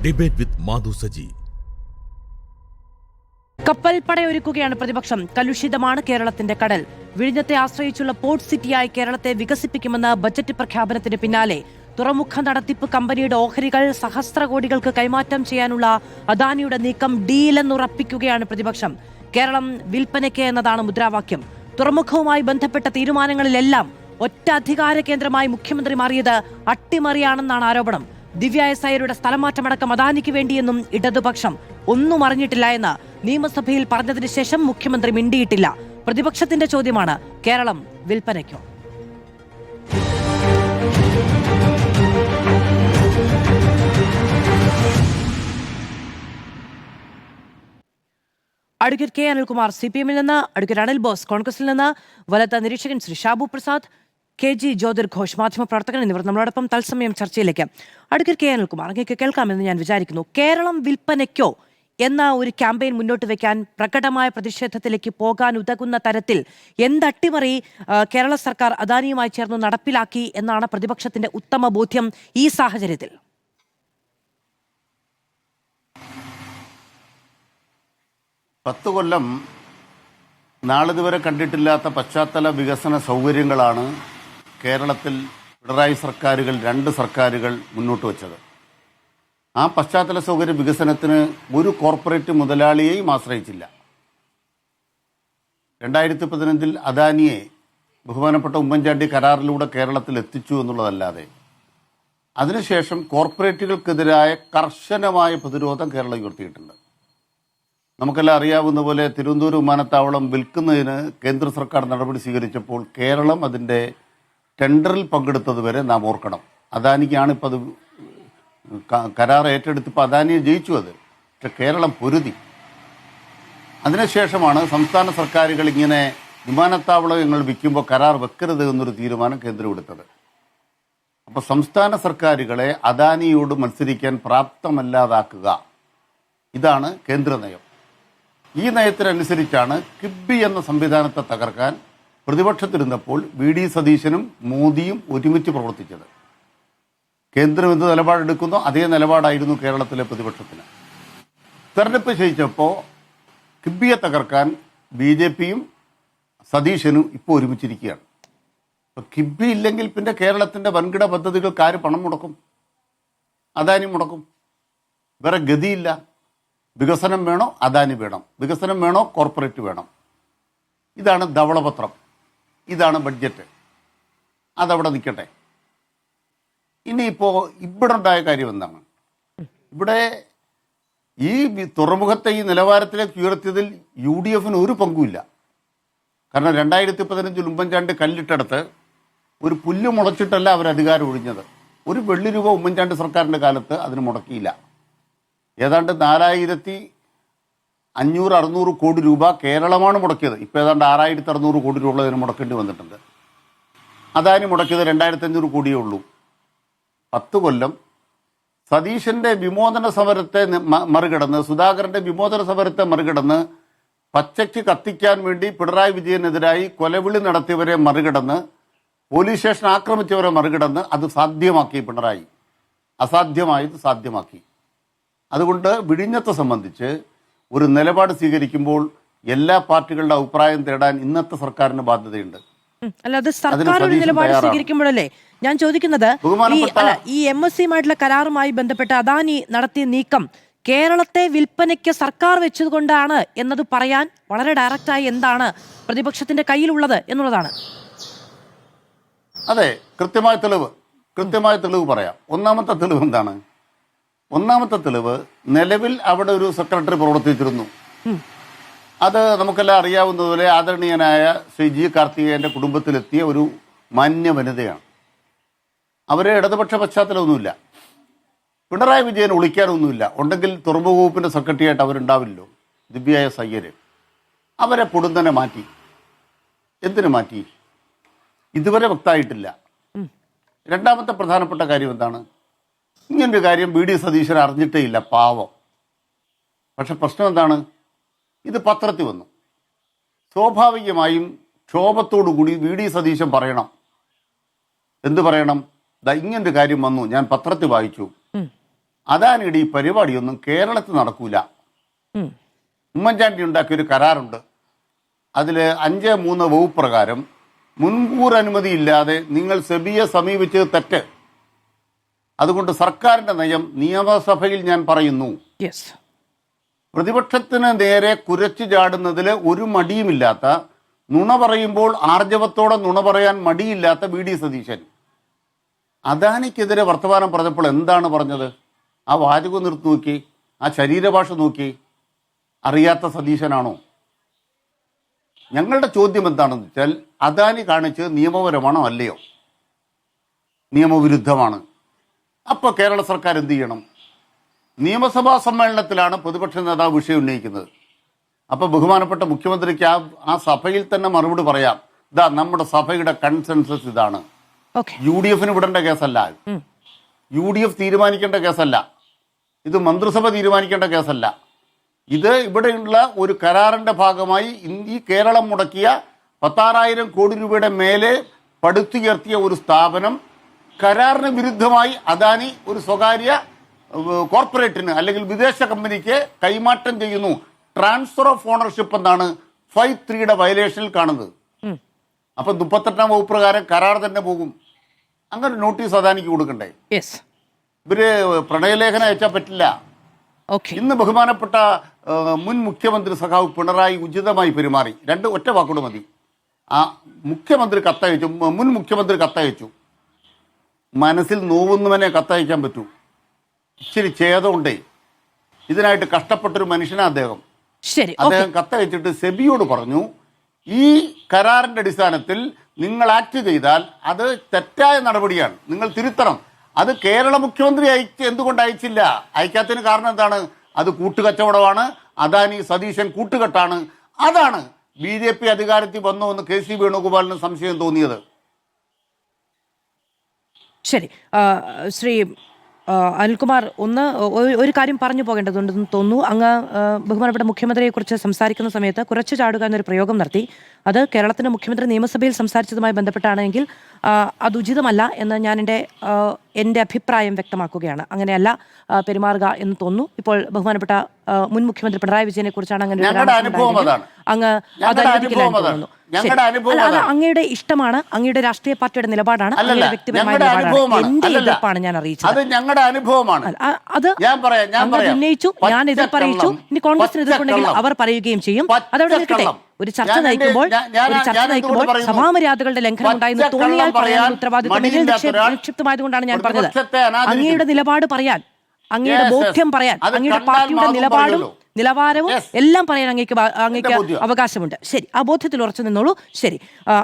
Debate വിത്ത് മാധു സജി. കപ്പൽ പടയൊരുക്കുകയാണ് പ്രതിപക്ഷം. കലുഷിതമാണ് കേരളത്തിന്റെ കടൽ. വിഴിഞ്ഞത്തെ ആശ്രയിച്ചുള്ള പോർട്ട് സിറ്റിയായി കേരളത്തെ വികസിപ്പിക്കുമെന്ന ബജറ്റ് പ്രഖ്യാപനത്തിന് പിന്നാലെ തുറമുഖ നടത്തിപ്പ് കമ്പനിയുടെ ഓഹരികൾ സഹസ്ര കോടികൾക്ക് കൈമാറ്റം ചെയ്യാനുള്ള അദാനിയുടെ നീക്കം ഡീലെന്നുറപ്പിക്കുകയാണ് പ്രതിപക്ഷം. കേരളം വിൽപ്പനയ്ക്ക് എന്നതാണ് മുദ്രാവാക്യം. തുറമുഖവുമായി ബന്ധപ്പെട്ട തീരുമാനങ്ങളിലെല്ലാം ഒറ്റ അധികാര കേന്ദ്രമായി മുഖ്യമന്ത്രി മാറിയത് അട്ടിമറിയാണെന്നാണ് ആരോപണം. ദിവ്യ എസ് അയ്യരുടെ സ്ഥലമാറ്റമടക്കം അദാനിക്ക് വേണ്ടിയെന്നും ഇടതുപക്ഷം ഒന്നും അറിഞ്ഞിട്ടില്ല എന്ന് നിയമസഭയിൽ പറഞ്ഞതിന് ശേഷം മുഖ്യമന്ത്രി മിണ്ടിയിട്ടില്ല. പ്രതിപക്ഷത്തിന്റെ ചോദ്യമാണ്, കേരളം വിൽപ്പനയ്ക്കോ? അഡ്വക്കേറ്റ് കെ അനിൽകുമാർ CPM-ൽ നിന്ന്, അഡ്വക്കേറ്റ് അനിൽ ബോസ് കോൺഗ്രസിൽ നിന്ന്, വലത്ത നിരീക്ഷകൻ ശ്രീ ഷാബു പ്രസാദ്, KG ജ്യോതിർ ഘോഷ് മാധ്യമപ്രവർത്തകൻ എന്നിവർ നമ്മളോടൊപ്പം തത്സമയം ചർച്ചയിലേക്ക്. അഡ്വക്കേറ്റ് കെ അനിൽകുമാർ, അങ്ങേക്ക് കേൾക്കാമെന്ന് ഞാൻ വിചാരിക്കുന്നു. കേരളം വിൽപ്പനയ്ക്കോ എന്ന ഒരു ക്യാമ്പയിൻ മുന്നോട്ട് വെക്കാൻ, പ്രകടമായ പ്രതിഷേധത്തിലേക്ക് പോകാൻ ഉതകുന്ന തരത്തിൽ എന്തട്ടിമറി കേരള സർക്കാർ അദാനിയുമായി ചേർന്ന് നടപ്പിലാക്കി എന്നാണ് പ്രതിപക്ഷത്തിന്റെ ഉത്തമ ബോധ്യം ഈ സാഹചര്യത്തിൽ? പത്ത് കൊല്ലം നാളിതുവരെ കണ്ടിട്ടില്ലാത്ത പശ്ചാത്തല വികസന സൗകര്യങ്ങളാണ് കേരളത്തിൽ പിണറായി സർക്കാരുകൾ, രണ്ട് സർക്കാരുകൾ മുന്നോട്ട് വച്ചത്. ആ പശ്ചാത്തല സൗകര്യ വികസനത്തിന് ഒരു കോർപ്പറേറ്റ് മുതലാളിയെയും ആശ്രയിച്ചില്ല. 2015 അദാനിയെ ബഹുമാനപ്പെട്ട ഉമ്മൻചാണ്ടി കരാറിലൂടെ കേരളത്തിൽ എത്തിച്ചു എന്നുള്ളതല്ലാതെ അതിനുശേഷം കോർപ്പറേറ്റുകൾക്കെതിരായ കർശനമായ പ്രതിരോധം കേരളം ഉയർത്തിയിട്ടുണ്ട്. നമുക്കെല്ലാം അറിയാവുന്ന പോലെ തിരുവനന്തപുരം വിമാനത്താവളം വിൽക്കുന്നതിന് കേന്ദ്ര സർക്കാർ നടപടി സ്വീകരിച്ചപ്പോൾ കേരളം അതിൻ്റെ ടെൻഡറിൽ പങ്കെടുത്തത് വരെ നാം ഓർക്കണം. അദാനിക്കാണ് ഇപ്പോൾ അത് കരാർ ഏറ്റെടുത്തിപ്പോൾ അദാനിയെ ജയിച്ചു. അത് പക്ഷെ കേരളം പൊരുതി. അതിനുശേഷമാണ് സംസ്ഥാന സർക്കാരുകൾ ഇങ്ങനെ വിമാനത്താവളങ്ങൾ വിൽക്കുമ്പോൾ കരാർ വെക്കരുത് എന്നൊരു തീരുമാനം കേന്ദ്രം എടുത്തത്. അപ്പോൾ സംസ്ഥാന സർക്കാരുകളെ അദാനിയോട് മത്സരിക്കാൻ പ്രാപ്തമല്ലാതാക്കുക, ഇതാണ് കേന്ദ്ര നയം. ഈ നയത്തിനനുസരിച്ചാണ് കിബി എന്ന സംവിധാനത്തെ തകർക്കാൻ പ്രതിപക്ഷത്തിരുന്നപ്പോൾ VD സതീശനും മോദിയും ഒരുമിച്ച് പ്രവർത്തിച്ചത്. കേന്ദ്രം എന്ത് നിലപാടെടുക്കുന്നോ അതേ നിലപാടായിരുന്നു കേരളത്തിലെ പ്രതിപക്ഷത്തിന്. തെരഞ്ഞെടുപ്പ് ജയിച്ചപ്പോൾ കിബിയെ തകർക്കാൻ BJPയും സതീശനും ഇപ്പോൾ ഒരുമിച്ചിരിക്കുകയാണ്. അപ്പോൾ കിബി ഇല്ലെങ്കിൽ പിന്നെ കേരളത്തിൻ്റെ വൻകിട പദ്ധതികൾക്ക് ആര് പണം മുടക്കും? അദാനി മുടക്കും. വേറെ ഗതിയില്ല. വികസനം വേണോ അദാനി വേണം, വികസനം വേണോ കോർപ്പറേറ്റ് വേണം. ഇതാണ് ധവളപത്രം, ഇതാണ് ബഡ്ജറ്റ്. അതവിടെ നിൽക്കട്ടെ. ഇനിയിപ്പോൾ ഇവിടെ ഉണ്ടായ കാര്യം എന്താണ്? ഇവിടെ ഈ തുറമുഖത്തെ ഈ നിലവാരത്തിലേക്ക് ഉയർത്തിയതിൽ UDFന് ഒരു പങ്കുമില്ല. കാരണം 2015 ഉമ്മൻചാണ്ടി കല്ലിട്ടടുത്ത് ഒരു പുല്ല് മുളച്ചിട്ടല്ല അവർ അധികാരം ഒഴിഞ്ഞത്. ഒരു വെള്ളി രൂപ ഉമ്മൻചാണ്ടി സർക്കാരിൻ്റെ കാലത്ത് അതിന് മുടക്കിയില്ല. ഏതാണ്ട് 4500-600 കോടി രൂപ കേരളമാണ് മുടക്കിയത്. ഇപ്പോൾ ഏതാണ്ട് 6600 കോടി രൂപ അതിന് മുടക്കേണ്ടി വന്നിട്ടുണ്ട്. അദാനി മുടക്കിയത് 2500 കോടിയേ ഉള്ളൂ. 10 കൊല്ലം സതീശൻ്റെ വിമോചന സമരത്തെ മറികടന്ന്, സുധാകരൻ്റെ വിമോചന സമരത്തെ മറികടന്ന്, പച്ചയ്ക്ക് കത്തിക്കാൻ വേണ്ടി പിണറായി വിജയനെതിരായി കൊലവിളി നടത്തിയവരെ മറികടന്ന്, പോലീസ് സ്റ്റേഷൻ ആക്രമിച്ചവരെ മറികടന്ന് അത് സാധ്യമാക്കി പിണറായി. അസാധ്യമായത് സാധ്യമാക്കി. അതുകൊണ്ട് വിഴിഞ്ഞത്തെ സംബന്ധിച്ച് ഒരു നിലപാട് സ്വീകരിക്കുമ്പോൾ എല്ലാ പാർട്ടികളുടെ അഭിപ്രായം തേടാൻ ഇന്നത്തെ സർക്കാരിന് ബാധ്യതയുണ്ട്. അല്ലാതെ സർക്കാർ ഒരു നിലപാട് സ്വീകരിക്കുമ്പോഴല്ലേ ഞാൻ ചോദിക്കുന്നത്, ഈ MSCയുമായിട്ടുള്ള കരാറുമായി ബന്ധപ്പെട്ട് അദാനി നടത്തിയ നീക്കം കേരളത്തെ വിൽപ്പനയ്ക്ക് സർക്കാർ വെച്ചതുകൊണ്ടാണ് എന്നത് പറയാൻ വളരെ ഡയറക്റ്റായി എന്താണ് പ്രതിപക്ഷത്തിന്റെ കയ്യിലുള്ളത് എന്നുള്ളതാണ്. അതെ, കൃത്യമായ തെളിവ് പറയാം. ഒന്നാമത്തെ തെളിവ് എന്താണ്? ഒന്നാമത്തെ തെളിവ്, നിലവിൽ അവിടെ ഒരു സെക്രട്ടറി പ്രവർത്തിച്ചിരുന്നു. അത് നമുക്കെല്ലാം അറിയാവുന്നതുപോലെ ആദരണീയനായ ശ്രീ G. കാർത്തികേയൻ്റെ കുടുംബത്തിലെത്തിയ ഒരു മാന്യ വനിതയാണ്. അവരെ ഇടതുപക്ഷ പശ്ചാത്തലമൊന്നുമില്ല. പിണറായി വിജയൻ ഒളിക്കാനൊന്നുമില്ല. ഉണ്ടെങ്കിൽ തുറമുഖ വകുപ്പിൻ്റെ സെക്രട്ടറിയായിട്ട് അവരുണ്ടാവില്ലല്ലോ. ദിവ്യ എസ് അയ്യർ അവരെ പൊടുന്നനെ മാറ്റി. എന്തിനു മാറ്റി? ഇതുവരെ വ്യക്തമായിട്ടില്ല. രണ്ടാമത്തെ പ്രധാനപ്പെട്ട കാര്യം എന്താണ്? ഇങ്ങനൊരു കാര്യം VD സതീശൻ അറിഞ്ഞിട്ടേ ഇല്ല, പാവം. പക്ഷെ പ്രശ്നം എന്താണ്? ഇത് പത്രത്തിൽ വന്നു. സ്വാഭാവികമായും ക്ഷോഭത്തോടുകൂടി VD സതീശൻ പറയണം. എന്ത് പറയണം? ഇങ്ങനൊരു കാര്യം വന്നു, ഞാൻ പത്രത്തിൽ വായിച്ചു, അദാനിയുടെ ഈ പരിപാടിയൊന്നും കേരളത്തിൽ നടക്കൂല. ഉമ്മൻചാണ്ടി ഉണ്ടാക്കിയ ഒരു കരാറുണ്ട്. അതിൽ 5(3) വകുപ്പ് പ്രകാരം മുൻകൂർ അനുമതിയില്ലാതെ നിങ്ങൾ സെബിയെ സമീപിച്ചത് തെറ്റ്. അതുകൊണ്ട് സർക്കാരിന്റെ നയം നിയമസഭയിൽ ഞാൻ പറയുന്നു. പ്രതിപക്ഷത്തിന് നേരെ കുരച്ചു ചാടുന്നതിൽ ഒരു മടിയുമില്ലാത്ത, നുണ പറയുമ്പോൾ ആർജവത്തോടെ നുണ പറയാൻ മടിയില്ലാത്ത വി.ഡി. സതീശൻ അദാനിക്കെതിരെ വർത്തമാനം പറഞ്ഞപ്പോൾ എന്താണ് പറഞ്ഞത്? ആ വാചകം നിർത്തി നോക്കി, ആ ശരീരഭാഷ നോക്കി. അറിയാത്ത സതീശനാണോ? ഞങ്ങളുടെ ചോദ്യം എന്താണെന്ന് വെച്ചാൽ, അദാനി കാണിച്ച് നിയമപരമാണോ അല്ലയോ? നിയമവിരുദ്ധമാണ്. അപ്പോൾ കേരള സർക്കാർ എന്ത് ചെയ്യണം? നിയമസഭാ സമ്മേളനത്തിലാണ് പ്രതിപക്ഷ നേതാവ് വിഷയം ഉന്നയിക്കുന്നത്. അപ്പോൾ ബഹുമാനപ്പെട്ട മുഖ്യമന്ത്രിക്ക് ആ സഭയിൽ തന്നെ മറുപടി പറയാം, ഇതാ നമ്മുടെ സഭയുടെ കൺസെൻസസ് ഇതാണ്. UDF വിടേണ്ട കേസല്ല, UDF തീരുമാനിക്കേണ്ട കേസല്ല, ഇത് മന്ത്രിസഭ തീരുമാനിക്കേണ്ട കേസല്ല. ഇത് ഇവിടെയുള്ള ഒരു കരാറിന്റെ ഭാഗമായി ഈ കേരളം മുടക്കിയ 16,000 കോടി രൂപയുടെ മേലെ പടുത്തുയർത്തിയ ഒരു സ്ഥാപനം കരാറിന് വിരുദ്ധമായി അദാനി ഒരു സ്വകാര്യ കോർപ്പറേറ്റിന് അല്ലെങ്കിൽ വിദേശ കമ്പനിക്ക് കൈമാറ്റം ചെയ്യുന്നു. ട്രാൻസ്ഫർ ഓഫ് ഓണർഷിപ്പ് എന്നാണ് 5(3)യുടെ വയലേഷനിൽ കാണുന്നത്. അപ്പൊ 38-ാം വകുപ്പ് പ്രകാരം കരാർ തന്നെ പോകും. അങ്ങനെ നോട്ടീസ് അദാനിക്ക് കൊടുക്കണ്ടേ? ഇവര് പ്രണയലേഖനം അയച്ചാൽ പറ്റില്ല. ഇന്ന് ബഹുമാനപ്പെട്ട മുൻ മുഖ്യമന്ത്രി സഖാവ് പിണറായി ഉചിതമായി പെരുമാറി. ഒറ്റ വാക്കോട് മതി. ആ മുഖ്യമന്ത്രി കത്തയച്ചു, മുൻ മുഖ്യമന്ത്രി കത്തയച്ചു. മനസ്സിൽ നോവുന്നവനെ കത്തയക്കാൻ പറ്റൂ. ഇച്ചിരി ഛേദമുണ്ടേ. ഇതിനായിട്ട് കഷ്ടപ്പെട്ടൊരു മനുഷ്യനാണ് അദ്ദേഹം. അദ്ദേഹം കത്തയച്ചിട്ട് സെബിയോട് പറഞ്ഞു, ഈ കരാറിന്റെ അടിസ്ഥാനത്തിൽ നിങ്ങൾ ആക്ട് ചെയ്താൽ അത് തെറ്റായ നടപടിയാണ്, നിങ്ങൾ തിരുത്തണം. അത് കേരള മുഖ്യമന്ത്രി എന്തുകൊണ്ട് അയച്ചില്ല? അയക്കാത്തതിന് കാരണം എന്താണ്? അത് കൂട്ടുകച്ചവടമാണ്, അദാനി സതീശൻ കൂട്ടുകെട്ടാണ്. അതാണ് BJP അധികാരത്തിൽ വന്നോ എന്ന് KC വേണുഗോപാലിന് സംശയം തോന്നിയത്. ശരി, ശ്രീ അനിൽകുമാർ, ഒരു കാര്യം പറഞ്ഞു പോകേണ്ടതുണ്ടെന്ന് തോന്നുന്നു. അങ്ങ് ബഹുമാനപ്പെട്ട മുഖ്യമന്ത്രിയെക്കുറിച്ച് സംസാരിക്കുന്ന സമയത്ത് കുറച്ചു ചാടുക എന്നൊരു പ്രയോഗം നടത്തി. അത് കേരളത്തിന്റെ മുഖ്യമന്ത്രി നിയമസഭയിൽ സംസാരിച്ചതുമായി ബന്ധപ്പെട്ടാണെങ്കിൽ അത് ഉചിതമല്ല എന്ന് ഞാൻ എൻ്റെ അഭിപ്രായം വ്യക്തമാക്കുകയാണ്. അങ്ങനെയല്ല പെരുമാറുക എന്ന് തോന്നുന്നു. ഇപ്പോൾ ബഹുമാനപ്പെട്ട മുൻ മുഖ്യമന്ത്രി പിണറായി വിജയനെ കുറിച്ചാണ് അങ്ങനെ അങ്ങ് തോന്നുന്നു. അത് അങ്ങയുടെ ഇഷ്ടമാണ്, അങ്ങയുടെ രാഷ്ട്രീയ പാർട്ടിയുടെ നിലപാടാണ്, അങ്ങയുടെ വ്യക്തിപരമായ നിലപാടാണ്. എന്റെ എതിർപ്പാണ് ഞാൻ അറിയിച്ചത്. അത് ഉന്നയിച്ചു, ഞാൻ എതിർ പറയിച്ചു. ഇനി കോൺഗ്രസിന് എതിർപ്പുണ്ടെങ്കിൽ അവർ പറയുകയും ചെയ്യും. അതവിടെ നിൽക്കട്ടെ. ഒരു ചർച്ച നയിക്കുമ്പോൾ സഭാമര്യാദകളുടെ ലംഘനം ഉണ്ടായെന്ന് തോന്നിയാൽ പറയാൻ ഉത്തരവാദിത്വം നിക്ഷിപ്തമായതുകൊണ്ടാണ് ഞാൻ പറഞ്ഞത്. അങ്ങയുടെ നിലപാട് പറയാൻ, അങ്ങയുടെ ബോധ്യം പറയാൻ, അങ്ങയുടെ പാർട്ടിയുടെ നിലപാടും നിലവാരവും എല്ലാം പറയാൻ അങ്ങേക്ക് അവകാശമുണ്ട്. ശരി, ആ ബോധ്യത്തിൽ ഉറച്ചു നിന്നോളൂ. ശരി,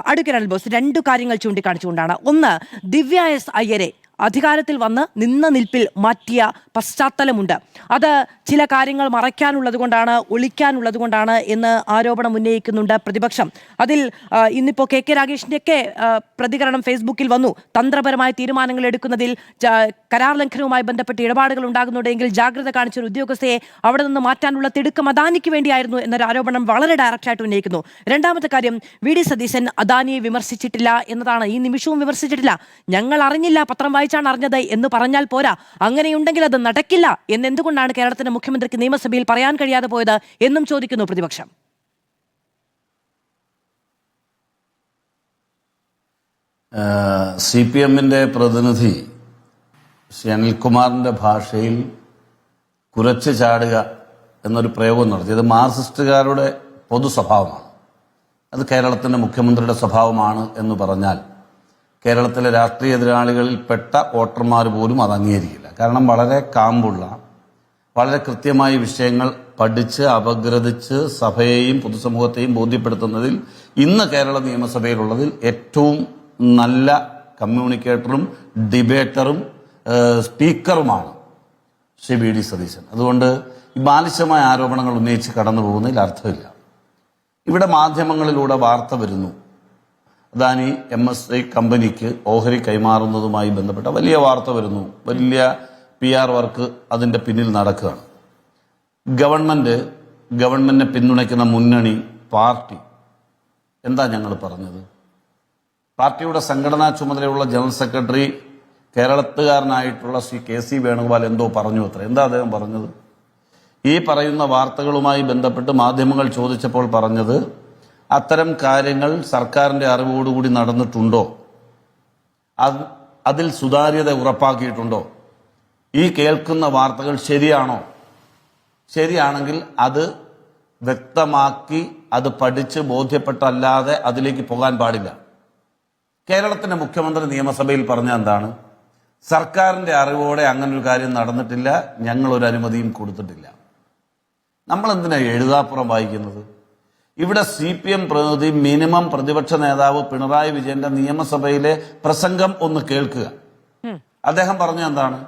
അഡ്വക്കേറ്റ് അനിൽ ബോസ് 2 കാര്യങ്ങൾ ചൂണ്ടിക്കാണിച്ചുകൊണ്ടാണ്. ഒന്ന്, ദിവ്യ എസ് അയ്യരെ അധികാരത്തിൽ വന്ന് നിന്ന നിൽപ്പിൽ മാറ്റിയ പശ്ചാത്തലമുണ്ട്. അത് ചില കാര്യങ്ങൾ മറയ്ക്കാനുള്ളത് കൊണ്ടാണ്, ഒളിക്കാനുള്ളത് കൊണ്ടാണ് എന്ന് ആരോപണം ഉന്നയിക്കുന്നുണ്ട് പ്രതിപക്ഷം. അതിൽ ഇന്നിപ്പോൾ KK രാഗേഷിൻ്റെയൊക്കെ പ്രതികരണം ഫേസ്ബുക്കിൽ വന്നു. തന്ത്രപരമായ തീരുമാനങ്ങൾ എടുക്കുന്നതിൽ കരാർ ലംഘനവുമായി ബന്ധപ്പെട്ട് ഇടപാടുകൾ ഉണ്ടാകുന്നുണ്ടെങ്കിൽ ജാഗ്രത കാണിച്ചൊരു ഉദ്യോഗസ്ഥയെ അവിടെ നിന്ന് മാറ്റാനുള്ള തിടുക്കം അദാനിക്ക് വേണ്ടിയായിരുന്നു എന്നൊരു ആരോപണം വളരെ ഡയറക്റ്റായിട്ട് ഉന്നയിക്കുന്നു. രണ്ടാമത്തെ കാര്യം, V.D. സതീശൻ അദാനിയെ വിമർശിച്ചിട്ടില്ല എന്നതാണ്. ഈ നിമിഷവും വിമർശിച്ചിട്ടില്ല. ഞങ്ങൾ അറിഞ്ഞില്ല, പത്രം വായിച്ചാണ് അറിഞ്ഞത് എന്ന് പറഞ്ഞാൽ പോരാ. അങ്ങനെയുണ്ടെങ്കിൽ അത് നടക്കില്ല എന്നെന്തുകൊണ്ടാണ് കേരളത്തിന്റെ മുഖ്യമന്ത്രിക്ക് നിയമസഭയിൽ പറയാൻ കഴിയാതെ പോയത് എന്നും ചോദിക്കുന്നു പ്രതിപക്ഷം. CPM-ന്റെ പ്രതിനിധി ശ്രീ അനിൽകുമാറിന്റെ ഭാഷയിൽ കുരച്ചു ചാടുക എന്നൊരു പ്രയോഗം നടത്തി. അത് മാർക്സിസ്റ്റുകാരുടെ പൊതു സ്വഭാവമാണ്. അത് കേരളത്തിന്റെ മുഖ്യമന്ത്രിയുടെ സ്വഭാവമാണ് എന്ന് പറഞ്ഞാൽ കേരളത്തിലെ രാഷ്ട്രീയ എതിരാളികളിൽ പെട്ട വോട്ടർമാർ പോലും അത് അംഗീകരിക്കില്ല. കാരണം വളരെ കാമ്പുള്ള, വളരെ കൃത്യമായ വിഷയങ്ങൾ പഠിച്ച് അപഗ്രഥിച്ച് സഭയെയും പൊതുസമൂഹത്തെയും ബോധ്യപ്പെടുത്തുന്നതിൽ ഇന്ന് കേരള നിയമസഭയിലുള്ളതിൽ ഏറ്റവും നല്ല കമ്മ്യൂണിക്കേറ്ററും ഡിബേറ്ററും സ്പീക്കറുമാണ് ശ്രീ V.D. സതീശൻ. അതുകൊണ്ട് ഈ ബാലിശമായ ആരോപണങ്ങൾ ഉന്നയിച്ച് കടന്നു പോകുന്നതിൽ അർത്ഥമില്ല. ഇവിടെ മാധ്യമങ്ങളിലൂടെ വാർത്ത വരുന്നു, അദാനി MSI കമ്പനിക്ക് ഓഹരി കൈമാറുന്നതുമായി ബന്ധപ്പെട്ട വലിയ വാർത്ത വരുന്നു. വലിയ PR വർക്ക് അതിൻ്റെ പിന്നിൽ നടക്കുകയാണ്. ഗവൺമെന്റിനെ പിന്തുണയ്ക്കുന്ന മുന്നണി പാർട്ടി എന്താ ഞങ്ങൾ പറഞ്ഞത്? പാർട്ടിയുടെ സംഘടനാ ചുമതലയുള്ള ജനറൽ സെക്രട്ടറി കേരളത്തുകാരനായിട്ടുള്ള ശ്രീ KC വേണുഗോപാൽ എന്തോ പറഞ്ഞു അത്ര. എന്താ അദ്ദേഹം പറഞ്ഞത്? ഈ പറയുന്ന വാർത്തകളുമായി ബന്ധപ്പെട്ട് മാധ്യമങ്ങൾ ചോദിച്ചപ്പോൾ പറഞ്ഞത്, അത്തരം കാര്യങ്ങൾ സർക്കാരിന്റെ അറിവോടുകൂടി നടന്നിട്ടുണ്ടോ, അതിൽ സുതാര്യത ഉറപ്പാക്കിയിട്ടുണ്ടോ, ഈ കേൾക്കുന്ന വാർത്തകൾ ശരിയാണോ, ശരിയാണെങ്കിൽ അത് വ്യക്തമാക്കി അത് പഠിച്ച് ബോധ്യപ്പെട്ടല്ലാതെ അതിലേക്ക് പോകാൻ പാടില്ല. കേരളത്തിന്റെ മുഖ്യമന്ത്രി നിയമസഭയിൽ പറഞ്ഞ എന്താണ്? സർക്കാരിന്റെ അറിവോടെ അങ്ങനൊരു കാര്യം നടന്നിട്ടില്ല, ഞങ്ങളൊരു അനുമതിയും കൊടുത്തിട്ടില്ല. നമ്മൾ എന്തിനാ എഴുതാപ്പുറം വായിക്കുന്നത്? ഇവിടെ CPM പ്രതിനിധി, മിനിമം പ്രതിപക്ഷ നേതാവ് പിണറായി വിജയന്റെ നിയമസഭയിലെ പ്രസംഗം ഒന്ന് കേൾക്കുക. അദ്ദേഹം പറഞ്ഞ എന്താണ്?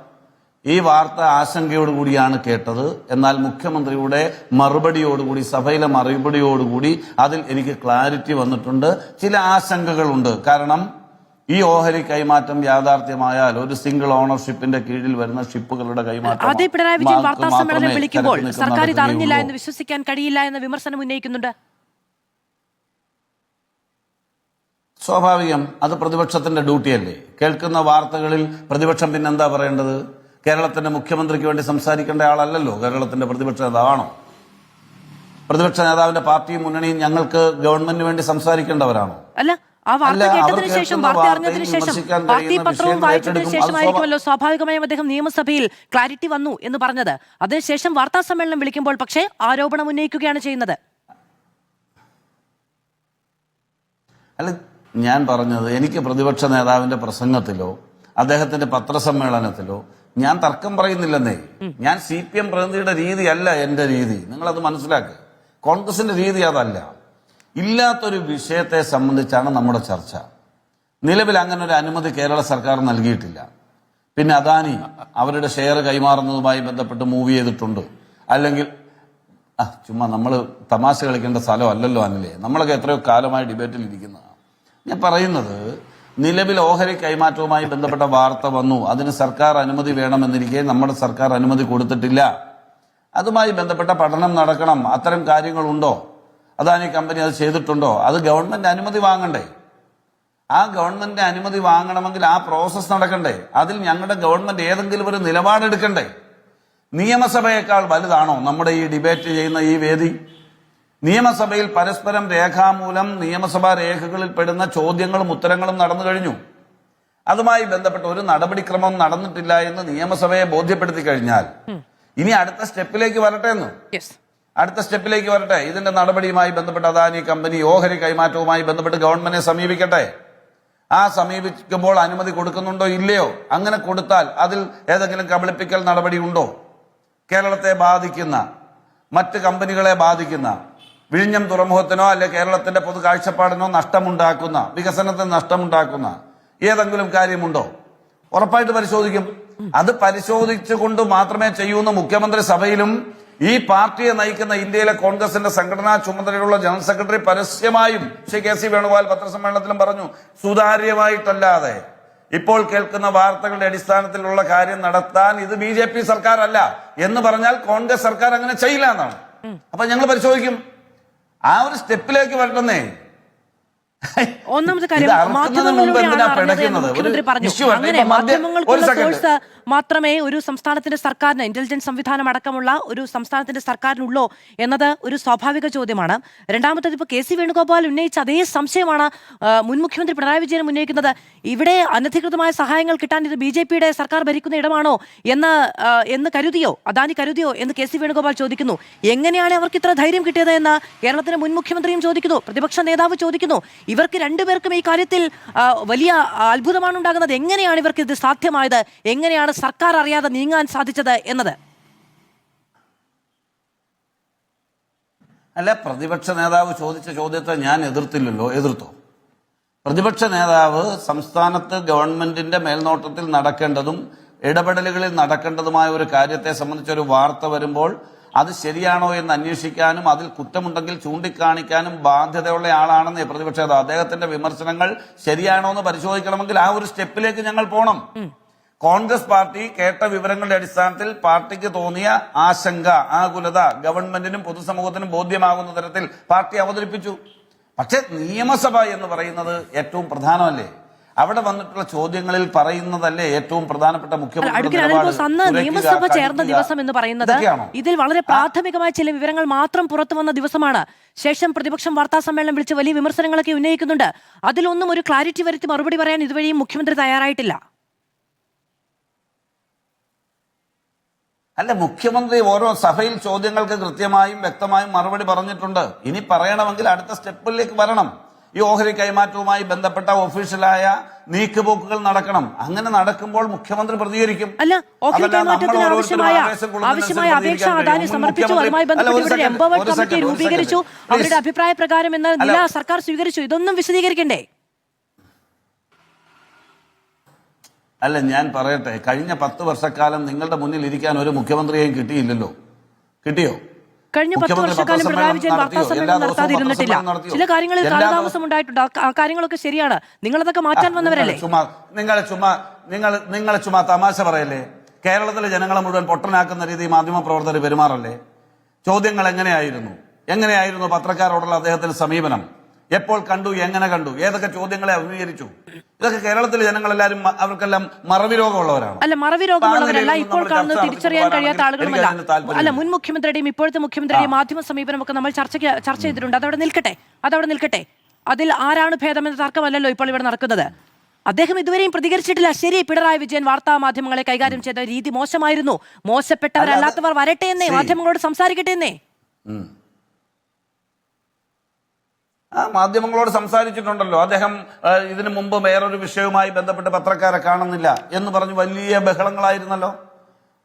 ഈ വാർത്ത ആശങ്കയോടുകൂടിയാണ് കേട്ടത്, എന്നാൽ മുഖ്യമന്ത്രിയുടെ മറുപടിയോടുകൂടി, സഭയിലെ മറുപടിയോടുകൂടി അതിൽ എനിക്ക് ക്ലാരിറ്റി വന്നിട്ടുണ്ട്. ചില ആശങ്കകളുണ്ട്. കാരണം ഈ ഓഹരി കൈമാറ്റം യാഥാർത്ഥ്യമായാൽ ഒരു സിംഗിൾ ഓണർഷിപ്പിന്റെ കീഴിൽ വരുന്ന ഷിപ്പുകളുടെ കൈമാറ്റം അതേ പിണറായി വിജയൻ വാർത്താ സമ്മേളനം വിളിക്കുമ്പോൾ സർക്കാർ ഇത് അറിഞ്ഞില്ല എന്ന് വിശ്വസിക്കാൻ കഴിയില്ല എന്ന വിമർശനം ഉന്നയിക്കുന്നുണ്ട്. സ്വാഭാവികം, അത് പ്രതിപക്ഷത്തിന്റെ ഡ്യൂട്ടിയല്ലേ. കേൾക്കുന്ന വാർത്തകളിൽ പ്രതിപക്ഷം പിന്നെന്താ പറയേണ്ടത്? കേരളത്തിന്റെ മുഖ്യമന്ത്രിക്ക് വേണ്ടി സംസാരിക്കേണ്ട ആളല്ലല്ലോ കേരളത്തിന്റെ പ്രതിപക്ഷ നേതാവാണോ? പ്രതിപക്ഷ നേതാവിന്റെ പാർട്ടിയും മുന്നണിയും ഞങ്ങൾക്ക് ഗവൺമെന്റിന് വേണ്ടി സംസാരിക്കേണ്ടവരാണോ? അല്ല, ആ വാർത്ത കേട്ടതിനു ശേഷം, വാർത്ത അറിഞ്ഞതിനു ശേഷം, പാർട്ടി പത്രവും വായിച്ചതിനു ശേഷമായിരിക്കുമല്ലോ സ്വാഭാവികമായും അദ്ദേഹം നിയമസഭയിൽ ക്ലാരിറ്റി വന്നു എന്ന് പറഞ്ഞത്. അതിനുശേഷം വാർത്താ സമ്മേളനം വിളിക്കുമ്പോൾ പക്ഷേ ആരോപണം ഉന്നയിക്കുകയാണ് ചെയ്യുന്നത്. അല്ല, ഞാൻ പറഞ്ഞത്, എനിക്ക് പ്രതിപക്ഷ നേതാവിന്റെ പ്രസംഗത്തിലോ അദ്ദേഹത്തിന്റെ പത്രസമ്മേളനത്തിലോ ഞാൻ തർക്കം പറയുന്നില്ലെന്നേ. ഞാൻ CPM പ്രതിനിധിയുടെ രീതിയല്ല എന്റെ രീതി, നിങ്ങളത് മനസ്സിലാക്കുക. കോൺഗ്രസിന്റെ രീതി അതല്ല. ഇല്ലാത്തൊരു വിഷയത്തെ സംബന്ധിച്ചാണ് നമ്മുടെ ചർച്ച. നിലവിൽ അങ്ങനെ ഒരു അനുമതി കേരള സർക്കാർ നൽകിയിട്ടില്ല. പിന്നെ അദാനി അവരുടെ ഷെയർ കൈമാറുന്നതുമായി ബന്ധപ്പെട്ട് മൂവ് ചെയ്തിട്ടുണ്ട്. അല്ലെങ്കിൽ ചുമ്മാ നമ്മൾ തമാശ കളിക്കേണ്ട സ്ഥലമല്ലല്ലോ അനിലേ. നമ്മളൊക്കെ എത്രയോ കാലമായി ഡിബേറ്റിൽ ഇരിക്കുന്നതാണ്. ഞാൻ പറയുന്നത്, നിലവിൽ ഓഹരി കൈമാറ്റവുമായി ബന്ധപ്പെട്ട വാർത്ത വന്നു, അതിന് സർക്കാർ അനുമതി വേണമെന്നിരിക്കെ നമ്മുടെ സർക്കാർ അനുമതി കൊടുത്തിട്ടില്ല. അതുമായി ബന്ധപ്പെട്ട പഠനം നടക്കണം. അത്തരം കാര്യങ്ങളുണ്ടോ, അദാനി കമ്പനി അത് ചെയ്തിട്ടുണ്ടോ, അത് ഗവൺമെന്റ് അനുമതി വാങ്ങണ്ടേ? ആ ഗവൺമെന്റിന്റെ അനുമതി വാങ്ങണമെങ്കിൽ ആ പ്രോസസ് നടക്കണ്ടേ? അതിൽ ഞങ്ങളുടെ ഗവൺമെന്റ് ഏതെങ്കിലും ഒരു നിലപാടെടുക്കണ്ടേ? നിയമസഭയേക്കാൾ വലുതാണോ നമ്മുടെ ഈ ഡിബേറ്റ് ചെയ്യുന്ന ഈ വേദി? നിയമസഭയിൽ പരസ്പരം രേഖാമൂലം നിയമസഭാ രേഖകളിൽ പെടുന്ന ചോദ്യങ്ങളും ഉത്തരങ്ങളും നടന്നു കഴിഞ്ഞു. അതുമായി ബന്ധപ്പെട്ട ഒരു നടപടിക്രമം നടന്നിട്ടില്ല എന്ന് നിയമസഭയെ ബോധ്യപ്പെടുത്തി കഴിഞ്ഞാൽ ഇനി അടുത്ത സ്റ്റെപ്പിലേക്ക് വരട്ടെ അടുത്ത സ്റ്റെപ്പിലേക്ക് വരട്ടെ. ഇതിന്റെ നടപടിയുമായി ബന്ധപ്പെട്ട് അദാനി കമ്പനി ഓഹരി കൈമാറ്റവുമായി ബന്ധപ്പെട്ട് ഗവൺമെന്റിനെ സമീപിക്കട്ടെ. ആ സമീപിക്കുമ്പോൾ അനുമതി കൊടുക്കുന്നുണ്ടോ ഇല്ലയോ? അങ്ങനെ കൊടുത്താൽ അതിൽ ഏതെങ്കിലും കബളിപ്പിക്കൽ നടപടി ഉണ്ടോ? കേരളത്തെ ബാധിക്കുന്ന, മറ്റ് കമ്പനികളെ ബാധിക്കുന്ന, വിഴിഞ്ഞം തുറമുഖത്തിനോ അല്ലെ കേരളത്തിന്റെ പൊതു കാഴ്ചപ്പാടിനോ നഷ്ടമുണ്ടാക്കുന്ന, വികസനത്തിന് നഷ്ടമുണ്ടാക്കുന്ന ഏതെങ്കിലും കാര്യമുണ്ടോ? ഉറപ്പായിട്ട് പരിശോധിക്കും. അത് പരിശോധിച്ചുകൊണ്ട് മാത്രമേ ചെയ്യൂന്ന് മുഖ്യമന്ത്രി സഭയിലും ഈ പാർട്ടിയെ നയിക്കുന്ന ഇന്ത്യയിലെ കോൺഗ്രസിന്റെ സംഘടനാ ചുമതലയുള്ള ജനറൽ സെക്രട്ടറി പരസ്യമായും ശ്രീ KC വേണുഗോപാൽ പത്രസമ്മേളനത്തിലും പറഞ്ഞു. സുതാര്യമായിട്ടല്ലാതെ ഇപ്പോൾ കേൾക്കുന്ന വാർത്തകളുടെ അടിസ്ഥാനത്തിലുള്ള കാര്യം നടത്താൻ ഇത് BJP സർക്കാർ അല്ല എന്ന് പറഞ്ഞാൽ കോൺഗ്രസ് സർക്കാർ അങ്ങനെ ചെയ്യില്ല എന്നാണ്. അപ്പൊ ഞങ്ങൾ പരിശോധിക്കും. ആ ഒരു സ്റ്റെപ്പിലേക്ക് വരട്ടെന്നേ. ഒന്നാമത്തെ കാര്യം, മുഖ്യമന്ത്രി പറഞ്ഞു അങ്ങനെ മാധ്യമങ്ങൾക്കുള്ള സോഴ്സ് മാത്രമേ ഒരു സംസ്ഥാനത്തിന്റെ സർക്കാരിന്, ഇന്റലിജൻസ് സംവിധാനം അടക്കമുള്ള ഒരു സംസ്ഥാനത്തിന്റെ സർക്കാരിനുള്ളോ എന്നത് ഒരു സ്വാഭാവിക ചോദ്യമാണ്. രണ്ടാമത്തേത്, ഇപ്പോൾ KC വേണുഗോപാൽ ഉന്നയിച്ച അതേ സംശയമാണ് മുൻ മുഖ്യമന്ത്രി പിണറായി വിജയൻ ഉന്നയിക്കുന്നത്. ഇവിടെ അനധികൃതമായ സഹായങ്ങൾ കിട്ടാൻ ഇത് BJPയുടെ സർക്കാർ ഭരിക്കുന്ന ഇടമാണോ എന്ന് കരുതിയോ, അദാനി കരുതിയോ എന്ന് KC വേണുഗോപാൽ ചോദിക്കുന്നു. എങ്ങനെയാണ് അവർക്ക് ഇത്ര ധൈര്യം കിട്ടിയത് എന്ന് കേരളത്തിന്റെ മുൻ മുഖ്യമന്ത്രിയും ചോദിക്കുന്നു, പ്രതിപക്ഷ നേതാവ് ചോദിക്കുന്നു. ഇവർക്ക് രണ്ടുപേർക്കും ഈ കാര്യത്തിൽ വലിയ അത്ഭുതമാണ് ഉണ്ടാകുന്നത്. എങ്ങനെയാണ് ഇവർക്ക് ഇത് സാധ്യമായത്? എങ്ങനെയാണ് സർക്കാർ അറിയാതെ നീങ്ങാൻ സാധിച്ചത് എന്നത്? അല്ല, പ്രതിപക്ഷ നേതാവ് ചോദിച്ച ചോദ്യത്തെ ഞാൻ എതിർത്തില്ലല്ലോ. എതിർത്തോ? പ്രതിപക്ഷ നേതാവ് സംസ്ഥാനത്ത് ഗവൺമെന്റിന്റെ മേൽനോട്ടത്തിൽ നടക്കേണ്ടതും ഇടപെടലുകളിൽ നടക്കേണ്ടതുമായ ഒരു കാര്യത്തെ സംബന്ധിച്ചൊരു വാർത്ത വരുമ്പോൾ അത് ശരിയാണോ എന്ന് അന്വേഷിക്കാനും അതിൽ കുറ്റമുണ്ടെങ്കിൽ ചൂണ്ടിക്കാണിക്കാനും ബാധ്യതയുള്ള ആളാണെന്ന് പ്രതിപക്ഷ നേതാവ്. അദ്ദേഹത്തിന്റെ വിമർശനങ്ങൾ ശരിയാണോ എന്ന് പരിശോധിക്കണമെങ്കിൽ ആ ഒരു സ്റ്റെപ്പിലേക്ക് ഞങ്ങൾ പോകണം. കോൺഗ്രസ് പാർട്ടി കേട്ട വിവരങ്ങളുടെ അടിസ്ഥാനത്തിൽ പാർട്ടിക്ക് തോന്നിയ ആശങ്ക, ആകുലത ഗവൺമെന്റിനും പൊതുസമൂഹത്തിനും ബോധ്യമാകുന്ന തരത്തിൽ പാർട്ടി അവതരിപ്പിച്ചു. പക്ഷെ നിയമസഭ എന്ന് പറയുന്നത് ഏറ്റവും പ്രധാനമല്ലേ? അവിടെ വന്നിട്ടുള്ള ചോദ്യങ്ങളിൽ പറയുന്നതല്ലേ ഏറ്റവും പ്രധാനപ്പെട്ട അഡ്വക്കേറ്റ് അനിൽ ബോസ് അന്ന് നിയമസഭ ചേർന്ന ദിവസം എന്ന് പറയുന്നത് ഇതിൽ വളരെ പ്രാഥമികമായ ചില വിവരങ്ങൾ മാത്രം പുറത്തു വന്ന ദിവസമാണ്. ശേഷം പ്രതിപക്ഷം വാർത്താ സമ്മേളനം വിളിച്ച് വലിയ വിമർശനങ്ങളൊക്കെ ഉന്നയിക്കുന്നുണ്ട്. അതിലൊന്നും ഒരു ക്ലാരിറ്റി വരുത്തി മറുപടി പറയാൻ ഇതുവരെയും മുഖ്യമന്ത്രി തയ്യാറായിട്ടില്ല. അല്ല, മുഖ്യമന്ത്രി ഓരോ സഭയിൽ ചോദ്യങ്ങൾക്ക് കൃത്യമായും വ്യക്തമായും മറുപടി പറഞ്ഞിട്ടുണ്ട്. ഇനി പറയണമെങ്കിൽ അടുത്ത സ്റ്റെപ്പിലേക്ക് വരണം. ഈ ഓഹരി കൈമാറ്റവുമായി ബന്ധപ്പെട്ട ഒഫീഷ്യലായ നീക്കുപോക്കുകൾ നടക്കണം. അങ്ങനെ നടക്കുമ്പോൾ മുഖ്യമന്ത്രി പ്രതികരിക്കും. അല്ല, ഓഹരി കൈമാറ്റത്തിന് ആവശ്യമായ അപേക്ഷ അദാനി സമർപ്പിച്ചു. അതുമായി ബന്ധപ്പെട്ട് എംപവേർഡ് കമ്മിറ്റി രൂപീകരിച്ചു. അവരുടെ അഭിപ്രായ പ്രകാരം എന്ന നില സർക്കാർ സ്വീകരിച്ചു. ഇതൊന്നും വിശദീകരിക്കണ്ടേ? അല്ല, ഞാൻ പറയട്ടെ, കഴിഞ്ഞ 10 വർഷക്കാലം നിങ്ങളുടെ മുന്നിൽ ഇരിക്കാൻ ഒരു മുഖ്യമന്ത്രിയെയും കിട്ടിയില്ലല്ലോ. കിട്ടിയോ? കഴിഞ്ഞ 10 വർഷക്കാലം പിണറായി വിജയൻ വാർത്താ സമ്മേളനം നടത്താതിരുന്നിട്ടില്ല. ചില കാര്യങ്ങളിൽ കാലതാമസം ഉണ്ടായിട്ടുണ്ട്. ആ കാര്യങ്ങളൊക്കെ ശരിയാണ്. നിങ്ങളതൊക്കെ മാറ്റാൻ വന്നവരല്ലേ? നിങ്ങൾ ചുമ്മാ തമാശ പറയല്ലേ? കേരളത്തിലെ ജനങ്ങളെ മുഴുവൻ പൊട്ടനാക്കുന്ന രീതി മാധ്യമപ്രവർത്തകർ പെരുമാറല്ലേ? ചോദ്യങ്ങൾ എങ്ങനെയായിരുന്നു പത്രക്കാരോടുള്ള അദ്ദേഹത്തിന്റെ സമീപനം? എപ്പോൾ കണ്ടു, എങ്ങനെ കണ്ടു, ഏതൊക്കെ ചോദ്യങ്ങളെ അഭിമുഖീകരിച്ചു? ഇതൊക്കെ കേരളത്തിലെ ജനങ്ങളെല്ലാരും അവർക്കെല്ലാം മറവി രോഗമുള്ളവരാണ്. അല്ല, മറവി രോഗമുള്ളവരല്ല, ഇപ്പോൾ കാണുന്നത് തിരിച്ചറിയാൻ കഴിയാത്ത ആളുകളുമല്ല. അല്ല, മുൻ മുഖ്യമന്ത്രിയുടെയും ഇപ്പോഴത്തെ മുഖ്യമന്ത്രിയുടെയും മാധ്യമ സമീപനമൊക്കെ നമ്മൾ ചർച്ച ചെയ്തിട്ടുണ്ട്. അതവിടെ നിൽക്കട്ടെ. അതിൽ ആരാണ് ഭേദമെന്ന തർക്കമല്ലല്ലോ ഇപ്പോൾ ഇവിടെ നടക്കുന്നത്. അദ്ദേഹം ഇതുവരെയും പ്രതികരിച്ചിട്ടില്ല. ശരി, പിണറായി വിജയൻ വാർത്താ മാധ്യമങ്ങളെ കൈകാര്യം ചെയ്ത രീതി മോശമായിരുന്നു. മോശപ്പെട്ടവരല്ലാത്തവർ വരട്ടെ എന്നേ, മാധ്യമങ്ങളോട് സംസാരിക്കട്ടെ എന്നേ. മാധ്യമങ്ങളോട് സംസാരിച്ചിട്ടുണ്ടല്ലോ. അദ്ദേഹം ഇതിനു മുമ്പ് വേറൊരു വിഷയവുമായി ബന്ധപ്പെട്ട് പത്രക്കാരെ കാണുന്നില്ല എന്ന് പറഞ്ഞ് വലിയ ബഹളങ്ങളായിരുന്നല്ലോ.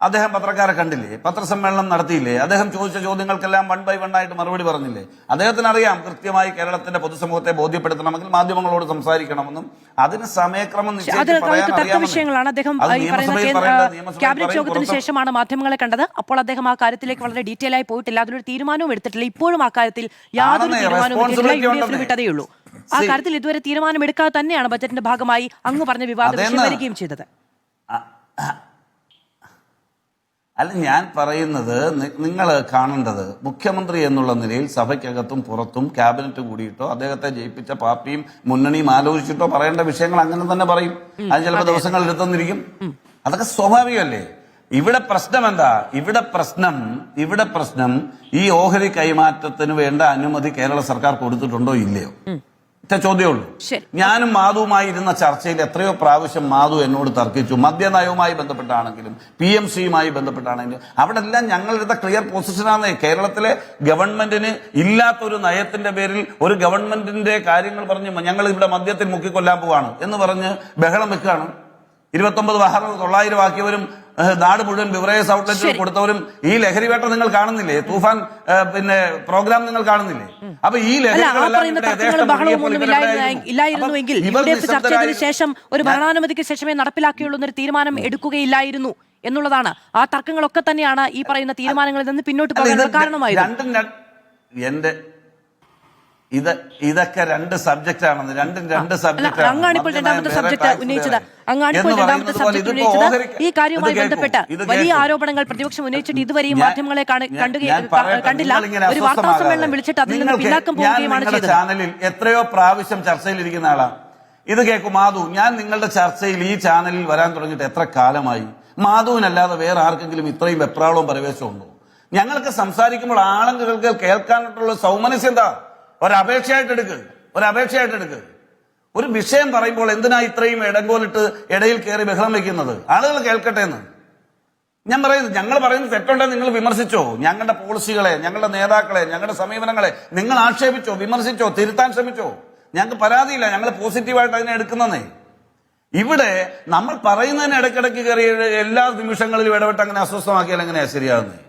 അദ്ദേഹം പത്രക്കാരെ കണ്ടില്ലേ? പത്രസമ്മേളനം നടത്തിയില്ലേ? അദ്ദേഹം ചോദിച്ച ചോദ്യങ്ങൾക്കെല്ലാം 1 by 1 ആയിട്ട് മറുപടി പറഞ്ഞില്ലേ? അദ്ദേഹത്തിന് അറിയാം കൃത്യമായി കേരളത്തിന്റെ പൊതുസമൂഹത്തെ ബോധ്യപ്പെടുത്തണമെങ്കിൽ മാധ്യമങ്ങളോട് സംസാരിക്കണമെന്നും അതിന് സമയക്രമം വിഷയങ്ങളാണ്. അദ്ദേഹം ക്യാബിനറ്റ് യോഗത്തിന് ശേഷമാണ് മാധ്യമങ്ങളെ കണ്ടത്. അപ്പോൾ അദ്ദേഹം ആ കാര്യത്തിലേക്ക് വളരെ ഡീറ്റെയിൽ ആയി പോയിട്ടില്ല. അതിലൊരു തീരുമാനവും എടുത്തിട്ടില്ല. ഇപ്പോഴും ആ കാര്യത്തിൽ യാതൊരു തീരുമാനവും വിട്ടതേയുള്ളൂ. ആ കാര്യത്തിൽ ഇതുവരെ തീരുമാനം എടുക്കാതെ തന്നെയാണ് ബജറ്റിന്റെ ഭാഗമായി അങ്ങ് പറഞ്ഞ വിവാദ വിഷയം വരികയും ചെയ്തത്. അല്ല, ഞാൻ പറയുന്നത് നിങ്ങൾ കാണേണ്ടത് മുഖ്യമന്ത്രി എന്നുള്ള നിലയിൽ സഭയ്ക്കകത്തും പുറത്തും ക്യാബിനറ്റ് കൂടിയിട്ടോ അദ്ദേഹത്തെ ജയിപ്പിച്ച പാർട്ടിയും മുന്നണിയും ആലോചിച്ചിട്ടോ പറയേണ്ട വിഷയങ്ങൾ അങ്ങനെ തന്നെ പറയും. അത് ചിലപ്പോൾ ദിവസങ്ങൾ എടുത്തെന്നിരിക്കും. അതൊക്കെ സ്വാഭാവികമല്ലേ? ഇവിടെ പ്രശ്നം എന്താ? ഇവിടെ പ്രശ്നം ഈ ഓഹരി കൈമാറ്റത്തിന് വേണ്ട അനുമതി കേരള സർക്കാർ കൊടുത്തിട്ടുണ്ടോ ഇല്ലയോ? ചോദ്യമുള്ളൂ. ഞാനും മാധുവുമായി ഇരുന്ന ചർച്ചയിൽ എത്രയോ പ്രാവശ്യം മാധു എന്നോട് തർക്കിച്ചു. മദ്യനയവുമായി ബന്ധപ്പെട്ടാണെങ്കിലും PMCയുമായി ബന്ധപ്പെട്ടാണെങ്കിലും അവിടെ എല്ലാം ഞങ്ങളെടുത്ത ക്ലിയർ പൊസിഷനാണ്. കേരളത്തിലെ ഗവൺമെന്റിന് ഇല്ലാത്തൊരു നയത്തിന്റെ പേരിൽ ഒരു ഗവൺമെന്റിന്റെ കാര്യങ്ങൾ പറഞ്ഞ് ഞങ്ങൾ ഇവിടെ മദ്യത്തിൽ മുക്കിക്കൊല്ലാൻ പോവാണ് എന്ന് പറഞ്ഞ് ബഹളം വെക്കുകയാണ്. 29 വാഹനം 900 ആക്കിയവരും നാട് മുഴുവൻ ബിവറേജസ് ഔട്ട്ലെറ്റുകൾ കൊടുത്തവരും ഈ ലഹരി വേട്ട നിങ്ങൾ കാണുന്നില്ലേ? തൂഫാൻ പ്രോഗ്രാം നിങ്ങൾ കാണുന്നില്ലേ? അപ്പൊ ഈ ശേഷം ഒരു ഭരണാനുമതിക്ക് ശേഷമേ നടപ്പിലാക്കിയുള്ളൂ എന്നൊരു തീരുമാനം എടുക്കുകയില്ലായിരുന്നു എന്നുള്ളതാണ്. ആ തർക്കങ്ങളൊക്കെ തന്നെയാണ് ഈ പറയുന്ന തീരുമാനങ്ങളിൽ നിന്ന് പിന്നോട്ട് പോകാനുള്ള കാരണമായിരുന്നു. ഇതൊക്കെ 2 സബ്ജക്റ്റ് ആണെന്ന്. രണ്ട് സബ്ജക്റ്റ് അങ്ങാണിപ്പോൾ രണ്ടാമത്തെ സബ്ജക്ട് ഉന്നയിച്ചത്. ഈ കാര്യവുമായി ബന്ധപ്പെട്ട് വലിയ ആരോപണങ്ങൾ പ്രതിപക്ഷം ഉന്നയിച്ചിട്ട് ഇതുവരെയും മാധ്യമങ്ങളെ കണ്ടില്ല. ഒരു വാർത്താ സമ്മേളനം വിളിച്ചിട്ട് അതിൽ നിന്ന് പിന്നാക്കം പോവുകയുമാണ് ചെയ്തത്. ചാനലിൽ എത്രയോ പ്രാവശ്യം ചർച്ചയിലിരിക്കുന്ന ആളാ. ഇത് കേൾക്കും മാധു. ഞാൻ നിങ്ങളുടെ ചർച്ചയിൽ ഈ ചാനലിൽ വരാൻ തുടങ്ങിയിട്ട് എത്ര കാലമായി? മാധുവിനല്ലാതെ വേറെ ആർക്കെങ്കിലും ഇത്രയും വെപ്രാളവും പരിവേഷവും ഉണ്ടോ? ഞങ്ങൾക്ക് സംസാരിക്കുമ്പോൾ ആളുകൾക്ക് കേൾക്കാനായിട്ടുള്ള സൗമനസ്യം എന്താ? ഒരപേക്ഷയായിട്ട് എടുക്ക്. ഒരു വിഷയം പറയുമ്പോൾ എന്തിനാ ഇത്രയും ഇടങ്കോലിട്ട് ഇടയിൽ കയറി ബഹളം വെക്കുന്നത്? ആളുകൾ കേൾക്കട്ടെ എന്ന് ഞാൻ പറയുന്നത്. ഞങ്ങൾ പറയുന്നത് തെറ്റുണ്ടെന്ന് നിങ്ങൾ വിമർശിച്ചോ? ഞങ്ങളുടെ പോളിസികളെ, ഞങ്ങളുടെ നേതാക്കളെ, ഞങ്ങളുടെ സമീപനങ്ങളെ നിങ്ങൾ ആക്ഷേപിച്ചോ, വിമർശിച്ചോ, തിരുത്താൻ ശ്രമിച്ചോ? ഞങ്ങൾക്ക് പരാതിയില്ല. ഞങ്ങൾ പോസിറ്റീവായിട്ട് അതിനെ എടുക്കുന്നതേ. ഇവിടെ നമ്മൾ പറയുന്നതിന് ഇടയ്ക്കിടയ്ക്ക് കയറി എല്ലാ നിമിഷങ്ങളിലും ഇടപെട്ട് അങ്ങനെ അസ്വസ്ഥമാക്കിയാൽ എങ്ങനെയാ ശരിയാകുന്നത്?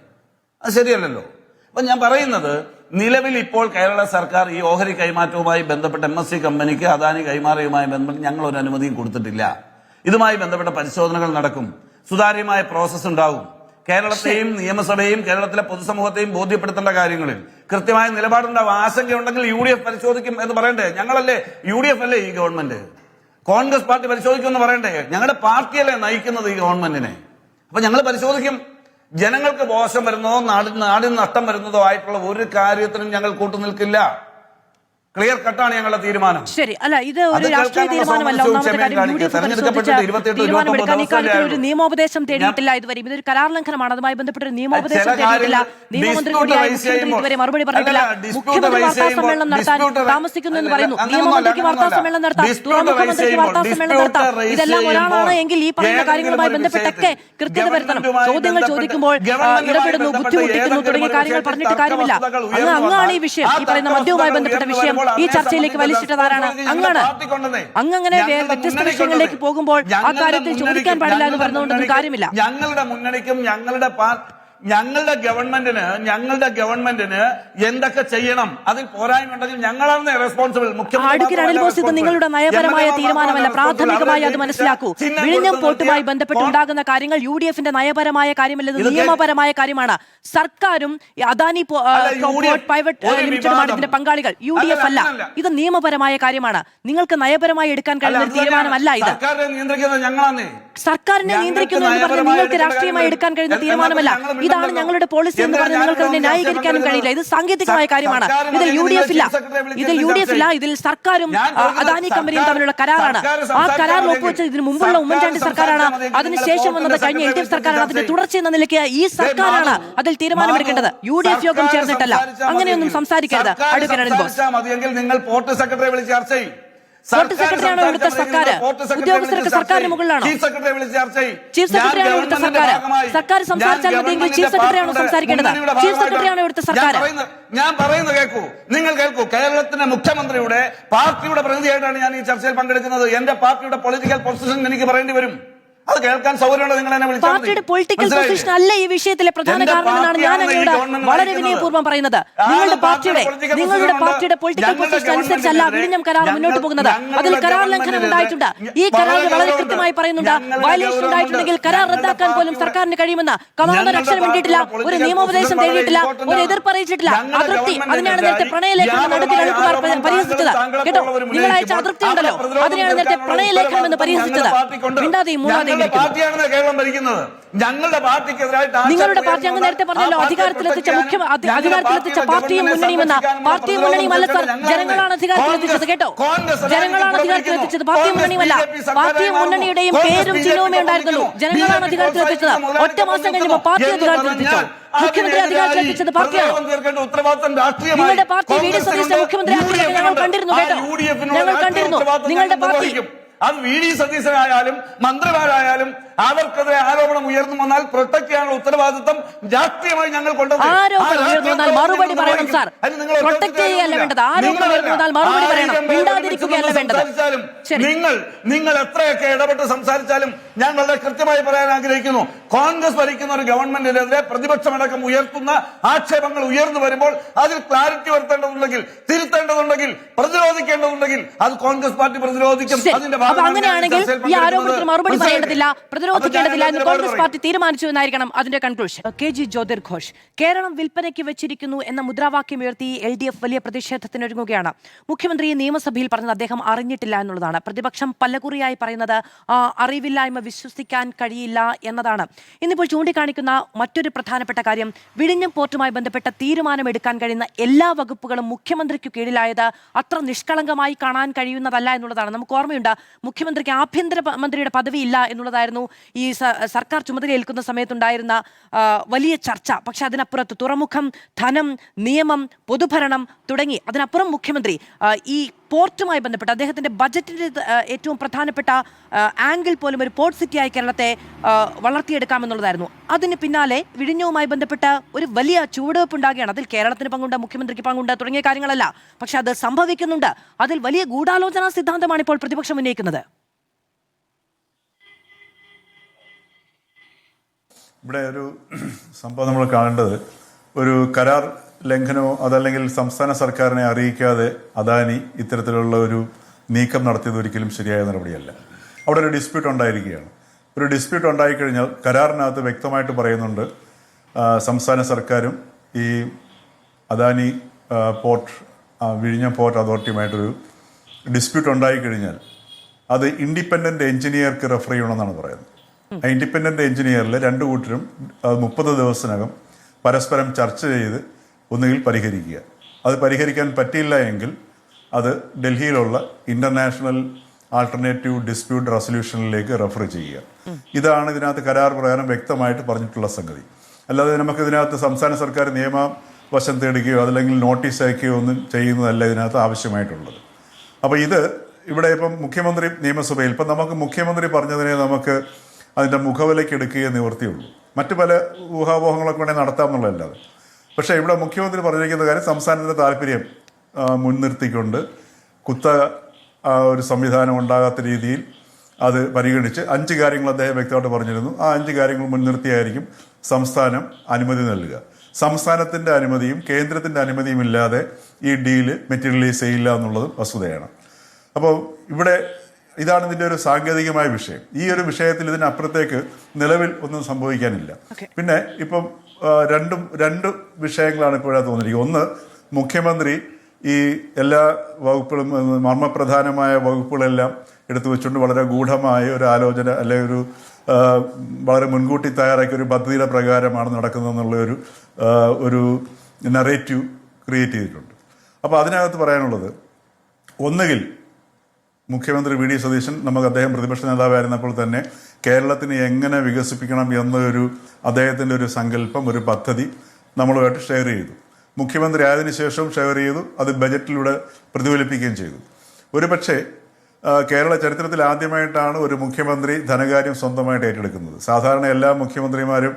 അത് ശരിയല്ലല്ലോ. അപ്പൊ ഞാൻ പറയുന്നത്, നിലവിൽ ഇപ്പോൾ കേരള സർക്കാർ ഈ ഓഹരി കൈമാറ്റവുമായി ബന്ധപ്പെട്ട MSC കമ്പനിക്ക് അദാനി കൈമാറിയുമായി ബന്ധപ്പെട്ട് ഞങ്ങൾ ഒരു അനുമതിയും കൊടുത്തിട്ടില്ല. ഇതുമായി ബന്ധപ്പെട്ട പരിശോധനകൾ നടക്കും. സുതാര്യമായ പ്രോസസ് ഉണ്ടാവും. കേരളത്തെയും നിയമസഭയെയും കേരളത്തിലെ പൊതുസമൂഹത്തെയും ബോധ്യപ്പെടുത്തേണ്ട കാര്യങ്ങളിൽ കൃത്യമായ നിലപാടുണ്ടാവും. ആശങ്കയുണ്ടെങ്കിൽ UDF പരിശോധിക്കും എന്ന് പറയണ്ടേ? ഞങ്ങളല്ലേ, UDF അല്ലേ ഈ ഗവൺമെന്റ്? കോൺഗ്രസ് പാർട്ടി പരിശോധിക്കുമെന്ന് പറയണ്ടേ? ഞങ്ങളുടെ പാർട്ടിയല്ലേ നയിക്കുന്നത് ഈ ഗവൺമെന്റിനെ? അപ്പൊ ഞങ്ങൾ പരിശോധിക്കും. ജനങ്ങൾക്ക് മോശം വരുന്നതോ നാടിന് നഷ്ടം വരുന്നതോ ആയിട്ടുള്ള ഒരു കാര്യത്തിനും ഞങ്ങൾ കൂട്ടുനിൽക്കില്ല. ക്ലിയർ കട്ടാണ് ഞങ്ങളുടെ തീരുമാനം. ശരി, അല്ല ഇത് ഒരു രാഷ്ട്രീയ തീരുമാനമല്ല. ഒന്നാമത്തെ കാര്യം UDF പരിശോധിച്ച് തീരുമാനമെടുക്കാൻ ഇക്കാര്യത്തിൽ ഒരു നിയമോപദേശം തേടിയിട്ടില്ല ഇതുവരെയും. ഇതൊരു കരാർ ലംഘനമാണ്. അതുമായി ബന്ധപ്പെട്ട ഒരു നിയമോപദേശം തേടിയിട്ടില്ല. നിയമമന്ത്രി കൂടിയായ മുഖ്യമന്ത്രി ഇതുവരെ മറുപടി പറഞ്ഞിട്ടില്ല. മുഖ്യമന്ത്രി വാർത്താ സമ്മേളനം നടത്താൻ താമസിക്കുന്നു എന്ന് പറയുന്നു. നിയമമന്ത്രിക്ക് വാർത്താ സമ്മേളനം നടത്താം, തുറമുഖമന്ത്രിക്ക് വാർത്താ സമ്മേളനം നടത്താം. ഇതെല്ലാം ഒരാളാണ് എങ്കിൽ ഈ പറയുന്ന കാര്യങ്ങളുമായി ബന്ധപ്പെട്ടൊക്കെ കൃത്യത വരുത്തണം. ചോദ്യങ്ങൾ ചോദിക്കുമ്പോൾ ഇടപെടുന്നു, ബുദ്ധിമുട്ടിക്കുന്നു തുടങ്ങിയ കാര്യങ്ങൾ പറഞ്ഞിട്ട് കാര്യമില്ല. അങ്ങാണ് ഈ വിഷയം, ഈ പറയുന്ന മദ്യവുമായി ബന്ധപ്പെട്ട വിഷയം ഈ ചർച്ചയിലേക്ക് വലിച്ചിട്ടതാരാണ്? അങ്ങാണ്. അങ്ങനെ വ്യത്യസ്ത വിഷയങ്ങളിലേക്ക് പോകുമ്പോൾ ആ കാര്യത്തിൽ ചോദിക്കാൻ പാടില്ല എന്ന് പറഞ്ഞുകൊണ്ടൊന്നും കാര്യമില്ല. ഞങ്ങളുടെ മുന്നണിക്കും ഞങ്ങളുടെ ഗവൺമെന്റിന് എന്തൊക്കെ ചെയ്യണം, അതിൽ പോരായ്മ ഉണ്ടെങ്കിൽ ഞങ്ങളാണ് റെസ്പോൺസിബിൾ. ഇത് നിങ്ങളുടെ നയപരമായ തീരുമാനമല്ല, പ്രാഥമികമായി അത് മനസ്സിലാക്കൂ. വിഴിഞ്ഞം പോർട്ടുമായി ബന്ധപ്പെട്ടുണ്ടാകുന്ന കാര്യങ്ങൾ UDFന്റെ നയപരമായ കാര്യമല്ല, ഇത് നിയമപരമായ കാര്യമാണ്. സർക്കാരും അദാനി പ്രൈവറ്റ് ലിമിറ്റഡുമാണ് ഇതിന്റെ പങ്കാളികൾ, UDF അല്ല. ഇത് നിയമപരമായ കാര്യമാണ്. നിങ്ങൾക്ക് നയപരമായി എടുക്കാൻ കഴിയുന്ന തീരുമാനമല്ല ഇത്. സർക്കാരിനെ നിയന്ത്രിക്കുന്നു എന്ന് പറഞ്ഞ് നിങ്ങൾക്ക് രാഷ്ട്രീയമായി എടുക്കാൻ കഴിയുന്ന തീരുമാനമല്ല. ഇതാണ് ഞങ്ങളുടെ പോളിസി എന്ന് പറഞ്ഞ് നിങ്ങൾക്ക് അതിനെ ന്യായീകരിക്കാനും കഴിയില്ല. ഇത് സാങ്കേതികമായ കാര്യമാണ്. ഇതിൽ UDF ഇല്ല. ഇതിൽ സർക്കാരും അദാനി കമ്പനിയും തമ്മിലുള്ള കരാറാണ്. ആ കരാറിൽ ഒപ്പുവെച്ചത് ഇതിന് മുമ്പുള്ള ഉമ്മൻചാണ്ടി സർക്കാരാണ്. അതിനുശേഷം വന്നത് കഴിഞ്ഞ LDF സർക്കാരാണ്. അതിന്റെ തുടർച്ച എന്ന നിലയ്ക്ക് ഈ സർക്കാരാണ് അതിൽ തീരുമാനമെടുക്കേണ്ടത്, UDF യോഗം ചേർന്നിട്ടല്ല. അങ്ങനെയൊന്നും സംസാരിക്കരുത് അഡ്വക്കേറ്റ് ബോസ്. നിങ്ങൾ പോർട്ട് സെക്രട്ടറിയെ വിളിച്ച് ചർച്ച ചെയ്യും. പോർട്ട് സെക്രട്ടറിയാണോ ഇവിടുത്തെ സർക്കാർ? ഉദ്യോഗസ്ഥർക്ക് സർക്കാരിന് മുകളിലാണോ? ചീഫ് സെക്രട്ടറിയാണോ ഇവിടുത്തെ സർക്കാർ? സർക്കാർ സംസാരിച്ചാൽ മതിയെങ്കിൽ ചീഫ് സെക്രട്ടറിയാണോ സംസാരിക്കേണ്ടത്? ചീഫ് സെക്രട്ടറിയാണോ ഇവിടുത്തെ സർക്കാർ? ഞാൻ പറയുന്നത് കേൾക്കൂ, നിങ്ങൾ കേൾക്കൂ. കേരളത്തിന്റെ മുഖ്യമന്ത്രിയുടെ പാർട്ടിയുടെ പ്രതിനിധിയായിട്ടാണ് ഞാൻ ഈ ചർച്ചയിൽ പങ്കെടുക്കുന്നത്. എന്റെ പാർട്ടിയുടെ പൊളിറ്റിക്കൽ പൊസിഷൻ എനിക്ക് പറയേണ്ടി വരും. അത് കേൾക്കാൻ സൗകര്യമുള്ള നിങ്ങൾ എന്നെ വിളിച്ചാൽ പാർട്ടിയുടെ പൊളിറ്റിക്കൽ പൊസിഷൻ അല്ല ഈ വിഷയത്തിലെ പ്രധാന കാരണമെന്നാണ് ഞാൻ അങ്ങോട്ട് വളരെ വിനയപൂർവ്വം പറയുന്നത്. നിങ്ങളുടെ പാർട്ടിയുടെ പൊളിറ്റിക്കൽ പൊസിഷൻ അനുസരിച്ചല്ല വിഴിഞ്ഞം കരാർ മുന്നോട്ട് പോകുന്നത്. അതിൽ കരാർ ലംഘനം ഉണ്ടായിട്ടുണ്ട്. ഈ കരാറിൽ വളരെ കൃത്യമായി പറയുന്നുണ്ട്, വയലേഷൻ ഉണ്ടായിട്ടുണ്ടെങ്കിൽ കരാർ റദ്ദാക്കാൻ പോലും സർക്കാരിന് കഴിയുമെന്ന്. കമാൻഡർ അക്ഷരം വേണ്ടിയിട്ടില്ല, ഒരു നിയമോപദേശം തേടിയിട്ടില്ല, ഒരു എതിർപ്പ് അറിയിച്ചിട്ടില്ല. അതൃപ്തി, അതിനാണ് നേരത്തെ പ്രണയലേഖനം നടത്തി അനിൽകുമാർ പരിഹസിച്ചത്. കേട്ടോ, നിങ്ങൾ അയച്ച അതൃപ്തി ഉണ്ടല്ലോ, അതിനെയാണ് നേരത്തെ പ്രണയലേഖനം എന്ന് പരിഹസിച്ചത്. മിണ്ടാതെയും മൂടാതെയും പാർട്ടിയാണ് കേരളം ഭരിക്കുന്നത്. ഞങ്ങളുടെ പാർട്ടിക്കെതിരായിട്ട് നിങ്ങളുടെ പാർട്ടി അങ്ങ് നേരത്തെ പറഞ്ഞല്ലോ, അധികാരത്തിലെത്തിച്ച പാർട്ടിയും മുന്നണിയുമെന്ന. പാർട്ടിയും മുന്നണിയുമല്ല സർ, ജനങ്ങളാണ് അധികാരത്തിലെത്തിച്ചത്. കേട്ടോ, ജനങ്ങളാണ് അധികാരത്തിലെത്തിച്ചത്, പാർട്ടിയും മുന്നണിയുമല്ല. പാർട്ടിയും മുന്നണിയുടെയും പേരും ചിഹ്നവുമേ ഉണ്ടായിരുന്നുള്ളൂ. ജനങ്ങളാണ് അധികാരത്തിലെത്തിച്ചത്. ഒറ്റ മാസം കഴിഞ്ഞപ്പോൾ പാർട്ടി അധികാരത്തിലെത്തിച്ചു. മുഖ്യമന്ത്രി അധികാരത്തിലെത്തിച്ചത് പാർട്ടിയാണ്. നിങ്ങളുടെ പാർട്ടി VD സതീശനെ മുഖ്യമന്ത്രി ആക്കിയത് ഞങ്ങൾ കണ്ടിരുന്നു. കേട്ടോ, ഞങ്ങൾ കണ്ടിരുന്നു നിങ്ങളുടെ പാർട്ടി. അത് VD സതീശനായാലും മന്ത്രിമാരായാലും അവർക്കെതിരെ ആരോപണം ഉയർന്നു വന്നാൽ പ്രൊട്ടക്ട് ചെയ്യാനുള്ള ഉത്തരവാദിത്വം രാഷ്ട്രീയമായി ഞങ്ങൾ കൊണ്ടുവന്നാൽ മറുപടി പറയണം സാർ. പ്രൊട്ടക്ട് ചെയ്യുകയല്ല വേണ്ടത്, ആരോപണം ഉയർന്നാൽ മറുപടി പറയണം, മിണ്ടാതിരിക്കുകയല്ല വേണ്ടത്. നിങ്ങൾ എത്രയൊക്കെ ഇടപെട്ട് സംസാരിച്ചാലും ഞാൻ വളരെ കൃത്യമായി പറയാൻ ആഗ്രഹിക്കുന്നു, കോൺഗ്രസ് ഭരിക്കുന്ന ഒരു ഗവൺമെന്റിനെതിരെ പ്രതിപക്ഷമടക്കം ഉയർത്തുന്ന ആക്ഷേപങ്ങൾ ഉയർന്നു വരുമ്പോൾ അതിൽ ക്ലാരിറ്റി വരുത്തേണ്ടതുണ്ടെങ്കിൽ, തിരുത്തേണ്ടതുണ്ടെങ്കിൽ, പ്രതിരോധിക്കേണ്ടതുണ്ടെങ്കിൽ അത് കോൺഗ്രസ് പാർട്ടി പ്രതിരോധിക്കും. അങ്ങനെയാണെങ്കിൽ ഈ ആരോപണത്തിന് മറുപടി പറയേണ്ടതില്ല, പ്രതിരോധിക്കേണ്ടതില്ല എന്ന് കോൺഗ്രസ് പാർട്ടി തീരുമാനിച്ചു എന്നായിരിക്കണം അതിന്റെ കൺക്ലൂഷൻ. KG ജ്യോതിർ ഘോഷ്, കേരളം വിൽപ്പനയ്ക്ക് വെച്ചിരിക്കുന്നു എന്ന മുദ്രാവാക്യം ഉയർത്തി LDF വലിയ പ്രതിഷേധത്തിനൊരുങ്ങുകയാണ്. മുഖ്യമന്ത്രി നിയമസഭയിൽ പറഞ്ഞത് അദ്ദേഹം അറിഞ്ഞിട്ടില്ല എന്നുള്ളതാണ്. പ്രതിപക്ഷം പല്ലകുറിയായി പറയുന്നത് അറിവില്ലായ്മ വിശ്വസിക്കാൻ കഴിയില്ല എന്നതാണ്. ഇന്നിപ്പോൾ ചൂണ്ടിക്കാണിക്കുന്ന മറ്റൊരു പ്രധാനപ്പെട്ട കാര്യം, വിഴിഞ്ഞം പോർട്ടുമായി ബന്ധപ്പെട്ട തീരുമാനമെടുക്കാൻ കഴിയുന്ന എല്ലാ വകുപ്പുകളും മുഖ്യമന്ത്രിക്ക് കീഴിലായത് അത്ര നിഷ്കളങ്കമായി കാണാൻ കഴിയുന്നതല്ല എന്നുള്ളതാണ്. നമുക്ക് ഓർമ്മയുണ്ട്, മുഖ്യമന്ത്രിക്ക് ആഭ്യന്തര മന്ത്രിയുടെ പദവിയില്ല എന്നുള്ളതായിരുന്നു ഈ സർക്കാർ ചുമതലയേൽക്കുന്ന സമയത്തുണ്ടായിരുന്ന വലിയ ചർച്ച. പക്ഷെ അതിനപ്പുറത്ത് തുറമുഖം, ധനം, നിയമം, പൊതുഭരണം തുടങ്ങി അതിനപ്പുറം മുഖ്യമന്ത്രി ഈ പോർട്ടുമായി ബന്ധപ്പെട്ട് അദ്ദേഹത്തിന്റെ ബജറ്റിന്റെ ഏറ്റവും പ്രധാനപ്പെട്ട ആംഗിൾ പോലും ഒരു പോർട്ട് സിറ്റിയായി കേരളത്തെ വളർത്തിയെടുക്കാമെന്നുള്ളതായിരുന്നു. അതിന് പിന്നാലെ വിഴിഞ്ഞവുമായി ബന്ധപ്പെട്ട ഒരു വലിയ ചുവടുവെപ്പ് ഉണ്ടാകുകയാണ്. അതിൽ കേരളത്തിന് പങ്കുണ്ട്, മുഖ്യമന്ത്രിക്ക് പങ്കുണ്ട് തുടങ്ങിയ കാര്യങ്ങളല്ല, പക്ഷെ അത് സംഭവിക്കുന്നുണ്ട്. അതിൽ വലിയ ഗൂഢാലോചനാ സിദ്ധാന്തമാണ് ഇപ്പോൾ പ്രതിപക്ഷം ഉന്നയിക്കുന്നത്. ഇവിടെ ഒരു സംഭവം നമ്മൾ കാണേണ്ടത്, ഒരു കരാർ ലംഘനമോ അതല്ലെങ്കിൽ സംസ്ഥാന സർക്കാരിനെ അറിയിക്കാതെ അദാനി ഇത്തരത്തിലുള്ള ഒരു നീക്കം നടത്തിയത് ഒരിക്കലും ശരിയായ നടപടിയല്ല. അവിടെ ഒരു ഡിസ്പ്യൂട്ട് ഉണ്ടായിരിക്കുകയാണ്. ഒരു ഡിസ്പ്യൂട്ട് ഉണ്ടായിക്കഴിഞ്ഞാൽ കരാറിനകത്ത് വ്യക്തമായിട്ട് പറയുന്നുണ്ട്, സംസ്ഥാന സർക്കാരും ഈ അദാനി പോർട്ട് വിഴിഞ്ഞം പോർട്ട് അതോറിറ്റിയുമായിട്ടൊരു ഡിസ്പ്യൂട്ട് ഉണ്ടായിക്കഴിഞ്ഞാൽ അത് ഇൻഡിപെൻഡന്റ് എഞ്ചിനീയർക്ക് റെഫർ ചെയ്യണമെന്നാണ് പറയുന്നത്. ആ ഇൻഡിപെൻഡന്റ് എഞ്ചിനീയറിൽ രണ്ടു കൂട്ടരും 30 ദിവസത്തിനകം പരസ്പരം ചർച്ച ചെയ്ത് ഒന്നുകിൽ പരിഹരിക്കുക. അത് പരിഹരിക്കാൻ പറ്റിയില്ല എങ്കിൽ അത് ഡൽഹിയിലുള്ള ഇന്റർനാഷണൽ ആൾട്ടർനേറ്റീവ് ഡിസ്പ്യൂട്ട് റെസൊല്യൂഷനിലേക്ക് റെഫർ ചെയ്യുക. ഇതാണ് ഇതിനകത്ത് കരാർ പ്രകാരം വ്യക്തമായിട്ട് പറഞ്ഞിട്ടുള്ള സംഗതി. അല്ലാതെ നമുക്ക് ഇതിനകത്ത് സംസ്ഥാന സർക്കാർ നിയമവശം തേടുകയോ അതല്ലെങ്കിൽ നോട്ടീസ് അയക്കുകയോ ഒന്നും ചെയ്യുന്നതല്ല ഇതിനകത്ത് ആവശ്യമായിട്ടുള്ളത്. അപ്പോൾ ഇത് ഇവിടെ ഇപ്പം മുഖ്യമന്ത്രി നിയമസഭയിൽ ഇപ്പം നമുക്ക് മുഖ്യമന്ത്രി പറഞ്ഞതിനെ നമുക്ക് അതിൻ്റെ മുഖവിലയ്ക്ക് എടുക്കുകയേ നിവൃത്തിയുള്ളൂ. മറ്റു പല ഊഹാപോഹങ്ങളൊക്കെ വേണമെങ്കിൽ നടത്താമെന്നുള്ളതല്ലാതെ. പക്ഷേ ഇവിടെ മുഖ്യമന്ത്രി പറഞ്ഞിരിക്കുന്ന കാര്യം സംസ്ഥാനത്തിൻ്റെ താല്പര്യം മുൻനിർത്തിക്കൊണ്ട് ഒരു സംവിധാനം ഉണ്ടാകാത്ത രീതിയിൽ അത് പരിഗണിച്ച് 5 കാര്യങ്ങൾ അദ്ദേഹം വ്യക്തമായിട്ട് പറഞ്ഞിരുന്നു. ആ 5 കാര്യങ്ങൾ മുൻനിർത്തിയായിരിക്കും സംസ്ഥാനം അനുമതി നൽകുക. സംസ്ഥാനത്തിൻ്റെ അനുമതിയും കേന്ദ്രത്തിൻ്റെ അനുമതിയും ഇല്ലാതെ ഈ ഡീല് മെറ്റീരിയലൈസ് ചെയ്യില്ല എന്നുള്ളതും വസ്തുതയാണ്. അപ്പോൾ ഇവിടെ ഇതാണ് ഇതിൻ്റെ ഒരു സാങ്കേതികമായ വിഷയം. ഈ ഒരു വിഷയത്തിൽ ഇതിനപ്പുറത്തേക്ക് നിലവിൽ ഒന്നും സംഭവിക്കാനില്ല. പിന്നെ ഇപ്പം രണ്ട് വിഷയങ്ങളാണ് ഇപ്പോഴാണ് തോന്നിയിരിക്കുന്നത്. ഒന്ന്, മുഖ്യമന്ത്രി ഈ എല്ലാ വകുപ്പുകളും മർമ്മപ്രധാനമായ വകുപ്പുകളെല്ലാം എടുത്തു വെച്ചുകൊണ്ട് വളരെ ഗൂഢമായ ഒരു ആലോചന അല്ലെങ്കിൽ ഒരു വളരെ മുൻകൂട്ടി തയ്യാറാക്കിയ ഒരു പദ്ധതിയുടെ പ്രകാരമാണ് നടക്കുന്നതെന്നുള്ള ഒരു നറേറ്റീവ് ക്രിയേറ്റ് ചെയ്തിട്ടുണ്ട്. അപ്പോൾ അതിനകത്ത് പറയാനുള്ളത്, ഒന്നുകിൽ മുഖ്യമന്ത്രി വി ഡി സതീശൻ അദ്ദേഹം പ്രതിപക്ഷ നേതാവായിരുന്നപ്പോൾ തന്നെ കേരളത്തിനെ എങ്ങനെ വികസിപ്പിക്കണം എന്നൊരു അദ്ദേഹത്തിൻ്റെ ഒരു സങ്കല്പം, ഒരു പദ്ധതി നമ്മളുമായിട്ട് ഷെയർ ചെയ്തു. മുഖ്യമന്ത്രി ആയതിനു ശേഷവും ഷെയർ ചെയ്തു. അത് ബജറ്റിലൂടെ പ്രതിഫലിപ്പിക്കുകയും ചെയ്തു. ഒരുപക്ഷെ കേരള ചരിത്രത്തിൽ ആദ്യമായിട്ടാണ് ഒരു മുഖ്യമന്ത്രി ധനകാര്യം സ്വന്തമായിട്ട് ഏറ്റെടുക്കുന്നത്. സാധാരണ എല്ലാ മുഖ്യമന്ത്രിമാരും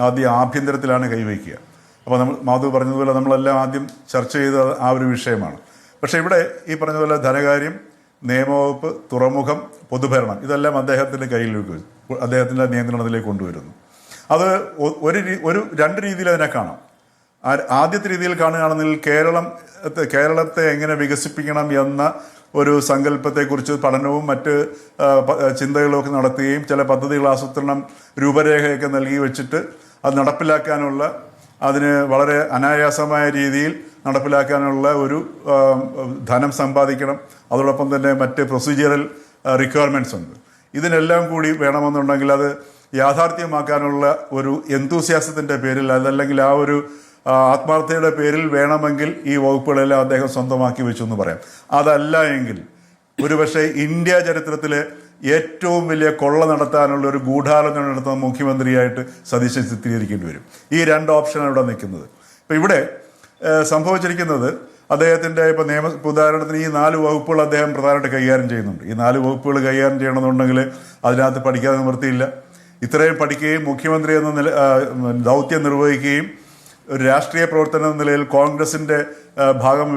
ആദ്യം ആഭ്യന്തരത്തിലാണ് കൈവയ്ക്കുക. അപ്പോൾ മാധു പറഞ്ഞതുപോലെ നമ്മളെല്ലാം ആദ്യം ചർച്ച ചെയ്ത ആ ഒരു വിഷയമാണ്. പക്ഷേ ഇവിടെ ഈ പറഞ്ഞതുപോലെ ധനകാര്യം, നിയമവകുപ്പ്, തുറമുഖം, പൊതുഭരണം ഇതെല്ലാം അദ്ദേഹത്തിൻ്റെ കയ്യിലേക്ക് അദ്ദേഹത്തിൻ്റെ നിയന്ത്രണത്തിലേക്ക് കൊണ്ടുവരുന്നു. അത് രണ്ട് രീതിയിൽ അതിനെ കാണാം. ആദ്യത്തെ രീതിയിൽ കാണുകയാണെന്നിൽ കേരളത്തെ എങ്ങനെ വികസിപ്പിക്കണം എന്ന ഒരു സങ്കല്പത്തെക്കുറിച്ച് പഠനവും മറ്റ് ചിന്തകളുമൊക്കെ നടത്തുകയും ചില പദ്ധതികൾ ആസൂത്രണം രൂപരേഖയൊക്കെ നൽകി വെച്ചിട്ട് അത് നടപ്പിലാക്കാനുള്ള, അതിന് വളരെ അനായാസമായ രീതിയിൽ നടപ്പിലാക്കാനുള്ള ഒരു ധനം സമ്പാദിക്കണം. അതോടൊപ്പം തന്നെ മറ്റ് പ്രൊസീജിയറൽ റിക്വയർമെൻറ്റ്സ് ഉണ്ട്. ഇതിനെല്ലാം കൂടി വേണമെന്നുണ്ടെങ്കിൽ അത് യാഥാർത്ഥ്യമാക്കാനുള്ള ഒരു എന്തൂസിയാസത്തിൻ്റെ പേരിൽ അതല്ലെങ്കിൽ ആ ഒരു ആത്മാർത്ഥതയുടെ പേരിൽ വേണമെങ്കിൽ ഈ വകുപ്പുകളെല്ലാം അദ്ദേഹം സ്വന്തമാക്കി വെച്ചു എന്ന് പറയാം. അതല്ല എങ്കിൽ ഒരുപക്ഷെ ഇന്ത്യ ചരിത്രത്തിലെ ഏറ്റവും വലിയ കൊള്ള നടത്താനുള്ള ഒരു ഗൂഢാലോചന നടത്തുന്ന മുഖ്യമന്ത്രിയായിട്ട് സതീശൻ ചിത്രീകരിക്കേണ്ടി വരും. ഈ 2 ഓപ്ഷനാണ് ഇവിടെ നിൽക്കുന്നത്. ഇപ്പം ഇവിടെ സംഭവിച്ചിരിക്കുന്നത് അദ്ദേഹത്തിൻ്റെ ഉദാഹരണത്തിന് ഈ 4 വകുപ്പുകൾ അദ്ദേഹം പ്രധാനമായിട്ട് കൈകാര്യം ചെയ്യുന്നുണ്ട്. ഈ 4 വകുപ്പുകൾ കൈകാര്യം ചെയ്യണമെന്നുണ്ടെങ്കിൽ അതിനകത്ത് പഠിക്കാതെ നിവൃത്തിയില്ല. ഇത്രയും പഠിക്കുകയും മുഖ്യമന്ത്രി എന്ന ദൗത്യം നിർവഹിക്കുകയും ഒരു രാഷ്ട്രീയ പ്രവർത്തനം എന്ന നിലയിൽ കോൺഗ്രസിൻ്റെ ഭാഗം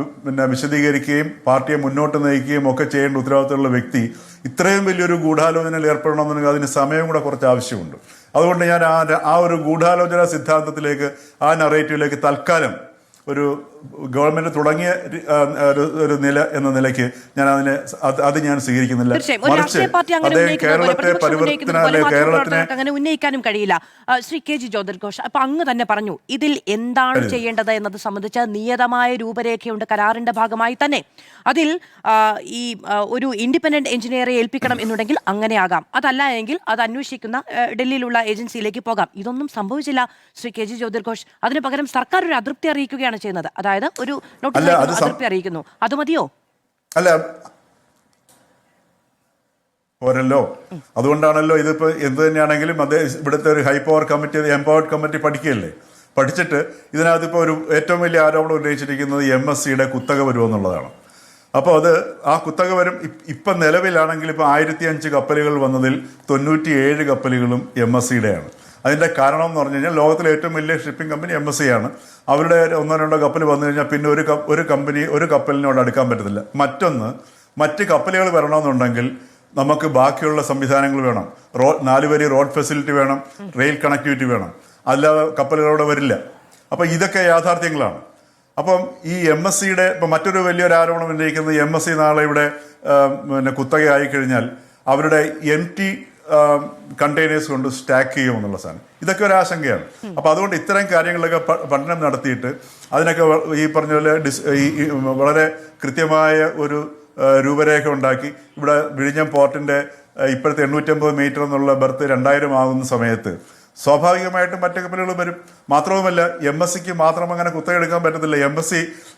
വിശദീകരിക്കുകയും പാർട്ടിയെ മുന്നോട്ട് നയിക്കുകയും ഒക്കെ ചെയ്യേണ്ട ഉത്തരവാദിത്തമുള്ള വ്യക്തി ഇത്രയും വലിയൊരു ഗൂഢാലോചനയിൽ ഏർപ്പെടണമെന്നുണ്ടെങ്കിൽ അതിന് സമയം കൂടെ കുറച്ച് ആവശ്യമുണ്ട്. അതുകൊണ്ട് ഞാൻ ആ ഒരു ഗൂഢാലോചന സിദ്ധാന്തത്തിലേക്ക്, ആ നറേറ്റീവിലേക്ക് തൽക്കാലം ഒരു ഗവൺമെന്റ് തുടങ്ങിയ ഒരു നില എന്ന നിലയ്ക്ക് ഞാൻ ഞാൻ സ്വീകരിക്കുന്നില്ല. മറിച്ച് അദ്ദേഹം കേരളത്തെ കേരളത്തിനെ അങ്ങനെ ഉന്നയിക്കാനും കഴിയില്ല. ശ്രീ കെ ജി ജ്യോതിർ ഘോഷ്, അപ്പൊ അങ്ങ് തന്നെ പറഞ്ഞു ഇതിൽ എന്താണ് ചെയ്യേണ്ടത് എന്നത് സംബന്ധിച്ച് നിയതമായ രൂപരേഖയുണ്ട് കരാറിന്റെ ഭാഗമായി തന്നെ. അതിൽ ഈ ഒരു ഇൻഡിപെൻഡന്റ് എഞ്ചിനീയറെ ഏൽപ്പിക്കണം എന്നുണ്ടെങ്കിൽ അങ്ങനെ ആകാം. അതല്ല എങ്കിൽ അത് അന്വേഷിക്കുന്ന ഡൽഹിയിലുള്ള ഏജൻസിയിലേക്ക് പോകാം. ഇതൊന്നും സംഭവിച്ചില്ല ശ്രീ കെ ജി ജ്യോതിർ ഘോഷ്. അതിന് പകരം സർക്കാർ ഒരു അതൃപ്തി അറിയിക്കുകയാണ് ചെയ്യുന്നത്. അതായത് ഒരു നോട്ടീസ് അതൃപ്തി അറിയിക്കുന്നു. അത് മതിയോ? അല്ല, പോരല്ലോ. അതുകൊണ്ടാണല്ലോ ഇതിപ്പോ എന്ത് തന്നെയാണെങ്കിലും ഇവിടുത്തെ ഒരു high power committee, empowered committee പഠിച്ചിട്ട് ഇതിനകത്ത് ഇപ്പോൾ ഒരു ഏറ്റവും വലിയ ആരോപണം ഉന്നയിച്ചിരിക്കുന്നത് MSCയുടെ കുത്തക വരുമെന്നുള്ളതാണ്. അപ്പോൾ ആ കുത്തക വരും ഇപ്പം നിലവിലാണെങ്കിൽ ഇപ്പോൾ 1005 കപ്പലുകൾ വന്നതിൽ 97 കപ്പലുകളും MSCയുടെയാണ്. അതിൻ്റെ കാരണം എന്ന് പറഞ്ഞു കഴിഞ്ഞാൽ ലോകത്തിലെ ഏറ്റവും വലിയ ഷിപ്പിംഗ് കമ്പനി MSC ആണ്. അവരുടെ 1-2 കപ്പൽ വന്നു കഴിഞ്ഞാൽ പിന്നെ ഒരു കപ്പലിനോട് അടുക്കാൻ പറ്റത്തില്ല. മറ്റ് കപ്പലുകൾ വരണമെന്നുണ്ടെങ്കിൽ നമുക്ക് ബാക്കിയുള്ള സംവിധാനങ്ങൾ വേണം. 4 വരി റോഡ് ഫെസിലിറ്റി വേണം, റെയിൽ കണക്ടിവിറ്റി വേണം. അല്ലാതെ കപ്പലുകളോടെ വരില്ല. അപ്പം ഇതൊക്കെ യാഥാർത്ഥ്യങ്ങളാണ്. അപ്പം ഈ MSCയുടെ ഇപ്പം മറ്റൊരു വലിയൊരു ആരോപണം ഉന്നയിക്കുന്നത് MSC നാളെ ഇവിടെ കുത്തകയായി കഴിഞ്ഞാൽ അവരുടെ empty കണ്ടെയ്നേഴ്സ് കൊണ്ട് സ്റ്റാക്ക് ചെയ്യുമെന്നുള്ള സാധനം. ഇതൊക്കെ ഒരു ആശങ്കയാണ്. അപ്പം അതുകൊണ്ട് ഇത്തരം കാര്യങ്ങളൊക്കെ പഠനം നടത്തിയിട്ട് അതിനൊക്കെ ഈ പറഞ്ഞ പോലെ വളരെ കൃത്യമായ ഒരു രൂപരേഖ ഉണ്ടാക്കി ഇവിടെ വിഴിഞ്ഞം പോർട്ടിൻ്റെ ഇപ്പോഴത്തെ 850 മീറ്റർ എന്നുള്ള ബർത്ത് 2000 ആകുന്ന സമയത്ത് സ്വാഭാവികമായിട്ടും മറ്റു കപ്പലുകൾ വരും. മാത്രവുമല്ല MSCക്ക് മാത്രം അങ്ങനെ കുത്തകയെടുക്കാൻ പറ്റത്തില്ല. MSC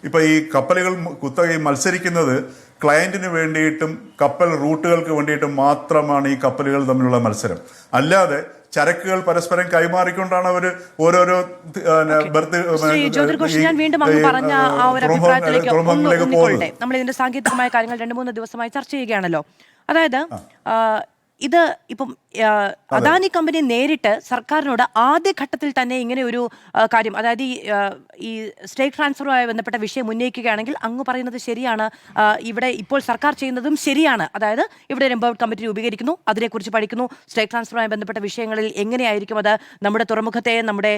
ഇപ്പൊ ഈ കപ്പലുകൾ കുത്തക മത്സരിക്കുന്നത് ക്ലയന്റിന് വേണ്ടിയിട്ടും കപ്പൽ റൂട്ടുകൾക്ക് വേണ്ടിയിട്ടും മാത്രമാണ് ഈ കപ്പലുകൾ തമ്മിലുള്ള മത്സരം. അല്ലാതെ ചരക്കുകൾ പരസ്പരം കൈമാറിക്കൊണ്ടാണ് അവർ ഓരോരോ നമ്മൾ ഇതിന്റെ സാങ്കേതികമായ കാര്യങ്ങൾ 2-3 ദിവസമായി ചർച്ച ചെയ്യുകയാണല്ലോ. അതായത് ഇത് ഇപ്പം അദാനി കമ്പനി നേരിട്ട് സർക്കാരിനോട് ആദ്യഘട്ടത്തിൽ തന്നെ ഇങ്ങനെ ഒരു കാര്യം, അതായത് ഈ സ്റ്റേറ്റ് ട്രാൻസ്ഫറുമായി ബന്ധപ്പെട്ട വിഷയം ഉന്നയിക്കുകയാണെങ്കിൽ അങ്ങ് പറയുന്നത് ശരിയാണ്, ഇവിടെ ഇപ്പോൾ സർക്കാർ ചെയ്യുന്നതും ശരിയാണ്. അതായത് ഇവിടെ ഒരു എംപവർഡ് കമ്മിറ്റി രൂപീകരിക്കുന്നു, അതിനെക്കുറിച്ച് പഠിക്കുന്നു, സ്റ്റേറ്റ് ട്രാൻസ്ഫറുമായി ബന്ധപ്പെട്ട വിഷയങ്ങളിൽ എങ്ങനെയായിരിക്കും അത് നമ്മുടെ തുറമുഖത്തെ, നമ്മുടെ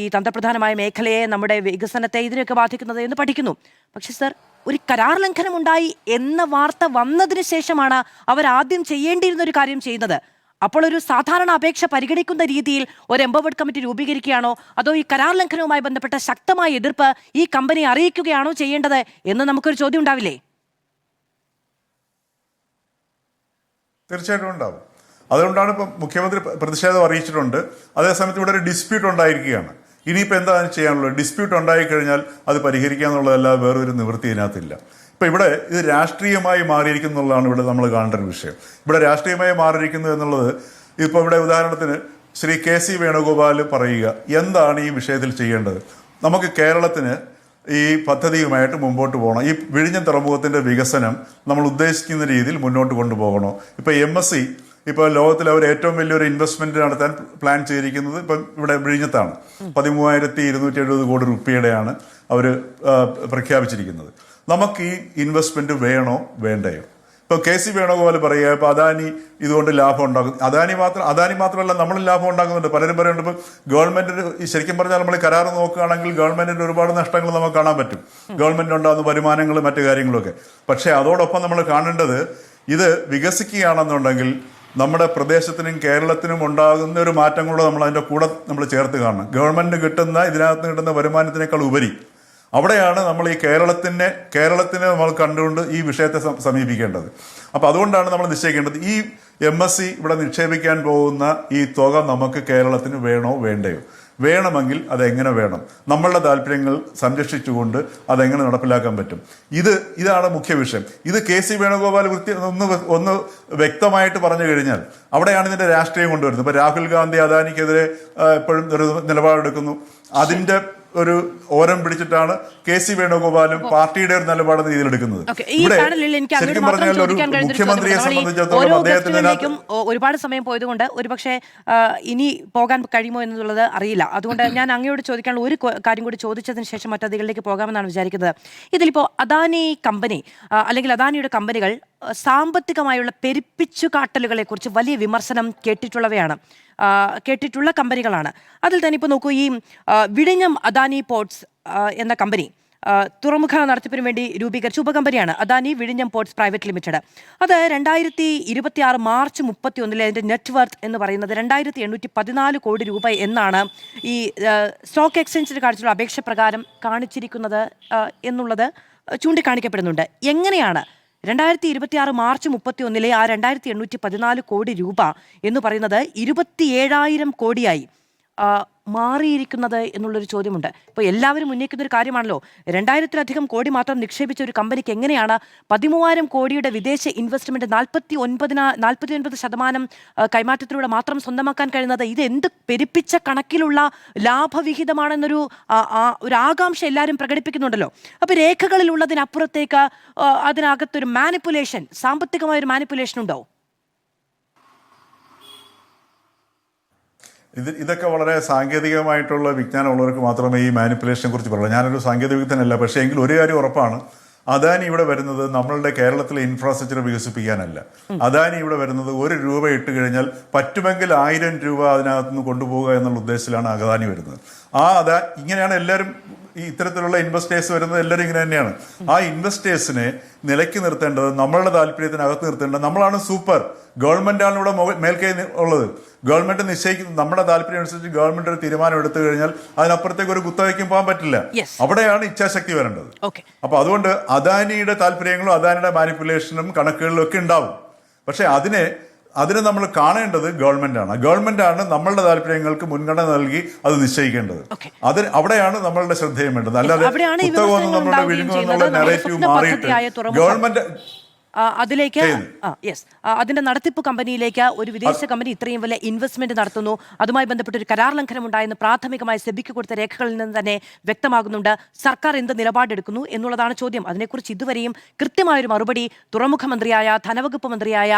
ഈ തന്ത്രപ്രധാനമായ മേഖലയെ, നമ്മുടെ വികസനത്തെ, ഇതിനെയൊക്കെ ബാധിക്കുന്നത് എന്ന് പഠിക്കുന്നു. പക്ഷേ സർ, ഒരു കരാർ ലംഘനം ഉണ്ടായി എന്ന വാർത്ത വന്നതിന് ശേഷമാണ് അവർ ആദ്യം ചെയ്യേണ്ടിയിരുന്ന ഒരു കാര്യം ചെയ്യുന്നത്. അപ്പോൾ ഒരു സാധാരണ അപേക്ഷ പരിഗണിക്കുന്ന രീതിയിൽ ഒരു എംപവർഡ് കമ്മിറ്റി രൂപീകരിക്കുകയാണോ, അതോ ഈ കരാർ ലംഘനവുമായി ബന്ധപ്പെട്ട ശക്തമായ എതിർപ്പ് ഈ കമ്പനി അറിയിക്കുകയാണോ ചെയ്യേണ്ടത് എന്ന് നമുക്കൊരു ചോദ്യം ഉണ്ടാവില്ലേ? തീർച്ചയായിട്ടും ഉണ്ടാവും. അതുകൊണ്ടാണ് ഇപ്പം മുഖ്യമന്ത്രി പ്രതിഷേധം അറിയിച്ചിട്ടുണ്ട്. അതേസമയത്ത് ഇവിടെ ഒരു ഡിസ്പ്യൂട്ട് ഉണ്ടായിരിക്കുകയാണ്. ഇനിയിപ്പോൾ എന്താണ് ചെയ്യാനുള്ളത്? ഡിസ്പ്യൂട്ട് ഉണ്ടായിക്കഴിഞ്ഞാൽ അത് പരിഹരിക്കുക എന്നുള്ളതല്ലാതെ വേറൊരു നിവൃത്തി ഇതിനകത്തില്ല. ഇപ്പം ഇവിടെ ഇത് രാഷ്ട്രീയമായി മാറിയിരിക്കുന്നു എന്നുള്ളതാണ് ഇവിടെ നമ്മൾ കാണേണ്ട ഒരു വിഷയം. ഇവിടെ രാഷ്ട്രീയമായി മാറിയിരിക്കുന്നു എന്നുള്ളത് ഇപ്പോൾ ഇവിടെ ഉദാഹരണത്തിന് ശ്രീ KC വേണുഗോപാൽ പറയുക, എന്താണ് ഈ വിഷയത്തിൽ ചെയ്യേണ്ടത്? നമുക്ക് കേരളത്തിന് ഈ പദ്ധതിയുമായിട്ട് മുമ്പോട്ട് പോകണം. ഈ വിഴിഞ്ഞം തുറമുഖത്തിൻ്റെ വികസനം നമ്മൾ ഉദ്ദേശിക്കുന്ന രീതിയിൽ മുന്നോട്ട് കൊണ്ടുപോകണോ? ഇപ്പോൾ MSC ഇപ്പോൾ ലോകത്തിൽ അവർ ഏറ്റവും വലിയൊരു ഇൻവെസ്റ്റ്മെന്റ് നടത്താൻ പ്ലാൻ ചെയ്തിരിക്കുന്നത് ഇപ്പം ഇവിടെ വിഴിഞ്ഞത്താണ്. 13,270 കോടി രൂപയുടെയാണ് അവർ പ്രഖ്യാപിച്ചിരിക്കുന്നത്. നമുക്ക് ഈ ഇൻവെസ്റ്റ്മെന്റ് വേണോ വേണ്ടയോ? ഇപ്പൊ KC വേണുഗോപാൽ പറയുക, ഇപ്പൊ അദാനി ഇതുകൊണ്ട് ലാഭം ഉണ്ടാക്കും. അദാനി മാത്രമല്ല, നമ്മൾ ലാഭം ഉണ്ടാക്കുന്നുണ്ട്. പലരും പറയുന്നുണ്ട് ഇപ്പൊ ഗവൺമെന്റിന്, ശരിക്കും പറഞ്ഞാൽ നമ്മൾ കരാർ നോക്കുകയാണെങ്കിൽ ഗവൺമെന്റിന് ഒരുപാട് നഷ്ടങ്ങൾ നമുക്ക് കാണാൻ പറ്റും. ഗവൺമെന്റ് ഉണ്ടാകുന്ന വരുമാനങ്ങളും മറ്റു കാര്യങ്ങളൊക്കെ. പക്ഷെ അതോടൊപ്പം നമ്മൾ കാണേണ്ടത്, ഇത് വികസിക്കുകയാണെന്നുണ്ടെങ്കിൽ നമ്മുടെ പ്രദേശത്തിനും കേരളത്തിനും ഉണ്ടാകുന്ന ഒരു മാറ്റം കൂടെ നമ്മൾ അതിൻ്റെ കൂടെ നമ്മൾ ചേർത്ത് കാണണം. ഗവൺമെന്റിന് കിട്ടുന്ന, ഇതിനകത്ത് കിട്ടുന്ന വരുമാനത്തിനേക്കാൾ ഉപരി അവിടെയാണ് നമ്മൾ ഈ കേരളത്തിനെ നമ്മൾ കണ്ടുകൊണ്ട് ഈ വിഷയത്തെ സമീപിക്കേണ്ടത്. അപ്പം അതുകൊണ്ടാണ് നമ്മൾ നിശ്ചയിക്കേണ്ടത്, ഈ MSC ഇവിടെ നിക്ഷേപിക്കാൻ പോകുന്ന ഈ തുക നമുക്ക് കേരളത്തിന് വേണോ വേണ്ടയോ? വേണമെങ്കിൽ അതെങ്ങനെ വേണം? നമ്മളുടെ താല്പര്യങ്ങൾ സംരക്ഷിച്ചുകൊണ്ട് അതെങ്ങനെ നടപ്പിലാക്കാൻ പറ്റും? ഇതാണ് മുഖ്യ വിഷയം. ഇത് KC വേണുഗോപാൽ ഒന്ന് വ്യക്തമായിട്ട് പറഞ്ഞു കഴിഞ്ഞാൽ അവിടെയാണ് ഇതിന്റെ രാഷ്ട്രീയം കൊണ്ടുവരുന്നത്. ഇപ്പൊ രാഹുൽ ഗാന്ധി അദാനിക്കെതിരെ എപ്പോഴും ഒരു നിലപാടെടുക്കുന്നു. അതിന്റെ ഒരു ഓരം പിടിച്ചിട്ടാണ് KC വേണുഗോപാലും പാർട്ടിയുടെ ഒരു നിലപാട് രീതിയിലെടുക്കുന്നത്. ഇവിടെ ശരിക്കും പറഞ്ഞാൽ ഒരു മുഖ്യമന്ത്രിയെ സംബന്ധിച്ചിടത്തോളം അദ്ദേഹത്തിനും ഒരുപാട് സമയം പോയതുകൊണ്ട് ഒരുപക്ഷെ ഇനി പോകാൻ കഴിയുമോ എന്നുള്ളത് അറിയില്ല. അതുകൊണ്ട് ഞാൻ അങ്ങയോട് ചോദിക്കാനുള്ള ഒരു കാര്യം കൂടി ചോദിച്ചതിന് ശേഷം മറ്റതികളിലേക്ക് പോകാമെന്നാണ് വിചാരിക്കുന്നത്. ഇതിലിപ്പോൾ അദാനി കമ്പനി അല്ലെങ്കിൽ അദാനിയുടെ കമ്പനികൾ സാമ്പത്തികമായുള്ള പെരുപ്പിച്ചുകാട്ടലുകളെ കുറിച്ച് വലിയ വിമർശനം കേട്ടിട്ടുള്ള കമ്പനികളാണ്. അതിൽ തന്നെ ഇപ്പോൾ നോക്കൂ, ഈ വിഴിഞ്ഞം അദാനി പോർട്സ് എന്ന കമ്പനി തുറമുഖ നടത്തിപ്പിന് വേണ്ടി രൂപീകരിച്ച ഉപകമ്പനിയാണ് അദാനി വിഴിഞ്ഞം പോർട്സ് പ്രൈവറ്റ് ലിമിറ്റഡ്. അത് 2026 മാർച്ച് 31 അതിൻ്റെ നെറ്റ് വർത്ത് എന്ന് പറയുന്നത് 2,814 കോടി രൂപ എന്നാണ് ഈ സ്റ്റോക്ക് എക്സ്ചേഞ്ചിന് കാണിച്ചുള്ള അപേക്ഷ പ്രകാരം കാണിച്ചിരിക്കുന്നത് എന്നുള്ളത് ചൂണ്ടിക്കാണിക്കപ്പെടുന്നുണ്ട്. എങ്ങനെയാണ് 2026 മാർച്ച് 31 ആ 2,814 കോടി രൂപ എന്ന് പറയുന്നത് 27,000 കോടിയായി മാറിയിരിക്കുന്നത് എന്നുള്ളൊരു ചോദ്യമുണ്ട്. ഇപ്പോൾ എല്ലാവരും ഉന്നയിക്കുന്ന ഒരു കാര്യമാണല്ലോ, 2,000-ലധികം കോടി മാത്രം നിക്ഷേപിച്ച ഒരു കമ്പനിക്ക് എങ്ങനെയാണ് 13,000 കോടിയുടെ വിദേശ ഇൻവെസ്റ്റ്മെന്റ് 49% കൈമാറ്റത്തിലൂടെ മാത്രം സ്വന്തമാക്കാൻ കഴിയുന്നത്? ഇത് എന്ത് പെരുപ്പിച്ച കണക്കിലുള്ള ലാഭവിഹിതമാണെന്നൊരു ആകാംക്ഷ എല്ലാവരും പ്രകടിപ്പിക്കുന്നുണ്ടല്ലോ. അപ്പോൾ രേഖകളിലുള്ളതിനപ്പുറത്തേക്ക് അതിനകത്തൊരു മാനിപ്പുലേഷൻ, സാമ്പത്തികമായൊരു മാനിപ്പുലേഷൻ ഉണ്ടോ? ഇതൊക്കെ വളരെ സാങ്കേതികമായിട്ടുള്ള വിജ്ഞാനമുള്ളവർക്ക് മാത്രമേ ഈ മാനിപ്പുലേഷനെ കുറിച്ച് പറയുള്ളൂ. ഞാനൊരു സാങ്കേതിക വിദഗ്ധനല്ല. പക്ഷേ എങ്കിൽ ഒരു കാര്യം ഉറപ്പാണ്, അദാനി ഇവിടെ വരുന്നത് നമ്മളുടെ കേരളത്തിലെ ഇൻഫ്രാസ്ട്രക്ചർ വികസിപ്പിക്കാനല്ല. അദാനി ഇവിടെ വരുന്നത് 1 രൂപ ഇട്ട് കഴിഞ്ഞാൽ പറ്റുമെങ്കിൽ 1000 രൂപ അതിനകത്തുനിന്ന് കൊണ്ടുപോകുക എന്നുള്ള ഉദ്ദേശത്തിലാണ് അദാനി വരുന്നത്. ഇങ്ങനെയാണ് എല്ലാവരും ഈ ഇത്തരത്തിലുള്ള ഇൻവെസ്റ്റേഴ്സ് വരുന്നത്. എല്ലാവരും ഇങ്ങനെ തന്നെയാണ്. ആ ഇൻവെസ്റ്റേഴ്സിനെ നിലയ്ക്ക് നിർത്തേണ്ടത്, നമ്മളുടെ താല്പര്യത്തിനകത്ത് നിർത്തേണ്ടത് നമ്മളാണ്. സൂപ്പർ ഗവൺമെന്റാണ് ഇവിടെ മേൽക്കൈ ഉള്ളത്. ഗവൺമെന്റ് നിശ്ചയിക്കുന്നത്, നമ്മുടെ താല്പര്യം അനുസരിച്ച് ഗവൺമെന്റ് ഒരു തീരുമാനം എടുത്തു കഴിഞ്ഞാൽ അതിനപ്പുറത്തേക്ക് ഒരു കുത്തകയ്ക്കും പോകാൻ പറ്റില്ല. അവിടെയാണ് ഇച്ഛാശക്തി വരേണ്ടത്. അപ്പൊ അതുകൊണ്ട് അദാനിയുടെ താല്പര്യങ്ങളും അദാനിയുടെ മാനിപ്പുലേഷനും കണക്കുകളിലും ഒക്കെ ഉണ്ടാവും. പക്ഷെ അതിനെ അതിന് നമ്മൾ കാണേണ്ടത് ഗവൺമെന്റാണ് നമ്മളുടെ താല്പര്യങ്ങൾക്ക് മുൻഗണന നൽകി അത് നിശ്ചയിക്കേണ്ടത്. അവിടെയാണ് നമ്മളുടെ ശ്രദ്ധയും വേണ്ടത്. അല്ലാതെ പുസ്തകമൊന്നും നമ്മളുടെ വിഴുങ്ങും എന്നുള്ള നെറേറ്റീവ് മാറിയിട്ട് ഗവൺമെന്റ് അതിലേക്ക് അതിന്റെ നടത്തിപ്പ് കമ്പനിയിലേക്ക് ഒരു വിദേശ കമ്പനി ഇത്രയും വലിയ ഇൻവെസ്റ്റ്മെന്റ് നടത്തുന്നു, അതുമായി ബന്ധപ്പെട്ട് ഒരു കരാർ ലംഘനം ഉണ്ടായെന്ന് പ്രാഥമികമായി സെബിക്ക് കൊടുത്ത രേഖകളിൽ നിന്ന് തന്നെ വ്യക്തമാകുന്നുണ്ട്. സർക്കാർ എന്ത് നിലപാടെടുക്കുന്നു എന്നുള്ളതാണ് ചോദ്യം. അതിനെക്കുറിച്ച് ഇതുവരെയും കൃത്യമായൊരു മറുപടി തുറമുഖ മന്ത്രിയായ, ധനവകുപ്പ് മന്ത്രിയായ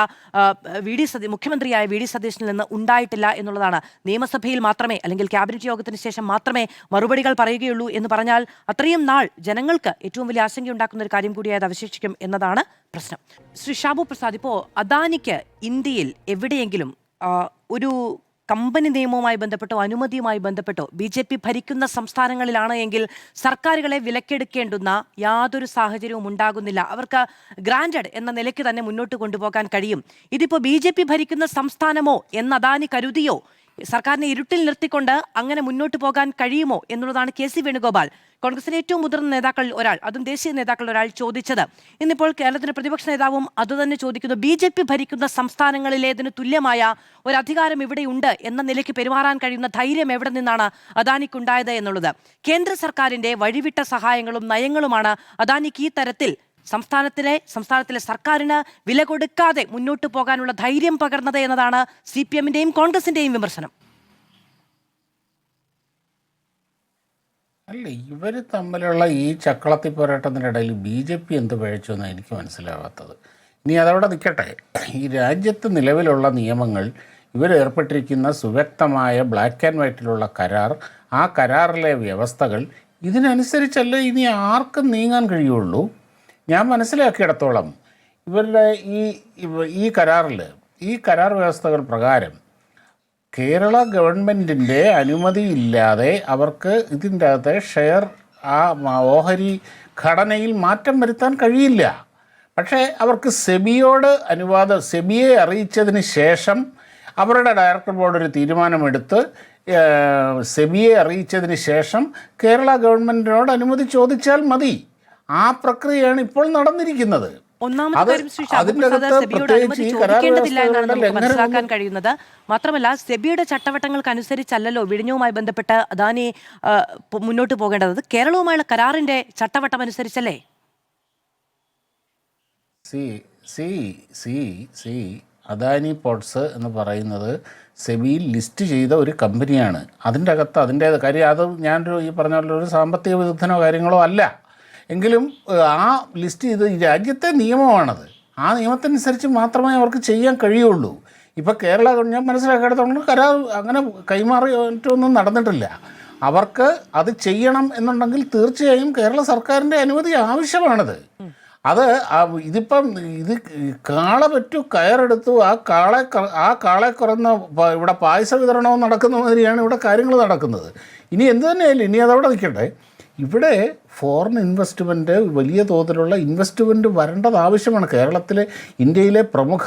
മുഖ്യമന്ത്രിയായ വി ഡി സതീശനിൽ നിന്ന് ഉണ്ടായിട്ടില്ല എന്നുള്ളതാണ്. നിയമസഭയിൽ മാത്രമേ, അല്ലെങ്കിൽ ക്യാബിനറ്റ് യോഗത്തിന് ശേഷം മാത്രമേ മറുപടികൾ പറയുകയുള്ളൂ എന്ന് പറഞ്ഞാൽ അത്രയും നാൾ ജനങ്ങൾക്ക് ഏറ്റവും വലിയ ആശങ്കയുണ്ടാക്കുന്ന ഒരു കാര്യം കൂടിയായത് അവശേഷിക്കും എന്നതാണ് പ്രശ്നം. ശ്രീ ഷാബു പ്രസാദ്, ഇപ്പോൾ അദാനിക്ക് ഇന്ത്യയിൽ എവിടെയെങ്കിലും ഒരു കമ്പനി നിയമവുമായി ബന്ധപ്പെട്ടോ അനുമതിയുമായി ബന്ധപ്പെട്ടോ BJP ഭരിക്കുന്ന സംസ്ഥാനങ്ങളിലാണ് എങ്കിൽ സർക്കാരുകളെ വിലക്കെടുക്കേണ്ടുന്ന യാതൊരു സാഹചര്യവും ഉണ്ടാകുന്നില്ല. അവർക്ക് ഗ്രാൻഡഡ് എന്ന നിലയ്ക്ക് തന്നെ മുന്നോട്ട് കൊണ്ടുപോകാൻ കഴിയും. ഇതിപ്പോൾ BJP ഭരിക്കുന്ന സംസ്ഥാനമോ എന്ന് അദാനി കരുതിയോ, സർക്കാരിനെ ഇരുട്ടിൽ നിർത്തിക്കൊണ്ട് അങ്ങനെ മുന്നോട്ട് പോകാൻ കഴിയുമോ എന്നുള്ളതാണ് KC വേണുഗോപാൽ, കോൺഗ്രസിലെ ഏറ്റവും മുതിർന്ന നേതാക്കളിൽ ഒരാൾ, അതും ദേശീയ നേതാക്കളിൽ ഒരാൾ ചോദിച്ചത്. ഇന്നിപ്പോൾ കേരളത്തിന്റെ പ്രതിപക്ഷ നേതാവും അതുതന്നെ ചോദിക്കുന്നു. BJP ഭരിക്കുന്ന സംസ്ഥാനങ്ങളിലേതിന് തുല്യമായ ഒരു അധികാരം ഇവിടെയുണ്ട് എന്ന നിലയ്ക്ക് പെരുമാറാൻ കഴിയുന്ന ധൈര്യം എവിടെ നിന്നാണ് അദാനിക്കുണ്ടായത് എന്നുള്ളത്. കേന്ദ്ര സർക്കാരിന്റെ വഴിവിട്ട സഹായങ്ങളും നയങ്ങളുമാണ് അദാനിക്ക് ഈ തരത്തിൽ സംസ്ഥാനത്തിലെ സർക്കാരിന് വില കൊടുക്കാതെ മുന്നോട്ട് പോകാനുള്ള ധൈര്യം പകർന്നത് എന്നതാണ് CPM-ന്റെയും കോൺഗ്രസിന്റെയും വിമർശനം. അല്ല, ഇവർ തമ്മിലുള്ള ഈ ചക്കളത്തി പോരാട്ടത്തിനിടയിൽ BJP എന്ത് പഴച്ചു എന്നാണ് എനിക്ക് മനസ്സിലാവാത്തത്. ഇനി അതവിടെ നിൽക്കട്ടെ. ഈ രാജ്യത്ത് നിലവിലുള്ള നിയമങ്ങൾ, ഇവരേർപ്പെട്ടിരിക്കുന്ന സുവ്യക്തമായ ബ്ലാക്ക് ആൻഡ് വൈറ്റിലുള്ള കരാർ, ആ കരാറിലെ വ്യവസ്ഥകൾ, ഇതിനനുസരിച്ചല്ലേ ഇനി ആർക്കും നീങ്ങാൻ കഴിയുള്ളൂ. ഞാൻ മനസ്സിലാക്കിയിടത്തോളം ഇവരുടെ ഈ കരാർ വ്യവസ്ഥകൾ പ്രകാരം കേരള ഗവൺമെൻറ്റിൻ്റെ അനുമതിയില്ലാതെ അവർക്ക് ഇതിൻ്റെ അകത്തെ ഷെയർ ഓഹരി ഘടനയിൽ മാറ്റം വരുത്താൻ കഴിയില്ല. പക്ഷേ അവർക്ക് സെബിയെ അറിയിച്ചതിന് ശേഷം അവരുടെ ഡയറക്ടർ ബോർഡ് ഒരു തീരുമാനമെടുത്ത് സെബിയെ അറിയിച്ചതിന് ശേഷം കേരള ഗവൺമെൻറ്റിനോട് അനുമതി ചോദിച്ചാൽ മതി. ആ പ്രക്രിയയാണ് ഇപ്പോൾ നടന്നിരിക്കുന്നത്. മനസ്സിലാക്കാൻ കഴിയുന്നത് മാത്രമല്ല, സെബിയുടെ ചട്ടവട്ടങ്ങൾക്കനുസരിച്ചല്ലോ വിഴിഞ്ഞവുമായി ബന്ധപ്പെട്ട് അദാനി മുന്നോട്ട് പോകേണ്ടത്. കേരളവുമായുള്ള കരാറിന്റെ ചട്ടവട്ടം അനുസരിച്ചല്ലേ? അദാനി പോർട്സ് എന്ന് പറയുന്നത് സെബിയിൽ ലിസ്റ്റ് ചെയ്ത ഒരു കമ്പനിയാണ്. അതിൻ്റെ അകത്ത് അതിൻ്റെ കാര്യം, അത് ഞാനൊരു ഈ പറഞ്ഞ പോലെ ഒരു സാമ്പത്തിക വിദഗ്ധനോ കാര്യങ്ങളോ അല്ല. എങ്കിലും ആ ലിസ്റ്റ് ചെയ്ത് ഈ രാജ്യത്തെ നിയമമാണത്. ആ നിയമത്തിനനുസരിച്ച് മാത്രമേ അവർക്ക് ചെയ്യാൻ കഴിയുള്ളൂ. ഇപ്പോൾ ഞാൻ മനസ്സിലാക്കിയെടുത്തോളം കരാർ അങ്ങനെ കൈമാറിയൊന്നും നടന്നിട്ടില്ല. അവർക്ക് അത് ചെയ്യണം എന്നുണ്ടെങ്കിൽ തീർച്ചയായും കേരള സർക്കാരിൻ്റെ അനുമതി ആവശ്യമാണത്. ഇതിപ്പം കാള പറ്റു കയറെടുത്തു, ആ കാളെ കുറന്ന ഇവിടെ പായസ വിതരണവും നടക്കുന്ന മാതിരിയാണ് ഇവിടെ കാര്യങ്ങൾ നടക്കുന്നത്. ഇനി എന്ത് തന്നെയായാലും ഇനി അതവിടെ നിൽക്കട്ടെ. ഇവിടെ ഫോറിൻ ഇൻവെസ്റ്റ്മെൻറ്റ്, വലിയ തോതിലുള്ള ഇൻവെസ്റ്റ്മെൻറ്റ് വരേണ്ടത് ആവശ്യമാണ്. ഇന്ത്യയിലെ പ്രമുഖ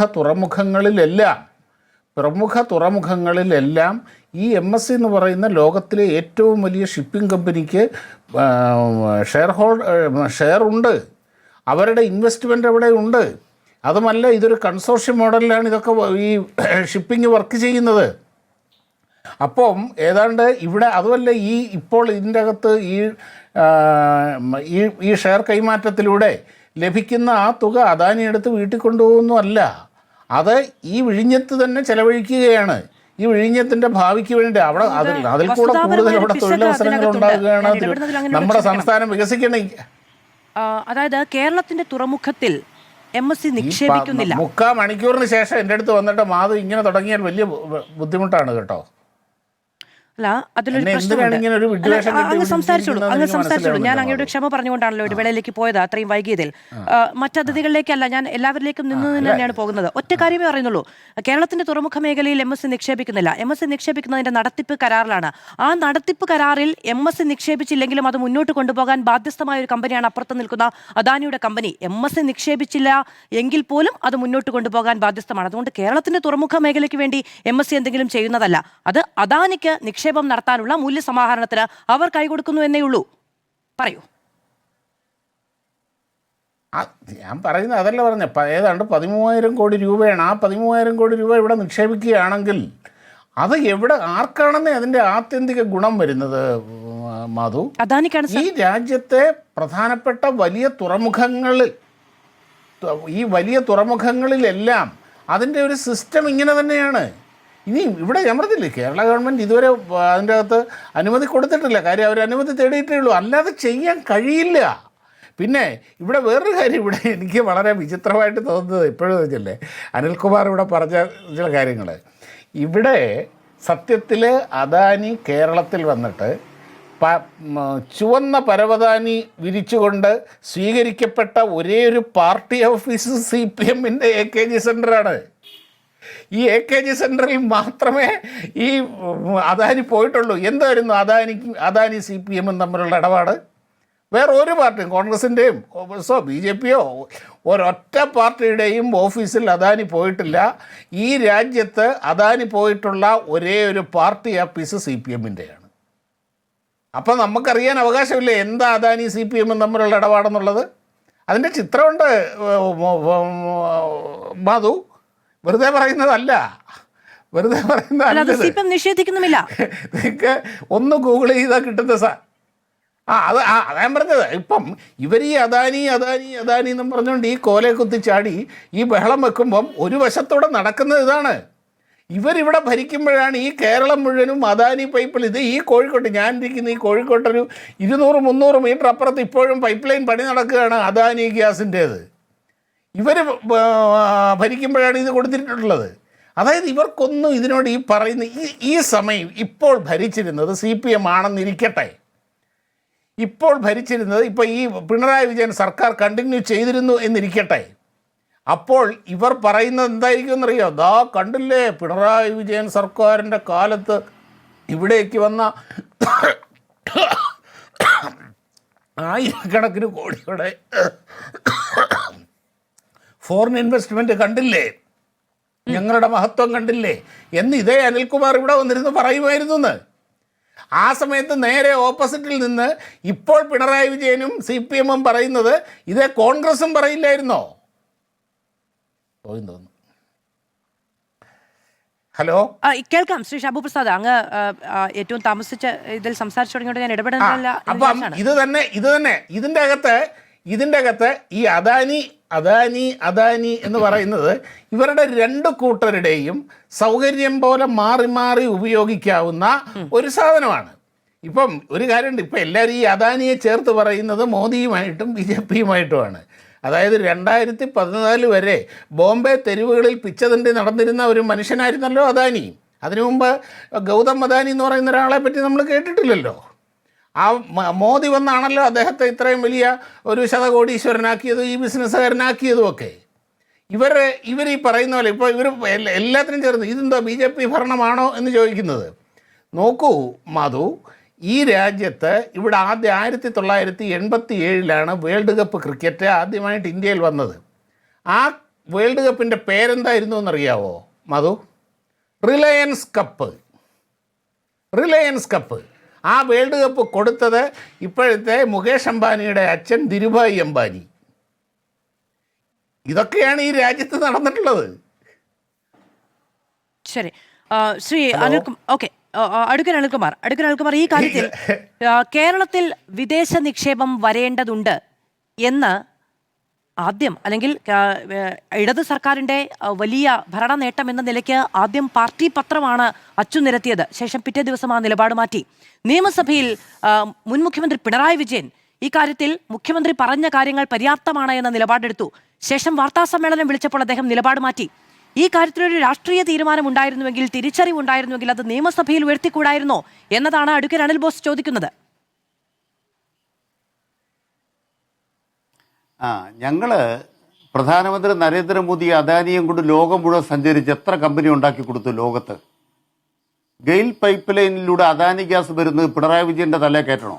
തുറമുഖങ്ങളിലെല്ലാം ഈ MSC എന്ന് പറയുന്ന ലോകത്തിലെ ഏറ്റവും വലിയ ഷിപ്പിംഗ് കമ്പനിക്ക് ഷെയർ ഉണ്ട്. അവരുടെ ഇൻവെസ്റ്റ്മെൻറ്റ് അവിടെ ഉണ്ട്. അതുമല്ല, ഇതൊരു കൺസോർഷ്യം മോഡലിലാണ് ഇതൊക്കെ ഈ ഷിപ്പിംഗ് വർക്ക് ചെയ്യുന്നത്. അപ്പം ഏതാണ്ട് ഇവിടെ അതുമല്ല, ഇപ്പോൾ ഇതിൻ്റെ അകത്ത് ഈ ഷെയർ കൈമാറ്റത്തിലൂടെ ലഭിക്കുന്ന ആ തുക അദാനി എടുത്ത് വീട്ടിൽ കൊണ്ടുപോകുന്നതല്ല, അത് ഈ വിഴിഞ്ഞത്ത് തന്നെ ചെലവഴിക്കുകയാണ്. ഈ വിഴിഞ്ഞത്തിൻ്റെ ഭാവിക്ക് വേണ്ടി അതിൽ കൂടെ കൂടുതൽ അവിടെ തൊഴിലവസരങ്ങൾ ഉണ്ടാകുകയാണ്. നമ്മുടെ സംസ്ഥാനം വികസിക്കണേ. അതായത് കേരളത്തിന്റെ തുറമുഖത്തിൽ MSC നിക്ഷേപിക്കുന്നില്ല. 3/4 മണിക്കൂറിന് ശേഷം എൻ്റെ അടുത്ത് വന്നിട്ട് മാധു ഇങ്ങനെ തുടങ്ങിയാൽ വലിയ ബുദ്ധിമുട്ടാണ് കേട്ടോ. അല്ല, അതിലൊരു പ്രശ്നമുണ്ട്. അങ്ങ് സംസാരിച്ചോളൂ. ഞാൻ അങ്ങയുടെ ക്ഷമ പറഞ്ഞുകൊണ്ടാണല്ലോ ഇടവേളയിലേക്ക് പോയത്, അത്രയും വൈകിയതിൽ. മറ്റതിഥികളിലേക്കല്ല, ഞാൻ എല്ലാവരിലേക്കും നിന്ന് തന്നെയാണ് പോകുന്നത്. ഒറ്റ കാര്യമേ പറയുന്നുള്ളൂ. കേരളത്തിന്റെ തുറമുഖ മേഖലയിൽ MSC നിക്ഷേപിക്കുന്നില്ല. MSC നിക്ഷേപിക്കുന്നതിന്റെ നടത്തിപ്പ് കരാറിലാണ്. ആ നടത്തിപ്പ് കരാറിൽ MSC നിക്ഷേപിച്ചില്ലെങ്കിലും അത് മുന്നോട്ട് കൊണ്ടുപോകാൻ ബാധ്യസ്ഥമായ ഒരു കമ്പനിയാണ് അപ്പുറത്ത് നിൽക്കുന്ന അദാനിയുടെ കമ്പനി. MSC നിക്ഷേപിച്ചില്ല എങ്കിൽ പോലും അത് മുന്നോട്ട് കൊണ്ടുപോകാൻ ബാധ്യസ്ഥമാണ്. അതുകൊണ്ട് കേരളത്തിന്റെ തുറമുഖ മേഖലയ്ക്ക് വേണ്ടി MSC എന്തെങ്കിലും ചെയ്യുന്നതല്ല. അത് അദാനിക്ക് നിക്ഷേപം നടത്താനുള്ള മൂല്യസമാഹരണത്തിന് അവർ കൈകൊടുക്കുന്നു എന്നേ ഉള്ളൂ. പറയൂ. ഞാൻ പറയുന്നത് അതല്ല പറഞ്ഞ ഏതാണ്ട് 13,000 കോടി രൂപയാണ്. ആ 13,000 കോടി രൂപ ഇവിടെ നിക്ഷേപിക്കുകയാണെങ്കിൽ അത് എവിടെ ആർക്കാണെന്നേ അതിൻ്റെ ആത്യന്തിക ഗുണം വരുന്നത് മാധു? അദാനിക്കാണ്. ഈ രാജ്യത്തെ പ്രധാനപ്പെട്ട വലിയ തുറമുഖങ്ങളിൽ, ഈ വലിയ തുറമുഖങ്ങളിലെല്ലാം അതിൻ്റെ ഒരു സിസ്റ്റം ഇങ്ങനെ തന്നെയാണ്. ഇനി ഇവിടെ ഞാൻ പറഞ്ഞില്ലേ, കേരള ഗവൺമെൻറ് ഇതുവരെ അതിൻ്റെ അകത്ത് അനുമതി കൊടുത്തിട്ടില്ല. കാര്യം അവർ അനുമതി തേടിയിട്ടേ ഉള്ളൂ, അല്ലാതെ ചെയ്യാൻ കഴിയില്ല. പിന്നെ ഇവിടെ വേറൊരു കാര്യം ഇവിടെ എനിക്ക് വളരെ വിചിത്രമായിട്ട് തോന്നുന്നത് ഇപ്പോഴും വെച്ചല്ലേ, അനിൽകുമാർ ഇവിടെ പറഞ്ഞ ചില കാര്യങ്ങൾ. ഇവിടെ സത്യത്തിൽ അദാനി കേരളത്തിൽ വന്നിട്ട് ചുവന്ന പരവതാനി വിരിച്ചുകൊണ്ട് സ്വീകരിക്കപ്പെട്ട ഒരേ ഒരു പാർട്ടി ഓഫീസ് CPM-ൻ്റെ AKG സെൻ്ററാണ്. ഈ AKG സെൻ്ററിൽ മാത്രമേ ഈ അദാനി പോയിട്ടുള്ളൂ. എന്തായിരുന്നു അദാനി CPM-ഉം തമ്മിലുള്ള ഇടപാട്? വേറെ ഒരു പാർട്ടിയും, കോൺഗ്രസിൻ്റെയും BJP-യോ ഒരൊറ്റ പാർട്ടിയുടെയും ഓഫീസിൽ അദാനി പോയിട്ടില്ല. ഈ രാജ്യത്ത് അദാനി പോയിട്ടുള്ള ഒരേ ഒരു പാർട്ടി ഓഫീസ് CPM-ൻ്റെയാണ്. അപ്പം നമുക്കറിയാൻ അവകാശമില്ലേ എന്താ അദാനി CPM-ഉം തമ്മിലുള്ള ഇടപാടെന്നുള്ളത്? അതിൻ്റെ ചിത്രമുണ്ട് മാധു, വെറുതെ പറയുന്നതല്ല, വെറുതെ പറയുന്നതല്ല. നിഷേധിക്കുന്നുമില്ല. നിങ്ങൾക്ക് ഒന്ന് ഗൂഗിൾ ചെയ്താൽ കിട്ടുന്ന അതാൻ പറഞ്ഞത്. ഇപ്പം ഇവർ ഈ അദാനി എന്നും പറഞ്ഞുകൊണ്ട് ഈ കോലെ കുത്തിച്ചാടി ഈ ബഹളം വെക്കുമ്പം ഒരു വശത്തോടെ നടക്കുന്നത് ഇതാണ്. ഇവരിവിടെ ഭരിക്കുമ്പോഴാണ് ഈ കേരളം മുഴുവനും അദാനി പൈപ്പിൽ, ഇത് ഈ കോഴിക്കോട്ട് ഞാൻ ഇരിക്കുന്ന ഈ കോഴിക്കോട്ടൊരു 200-300 മീറ്റർ അപ്പുറത്ത് ഇപ്പോഴും പൈപ്പ് ലൈൻ പണി നടക്കുകയാണ് അദാനി ഗ്യാസിൻ്റേത്. ഇവർ ഭരിക്കുമ്പോഴാണ് ഇത് കൊടുത്തിട്ടുള്ളത്. അതായത് ഇവർക്കൊന്നും ഇതിനോട് ഈ പറയുന്ന ഈ സമയം ഇപ്പോൾ ഭരിച്ചിരുന്നത് CPM ആണെന്നിരിക്കട്ടെ, ഇപ്പോൾ ഭരിച്ചിരുന്നത് ഇപ്പോൾ ഈ പിണറായി വിജയൻ സർക്കാർ കണ്ടിന്യൂ ചെയ്തിരുന്നു എന്നിരിക്കട്ടെ, അപ്പോൾ ഇവർ പറയുന്നത് എന്തായിരിക്കും എന്നറിയോ? ദാ കണ്ടില്ലേ, പിണറായി വിജയൻ സർക്കാരിൻ്റെ കാലത്ത് ഇവിടേക്ക് വന്ന ആയിരക്കണക്കിന് കോടിയുടെ ഫോറിൻ ഇൻവെസ്റ്റ്മെൻറ്റ് കണ്ടില്ലേ, ഞങ്ങളുടെ മഹത്വം കണ്ടില്ലേ എന്ന് ഇതേ അനിൽകുമാർ ഇവിടെ വന്നിരുന്ന് പറയുമായിരുന്നു എന്ന്. ആ സമയത്ത് നേരെ ഓപ്പോസിറ്റിൽ നിന്ന് ഇപ്പോൾ പിണറായി വിജയനും CPM-ഉം പറയുന്നത് ഇതേ കോൺഗ്രസും പറയില്ലായിരുന്നോ? തോന്നുന്നു. ഹലോ, കേൾക്കാം ശ്രീ ഷാബു പ്രസാദ്. അങ്ങ് ഏറ്റവും താമസിച്ച് ഇതിൽ സംസാരിച്ചു തുടങ്ങിയോണ്ട് ഞാൻ ഇടപെടുന്നില്ല. അപ്പം ഇത് തന്നെ ഇതിൻ്റെ അകത്ത് ഈ അദാനി എന്ന് പറയുന്നത് ഇവരുടെ രണ്ട് കൂട്ടരുടെയും സൗകര്യം പോലെ മാറി മാറി ഉപയോഗിക്കാവുന്ന ഒരു സാധനമാണ്. ഇപ്പം ഒരു കാര്യമുണ്ട്, ഇപ്പം എല്ലാവരും ഈ അദാനിയെ ചേർത്ത് പറയുന്നത് മോദിയുമായിട്ടും BJP-യുമായിട്ടുമാണ്. അതായത് 2014 വരെ ബോംബെ തെരുവുകളിൽ പിച്ചതണ്ടി നടന്നിരുന്ന ഒരു മനുഷ്യനായിരുന്നല്ലോ അദാനി. അതിനു മുമ്പ് ഗൗതം അദാനി എന്ന് പറയുന്ന ഒരാളെ പറ്റി നമ്മൾ കേട്ടിട്ടില്ലല്ലോ. ആ മോദി വന്നാണല്ലോ അദ്ദേഹത്തെ ഇത്രയും വലിയ ഒരു ശതകോടീശ്വരനാക്കിയതും ഈ ബിസിനസ്സുകാരനാക്കിയതുമൊക്കെ. ഇവർ ഈ പറയുന്ന പോലെ ഇപ്പോൾ ഇവർ എല്ലാത്തിനും ചേർന്ന് ഇതെന്തോ BJP ഭരണമാണോ എന്ന് ചോദിക്കുന്നത്. നോക്കൂ മാധു, ഈ രാജ്യത്ത് ഇവിടെ ആദ്യം 1987 വേൾഡ് കപ്പ് ക്രിക്കറ്റ് ആദ്യമായിട്ട് ഇന്ത്യയിൽ വന്നത്. ആ വേൾഡ് കപ്പിൻ്റെ പേരെന്തായിരുന്നു എന്നറിയാവോ മാധു? റിലയൻസ് കപ്പ്. ആ വേൾഡ് കപ്പ് കൊടുത്തത് ഇപ്പോഴത്തെ മുകേഷ് അംബാനിയുടെ അച്ഛൻ ധിരുഭായ് അംബാനി. ഇതൊക്കെയാണ് ഈ രാജ്യത്ത് നടന്നിട്ടുള്ളത്. ശരി, ശ്രീ അഡ്വക്കേറ്റ് അനിൽകുമാർ, ഈ കാര്യത്തിൽ കേരളത്തിൽ വിദേശ നിക്ഷേപം വരേണ്ടതുണ്ട് എന്ന് ആദ്യം, അല്ലെങ്കിൽ ഇടത് സർക്കാരിൻ്റെ വലിയ ഭരണ നേട്ടം എന്ന നിലയ്ക്ക് ആദ്യം പാർട്ടി പത്രമാണ് അച്ചുനിരത്തിയത്. ശേഷം പിറ്റേ ദിവസം ആ നിലപാട് മാറ്റി. നിയമസഭയിൽ മുൻ മുഖ്യമന്ത്രി പിണറായി വിജയൻ ഈ കാര്യത്തിൽ മുഖ്യമന്ത്രി പറഞ്ഞ കാര്യങ്ങൾ പര്യാപ്തമാണ് എന്ന നിലപാടെടുത്തു. ശേഷം വാർത്താ സമ്മേളനം വിളിച്ചപ്പോൾ അദ്ദേഹം നിലപാട് മാറ്റി. ഈ കാര്യത്തിലൊരു രാഷ്ട്രീയ തീരുമാനം ഉണ്ടായിരുന്നുവെങ്കിൽ, തിരിച്ചറിവുണ്ടായിരുന്നുവെങ്കിൽ അത് നിയമസഭയിൽ ഉയർത്തിക്കൂടായിരുന്നോ എന്നതാണ് അഡ്വക്കേറ്റ് അനിൽ ബോസ് ചോദിക്കുന്നത്. ഞങ്ങൾ പ്രധാനമന്ത്രി നരേന്ദ്രമോദി അദാനിയും കൊണ്ട് ലോകം മുഴുവൻ സഞ്ചരിച്ച് എത്ര കമ്പനി ഉണ്ടാക്കി കൊടുത്തു ലോകത്ത്? ഗെയിൽ പൈപ്പ് ലൈനിലൂടെ അദാനി ഗ്യാസ് വരുന്നത് പിണറായി വിജയൻ്റെ തലേ കയറ്റണോ?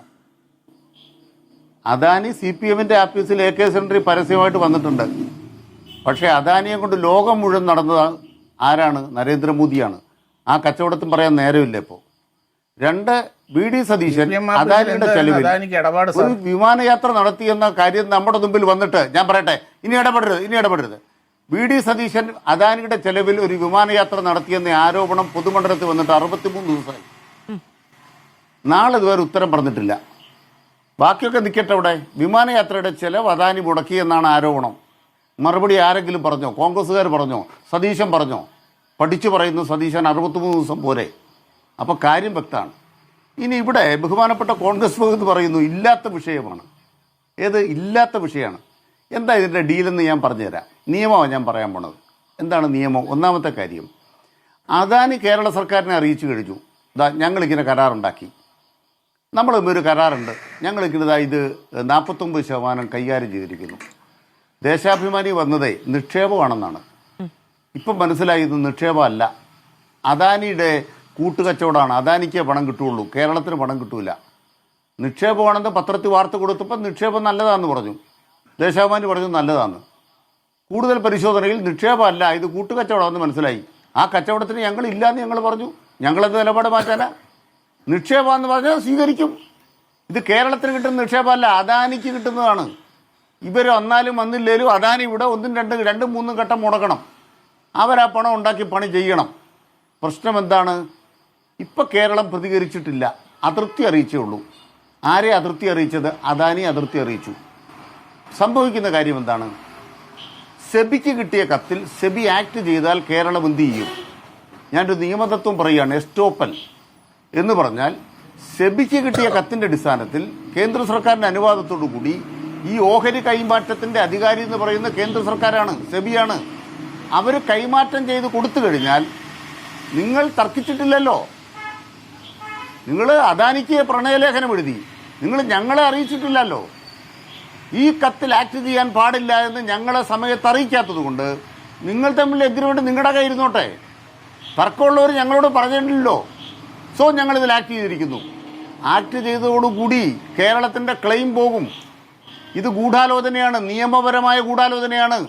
അദാനി CPM-ൻ്റെ ആഫീസിൽ AK സെൻ്ററിൽ പരസ്യമായിട്ട് വന്നിട്ടുണ്ട്. പക്ഷേ അദാനിയെ കൊണ്ട് ലോകം മുഴുവൻ നടന്നത് ആരാണ്? നരേന്ദ്രമോദിയാണ്. ആ കച്ചവടത്തും പറയാൻ നേരമില്ല ഇപ്പോൾ. വി ഡി സതീശൻ CPM ആഫീസിൽ അദാനിയുടെ എന്തായിരുന്നു ചെലവിൽ അദാനിക്ക് ഇടപാട് ഒരു വിമാനയാത്ര നടത്തിയെന്ന കാര്യം നമ്മുടെ മുമ്പിൽ വന്നിട്ട് ഞാൻ പറയട്ടെ, ഇനി ഇടപെടരുത്. വി ഡി സതീശൻ അദാനിയുടെ ചെലവിൽ ഒരു വിമാനയാത്ര നടത്തിയെന്ന ആരോപണം പൊതുമണ്ഡലത്തിൽ വന്നിട്ട് 63 ദിവസമായി. നാളെ ഇതുവരെ ഉത്തരം പറഞ്ഞിട്ടില്ല. ബാക്കിയൊക്കെ നിൽക്കട്ടെ. അവിടെ വിമാനയാത്രയുടെ ചെലവ് അദാനി മുടക്കി എന്നാണ് ആരോപണം. മറുപടി ആരെങ്കിലും പറഞ്ഞോ? കോൺഗ്രസ്സുകാർ പറഞ്ഞോ? സതീശൻ പറഞ്ഞോ? പഠിച്ചു പറയുന്നു സതീശൻ 63 ദിവസം പോരെ. അപ്പോൾ കാര്യം വ്യക്തമാണ്. ഇനി ഇവിടെ ബഹുമാനപ്പെട്ട കോൺഗ്രസ് എന്ന് പറയുന്നു ഇല്ലാത്ത വിഷയമാണ്. ഏത് ഇല്ലാത്ത വിഷയമാണ്? എന്താ ഇതിൻ്റെ ഡീലെന്ന് ഞാൻ പറഞ്ഞുതരാം. നിയമമാണ് ഞാൻ പറയാൻ പോണത്. എന്താണ് നിയമം? ഒന്നാമത്തെ കാര്യം, അദാനി കേരള സർക്കാരിനെ അറിയിച്ചു കഴിഞ്ഞു, ഞങ്ങളിങ്ങനെ കരാറുണ്ടാക്കി, നമ്മൾ ഒരു കരാറുണ്ട്, ഞങ്ങളിങ്ങനെ ഇത് 49% കൈകാര്യം ചെയ്തിരിക്കുന്നു. ദേശാഭിമാനി വന്നതേ നിക്ഷേപമാണെന്നാണ്. ഇപ്പം മനസ്സിലായി ഇത് നിക്ഷേപമല്ല, അദാനിയുടെ കൂട്ടുകച്ചവടമാണ്. അദാനിക്ക് പണം കിട്ടുകയുള്ളൂ, കേരളത്തിന് പണം കിട്ടൂല. നിക്ഷേപമാണെന്ന് പത്രത്തിൽ വാർത്ത കൊടുത്തപ്പോൾ നിക്ഷേപം നല്ലതാണെന്ന് പറഞ്ഞു. ദേശാഭിമാനി പറഞ്ഞു നല്ലതാണെന്ന്. കൂടുതൽ പരിശോധനയിൽ നിക്ഷേപമല്ല, ഇത് കൂട്ടുകച്ചവടമാണെന്ന് മനസ്സിലായി. ആ കച്ചവടത്തിന് ഞങ്ങളില്ലാന്ന് ഞങ്ങൾ പറഞ്ഞു. ഞങ്ങളത് നിലപാട് മാറ്റാനാ. നിക്ഷേപമെന്ന് പറഞ്ഞാൽ സ്വീകരിക്കും. ഇത് കേരളത്തിന് കിട്ടുന്ന നിക്ഷേപമല്ല, അദാനിക്ക് കിട്ടുന്നതാണ്. ഇവർ വന്നാലും വന്നില്ലേലും അദാനി ഇവിടെ 1, 2, 3 ഘട്ടം മുടക്കണം. അവരാ പണം ഉണ്ടാക്കി പണി ചെയ്യണം. പ്രശ്നം എന്താണ്? ഇപ്പം കേരളം പ്രതികരിച്ചിട്ടില്ല, അതൃപ്തി അറിയിച്ചേ ഉള്ളൂ. ആരെ അതൃപ്തി അറിയിച്ചത്? അദാനി അതൃപ്തി അറിയിച്ചു. സംഭവിക്കുന്ന കാര്യം എന്താണ്? സെബിക്ക് കിട്ടിയ കത്തിൽ സെബി ആക്ട് ചെയ്താൽ കേരളം എന്ത് ചെയ്യും? ഞാനൊരു നിയമതത്വം പറയുകയാണ്, എസ്റ്റോപ്പൽ എന്ന് പറഞ്ഞാൽ സെബിക്ക് കിട്ടിയ കത്തിൻ്റെ അടിസ്ഥാനത്തിൽ കേന്ദ്ര സർക്കാരിൻ്റെ അനുവാദത്തോടു കൂടി ഈ ഓഹരി കൈമാറ്റത്തിൻ്റെ അധികാരി എന്ന് പറയുന്ന കേന്ദ്ര സർക്കാരാണ്, സെബിയാണ്. അവർ കൈമാറ്റം ചെയ്ത് കൊടുത്തു കഴിഞ്ഞാൽ നിങ്ങൾ തർക്കിച്ചിട്ടില്ലല്ലോ. നിങ്ങൾ അദാനിക്ക് പ്രണയലേഖനം എഴുതി, നിങ്ങൾ ഞങ്ങളെ അറിയിച്ചിട്ടില്ലല്ലോ. ഈ കത്തിൽ ആക്ട് ചെയ്യാൻ പാടില്ല എന്ന് ഞങ്ങളെ സമയത്ത് അറിയിക്കാത്തത് കൊണ്ട് നിങ്ങൾ തമ്മിൽ എഗ്രിമെൻറ്റ് നിങ്ങളുടെ കയ്യിൽ ഇരുന്നോട്ടെ. തർക്കമുള്ളവർ ഞങ്ങളോട് പറഞ്ഞിട്ടില്ലല്ലോ. സോ ഞങ്ങളിതിൽ ആക്ട് ചെയ്തിരിക്കുന്നു. ആക്ട് ചെയ്തതോടുകൂടി കേരളത്തിൻ്റെ ക്ലെയിം പോകും. ഇത് ഗൂഢാലോചനയാണ്, നിയമപരമായ ഗൂഢാലോചനയാണ്.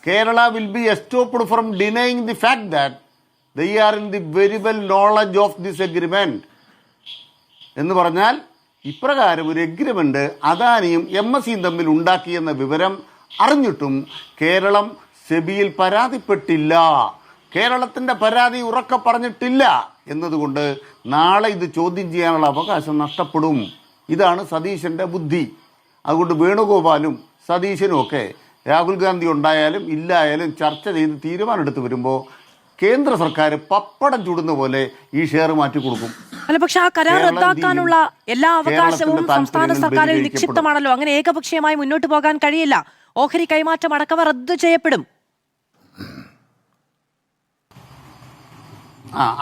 Kerala will be estopped from denying the fact that they are in the very well knowledge of this agreement എന്ന് പറഞ്ഞാൽ ഇപ്രകാരം ഒരു എഗ്രിമെൻ്റ് അദാനിയും MSCയും തമ്മിൽ ഉണ്ടാക്കിയെന്ന വിവരം അറിഞ്ഞിട്ടും കേരളം സെബിയിൽ പരാതിപ്പെട്ടില്ല, കേരളത്തിൻ്റെ പരാതി ഉറക്കെ പറഞ്ഞിട്ടില്ല എന്നതുകൊണ്ട് നാളെ ഇത് ചോദ്യം ചെയ്യാനുള്ള അവകാശം നഷ്ടപ്പെടും. ഇതാണ് സതീശൻ്റെ ബുദ്ധി. അതുകൊണ്ട് വേണുഗോപാലും സതീശനും ഒക്കെ രാഹുൽ ഗാന്ധി ഉണ്ടായാലും ഇല്ലായാലും ചർച്ച ചെയ്ത് തീരുമാനമെടുത്ത് വരുമ്പോൾ കേന്ദ്ര സർക്കാർ പപ്പടം ചുടുന്ന പോലെ ഈ ഷെയർ മാറ്റി കൊടുക്കും. അല്ല, പക്ഷെ ആ കരാർ റദ്ദാക്കാനുള്ള എല്ലാ അവകാശവും സംസ്ഥാന സർക്കാരിൽ നിക്ഷിപ്തമാണല്ലോ. അങ്ങനെ ഏകപക്ഷീയമായി മുന്നോട്ട് പോകാൻ കഴിയില്ല. ഓഹരി കൈമാറ്റം അടക്കവ റദ്ദു ചെയ്യപ്പെടും.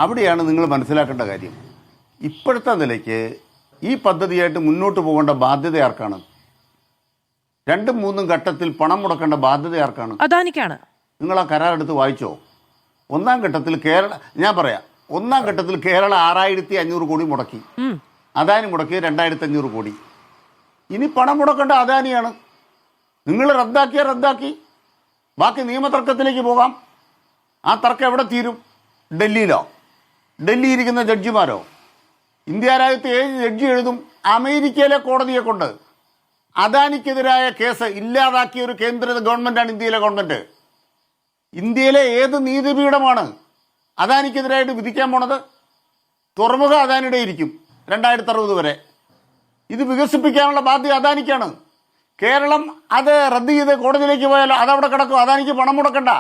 അവിടെയാണ് നിങ്ങൾ മനസ്സിലാക്കേണ്ട കാര്യം. ഇപ്പോഴത്തെ നിലയ്ക്ക് ഈ പദ്ധതിയായിട്ട് മുന്നോട്ട് പോകേണ്ട ബാധ്യത ആർക്കാണ്? 2, 3 ഘട്ടത്തിൽ പണം മുടക്കേണ്ട ബാധ്യത ആർക്കാണ്? അദാനിക്കാണ്. നിങ്ങൾ ആ കരാർ എടുത്ത് വായിച്ചോ? ഒന്നാം ഘട്ടത്തിൽ ഞാൻ പറയാം, ഒന്നാം ഘട്ടത്തിൽ കേരള 6500 കോടി മുടക്കി, അദാനി മുടക്കി 2500 കോടി. ഇനി പണം മുടക്കേണ്ട അദാനിയാണ്. നിങ്ങൾ റദ്ദാക്കി ബാക്കി നിയമതർക്കത്തിലേക്ക് പോകാം. ആ തർക്കം എവിടെ തീരും? ഡൽഹിയിലോ? ഡൽഹി ഇരിക്കുന്ന ജഡ്ജിമാരോ? ഇന്ത്യ രാജ്യത്ത് 7 ജഡ്ജി എഴുതും അമേരിക്കയിലെ കോടതിയെ കൊണ്ട്. അദാനിക്കെതിരായ കേസ് ഇല്ലാതാക്കിയ ഒരു കേന്ദ്ര ഗവൺമെൻറ്റാണ് ഇന്ത്യയിലെ ഗവൺമെൻറ്. ഇന്ത്യയിലെ ഏത് നീതിപീഠമാണ് അദാനിക്കെതിരായിട്ട് വിധിക്കാൻ പോണത്? തുറമുഖം അദാനിയുടെ ഇരിക്കും 2060 വരെ. ഇത് വികസിപ്പിക്കാനുള്ള ബാധ്യത അദാനിക്കാണ്. കേരളം അത് റദ്ദ് ചെയ്ത് കോടതിയിലേക്ക് പോയാലോ അതവിടെ കിടക്കും. അദാനിക്ക് പണം മുടക്കണ്ട.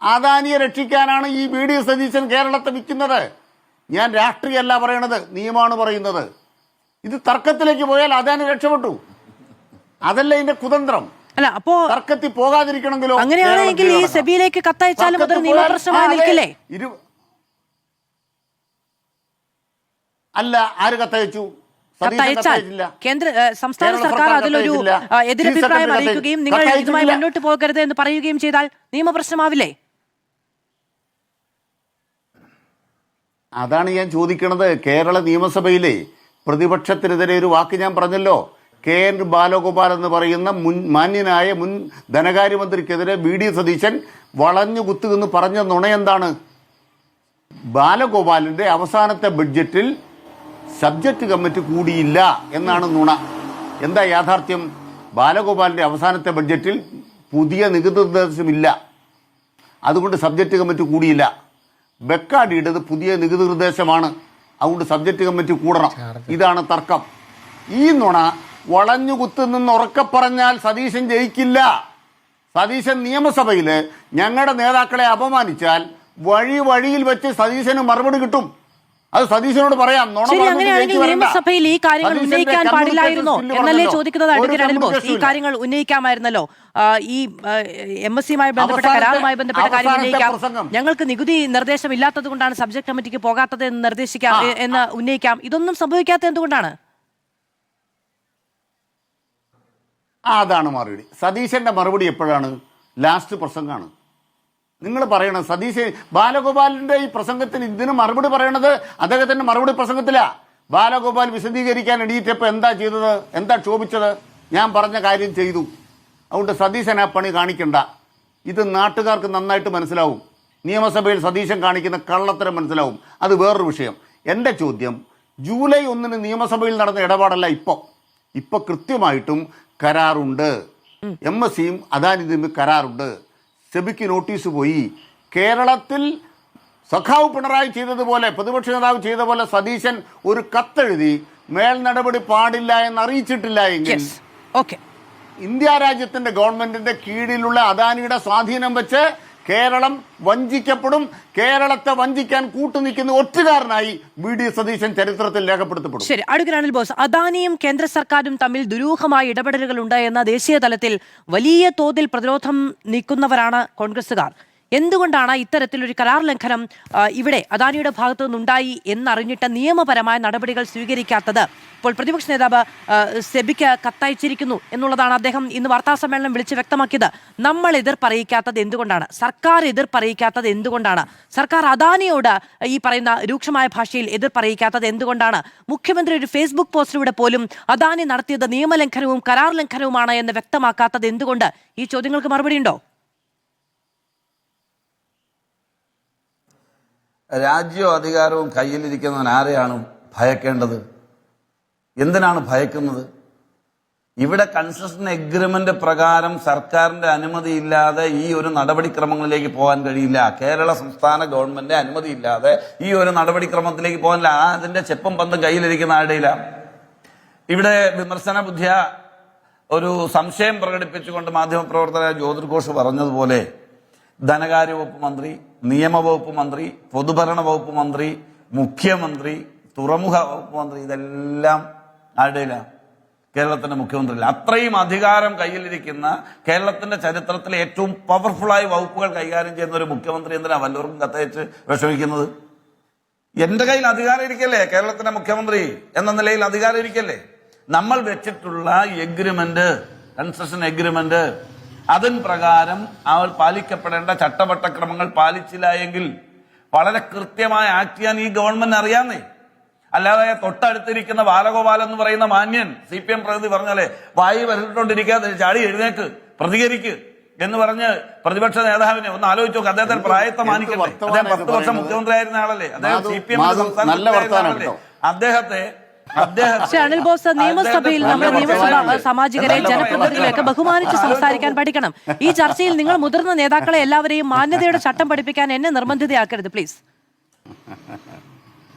അദാനിയെ രക്ഷിക്കാനാണ് ഈ വി ഡി സതീശൻ കേരളത്തെ വിൽക്കുന്നത്. ഞാൻ രാഷ്ട്രീയമല്ല പറയണത്, നിയമമാണ് പറയുന്നത്. ഇത് തർക്കത്തിലേക്ക് പോയാൽ അദാനി രക്ഷപ്പെട്ടു. അതല്ല ഇതിന്റെ കുതന്ത്രം. അല്ല, അപ്പോ തർക്കത്തിൽ പോകാതിരിക്കണമെങ്കിലോ? അങ്ങനെയാണെങ്കിൽ ഈ സെബിയിലേക്ക് കത്തയച്ചാലും അതൊരു നിയമപ്രശ്നമായി നിൽക്കില്ലേ? അല്ല, ആര് കത്തയച്ചു? സംസ്ഥാന സർക്കാർ അതിലൊരു എതിരഭിപ്രായം അറിയിക്കുകയും നിങ്ങൾ ഇതുമായി മുന്നോട്ട് പോകരുത് എന്ന് പറയുകയും ചെയ്താൽ നിയമപ്രശ്നമാവില്ലേ? അതാണ് ഞാൻ ചോദിക്കുന്നത്. കേരള നിയമസഭയിലെ പ്രതിപക്ഷത്തിനെതിരെ ഒരു വാക്ക് ഞാൻ പറഞ്ഞല്ലോ. KN ബാലഗോപാൽ എന്ന് പറയുന്ന മാന്യനായ മുൻ ധനകാര്യമന്ത്രിക്കെതിരെ വി ഡി സതീശൻ വളഞ്ഞു കുത്തുകെന്ന് പറഞ്ഞ നുണയെന്താണ്? ബാലഗോപാലിൻ്റെ അവസാനത്തെ ബഡ്ജറ്റിൽ സബ്ജക്റ്റ് കമ്മിറ്റി കൂടിയില്ല എന്നാണ് നുണ. എന്താ യാഥാർത്ഥ്യം? ബാലഗോപാലിന്റെ അവസാനത്തെ ബഡ്ജറ്റിൽ പുതിയ നികുതി നിർദ്ദേശമില്ല, അതുകൊണ്ട് സബ്ജക്റ്റ് കമ്മിറ്റി കൂടിയില്ല. ബെക്കാഡിയുടേത് പുതിയ നികുതി നിർദ്ദേശമാണ്, അതുകൊണ്ട് സബ്ജക്റ്റ് കമ്മിറ്റി കൂടണം. ഇതാണ് തർക്കം. ഈ നുണ വളഞ്ഞുകുത്തു നിന്ന് ഉറക്കെ പറഞ്ഞാൽ സതീശൻ ജയിക്കില്ല. സതീശൻ നിയമസഭയിൽ ഞങ്ങളുടെ നേതാക്കളെ അപമാനിച്ചാൽ വഴിയിൽ വെച്ച് സതീശന് മറുപടി കിട്ടും. അത് സതീശനോട് പറയാം. ശരി, അങ്ങനെയാണെങ്കിൽ നിയമസഭയിൽ ഈ കാര്യങ്ങൾ ഉന്നയിക്കാൻ പാടില്ലായിരുന്നോ എന്നല്ലേ ചോദിക്കുന്നത് അഡ്വക്കേറ്റ് അനിൽ ബോസ്? ഈ കാര്യങ്ങൾ ഉന്നയിക്കാമായിരുന്നല്ലോ. ഈ MSCയുമായി ബന്ധപ്പെട്ട കരാറുമായി ബന്ധപ്പെട്ട കാര്യം ഉന്നയിക്കാം. ഞങ്ങൾക്ക് നികുതി നിർദ്ദേശം ഇല്ലാത്തത് കൊണ്ടാണ് സബ്ജക്ട് കമ്മിറ്റിക്ക് പോകാത്തത് എന്ന് നിർദ്ദേശിക്കാം, എന്ന് ഉന്നയിക്കാം. ഇതൊന്നും സംഭവിക്കാത്ത എന്തുകൊണ്ടാണ്? അതാണ് മറുപടി. സതീശന്റെ മറുപടി എപ്പോഴാണ്? ലാസ്റ്റ് പ്രസംഗമാണ്. നിങ്ങൾ പറയണം സതീശൻ ബാലഗോപാലിന്റെ ഈ പ്രസംഗത്തിന് ഇതിന് മറുപടി പറയണത് അദ്ദേഹത്തിന്റെ മറുപടി പ്രസംഗത്തിലാ. ബാലഗോപാൽ വിശദീകരിക്കാൻ എണീറ്റപ്പോൾ എന്താ ചെയ്തത്, എന്താ ക്ഷോഭിച്ചത്? ഞാൻ പറഞ്ഞ കാര്യം ചെയ്തു. അതുകൊണ്ട് സതീശൻ ആ പണി കാണിക്കണ്ട. ഇത് നാട്ടുകാർക്ക് നന്നായിട്ട് മനസ്സിലാവും. നിയമസഭയിൽ സതീശൻ കാണിക്കുന്ന കള്ളത്തരം മനസ്സിലാവും. അത് വേറൊരു വിഷയം. എൻ്റെ ചോദ്യം, ജൂലൈ 1 നിയമസഭയിൽ നടന്ന ഇടപാടല്ല. ഇപ്പൊ കൃത്യമായിട്ടും കരാറുണ്ട്. MSCയും അദാനി തമ്മിൽ കരാറുണ്ട്. സെബിക്ക് നോട്ടീസ് പോയി. കേരളത്തിൽ സഖാവ് പിണറായി ചെയ്തതുപോലെ, പ്രതിപക്ഷ നേതാവ് ചെയ്ത പോലെ സതീശൻ ഒരു കത്തെഴുതി മേൽ നടപടി പാടില്ല എന്ന് അറിയിച്ചിട്ടില്ല എങ്കിൽ ഇന്ത്യ രാജ്യത്തിന്റെ ഗവൺമെന്റിന്റെ കീഴിലുള്ള അദാനിയുടെ സ്വാധീനം വെച്ച് കേരളം വഞ്ചിക്കപ്പെടും. കേരളത്തെ വഞ്ചിക്കാൻ കൂട്ടുനിൽക്കുന്ന ഒറ്റുകാരനായി VD സതീശൻ ചരിത്രത്തിൽ രേഖപ്പെടുത്തപ്പെടും. ശരി, അഡ്വക്കേറ്റ് അനിൽ ബോസ്, അദാനിയും കേന്ദ്ര സർക്കാരും തമ്മിൽ ദുരൂഹമായ ഇടപെടലുകൾ ഉണ്ട് എന്ന ദേശീയ തലത്തിൽ വലിയ തോതിൽ പ്രതിരോധം നീക്കുന്നവരാണ് കോൺഗ്രസുകാർ. എന്തുകൊണ്ടാണ് ഇത്തരത്തിലൊരു കരാർ ലംഘനം ഇവിടെ അദാനിയുടെ ഭാഗത്തു നിന്നുണ്ടായി എന്നറിഞ്ഞിട്ട് നിയമപരമായ നടപടികൾ സ്വീകരിക്കാത്തത്? ഇപ്പോൾ പ്രതിപക്ഷ നേതാവ് സെബിക്ക് കത്തയച്ചിരിക്കുന്നു എന്നുള്ളതാണ് അദ്ദേഹം ഇന്ന് വാർത്താസമ്മേളനം വിളിച്ച് വ്യക്തമാക്കിയത്. നമ്മൾ എതിർപ്പറിയിക്കാത്തത് എന്തുകൊണ്ടാണ്? സർക്കാർ എതിർപ്പറിയിക്കാത്തത് എന്തുകൊണ്ടാണ്? സർക്കാർ അദാനിയോട് ഈ പറയുന്ന രൂക്ഷമായ ഭാഷയിൽ എതിർപ്പറിയിക്കാത്തത് എന്തുകൊണ്ടാണ്? മുഖ്യമന്ത്രി ഒരു ഫേസ്ബുക്ക് പോസ്റ്റിലൂടെ പോലും അദാനി നടത്തിയത് നിയമലംഘനവും കരാർ ലംഘനവുമാണ് എന്ന് വ്യക്തമാക്കാത്തത് എന്തുകൊണ്ട്? ഈ ചോദ്യങ്ങൾക്ക് മറുപടി ഉണ്ടോ? രാജ്യവും അധികാരവും കയ്യിലിരിക്കുന്നവൻ ആരെയാണ് ഭയക്കേണ്ടത്? എന്തിനാണ് ഭയക്കുന്നത്? ഇവിടെ കൺസഷൻ എഗ്രിമെന്റ് പ്രകാരം സർക്കാരിന്റെ അനുമതിയില്ലാതെ ഈ ഒരു നടപടിക്രമങ്ങളിലേക്ക് പോകാൻ കഴിയില്ല. കേരള സംസ്ഥാന ഗവൺമെന്റ് അനുമതിയില്ലാതെ ഈ ഒരു നടപടിക്രമത്തിലേക്ക് പോകാനില്ല. അതിന്റെ ചെപ്പും പന്തും കയ്യിലിരിക്കുന്ന ആരുടെയിലാണ്? ഇവിടെ വിമർശന ബുദ്ധിയ ഒരു സംശയം പ്രകടിപ്പിച്ചുകൊണ്ട് മാധ്യമപ്രവർത്തകരായ ജ്യോതിർഘോഷ് പറഞ്ഞതുപോലെ ധനകാര്യ വകുപ്പ് മന്ത്രി, നിയമവകുപ്പ് മന്ത്രി, പൊതുഭരണ വകുപ്പ് മന്ത്രി, മുഖ്യമന്ത്രി, തുറമുഖ വകുപ്പ് മന്ത്രി, ഇതെല്ലാം ആരുടെയിലാണ്? കേരളത്തിന്റെ മുഖ്യമന്ത്രിയില്ല. അത്രയും അധികാരം കയ്യിലിരിക്കുന്ന കേരളത്തിന്റെ ചരിത്രത്തിലെ ഏറ്റവും പവർഫുള്ളായ വകുപ്പുകൾ കൈകാര്യം ചെയ്യുന്ന ഒരു മുഖ്യമന്ത്രി എന്തിനാ വല്ലവർക്കും കത്തയച്ച് വിഷമിക്കുന്നത്? എന്റെ കയ്യിൽ അധികാരം ഇരിക്കല്ലേ, കേരളത്തിന്റെ മുഖ്യമന്ത്രി എന്ന നിലയിൽ അധികാരം ഇരിക്കല്ലേ? നമ്മൾ വെച്ചിട്ടുള്ള എഗ്രിമെന്റ്, കൺസഷൻ എഗ്രിമെന്റ്, അതിന് പ്രകാരം അവർ പാലിക്കപ്പെടേണ്ട ചട്ടവട്ടക്രമങ്ങൾ പാലിച്ചില്ല എങ്കിൽ വളരെ കൃത്യമായി ആക്ട് ചെയ്യാൻ ഈ ഗവൺമെന്റ് അറിയാന്നേ. അല്ലാതെ തൊട്ടടുത്തിരിക്കുന്ന ബാലഗോപാൽ എന്ന് പറയുന്ന മാന്യൻ CPM പ്രതിനിധി പറഞ്ഞാലേ വായി വരട്ടോണ്ടിരിക്കാതെ ചാടി എഴുന്നേക്ക്, പ്രതികരിക്ക് എന്ന് പറഞ്ഞ് പ്രതിപക്ഷ നേതാവിനെ ഒന്ന് ആലോചിച്ച് നോക്ക്. അദ്ദേഹത്തിന് പ്രായത്തെ മാനിക്കല്ലേ? അദ്ദേഹം 10 വർഷം മുഖ്യമന്ത്രി ആയിരുന്ന ആളല്ലേ? അദ്ദേഹം CPM സംസ്ഥാന അദ്ദേഹത്തെ അനിൽ ബോസ്, നിയമസഭയിൽ നമ്മുടെ നിയമസഭാ സാമാജികരെ ജനപ്രതിനിധികളെയൊക്കെ ബഹുമാനിച്ച് സംസാരിക്കാൻ പഠിക്കണം. ഈ ചർച്ചയിൽ നിങ്ങൾ മുതിർന്ന നേതാക്കളെ എല്ലാവരെയും മാന്യതയുടെ ചട്ടം പഠിപ്പിക്കാൻ എന്നെ നിർബന്ധിതയാക്കരുത് പ്ലീസ്.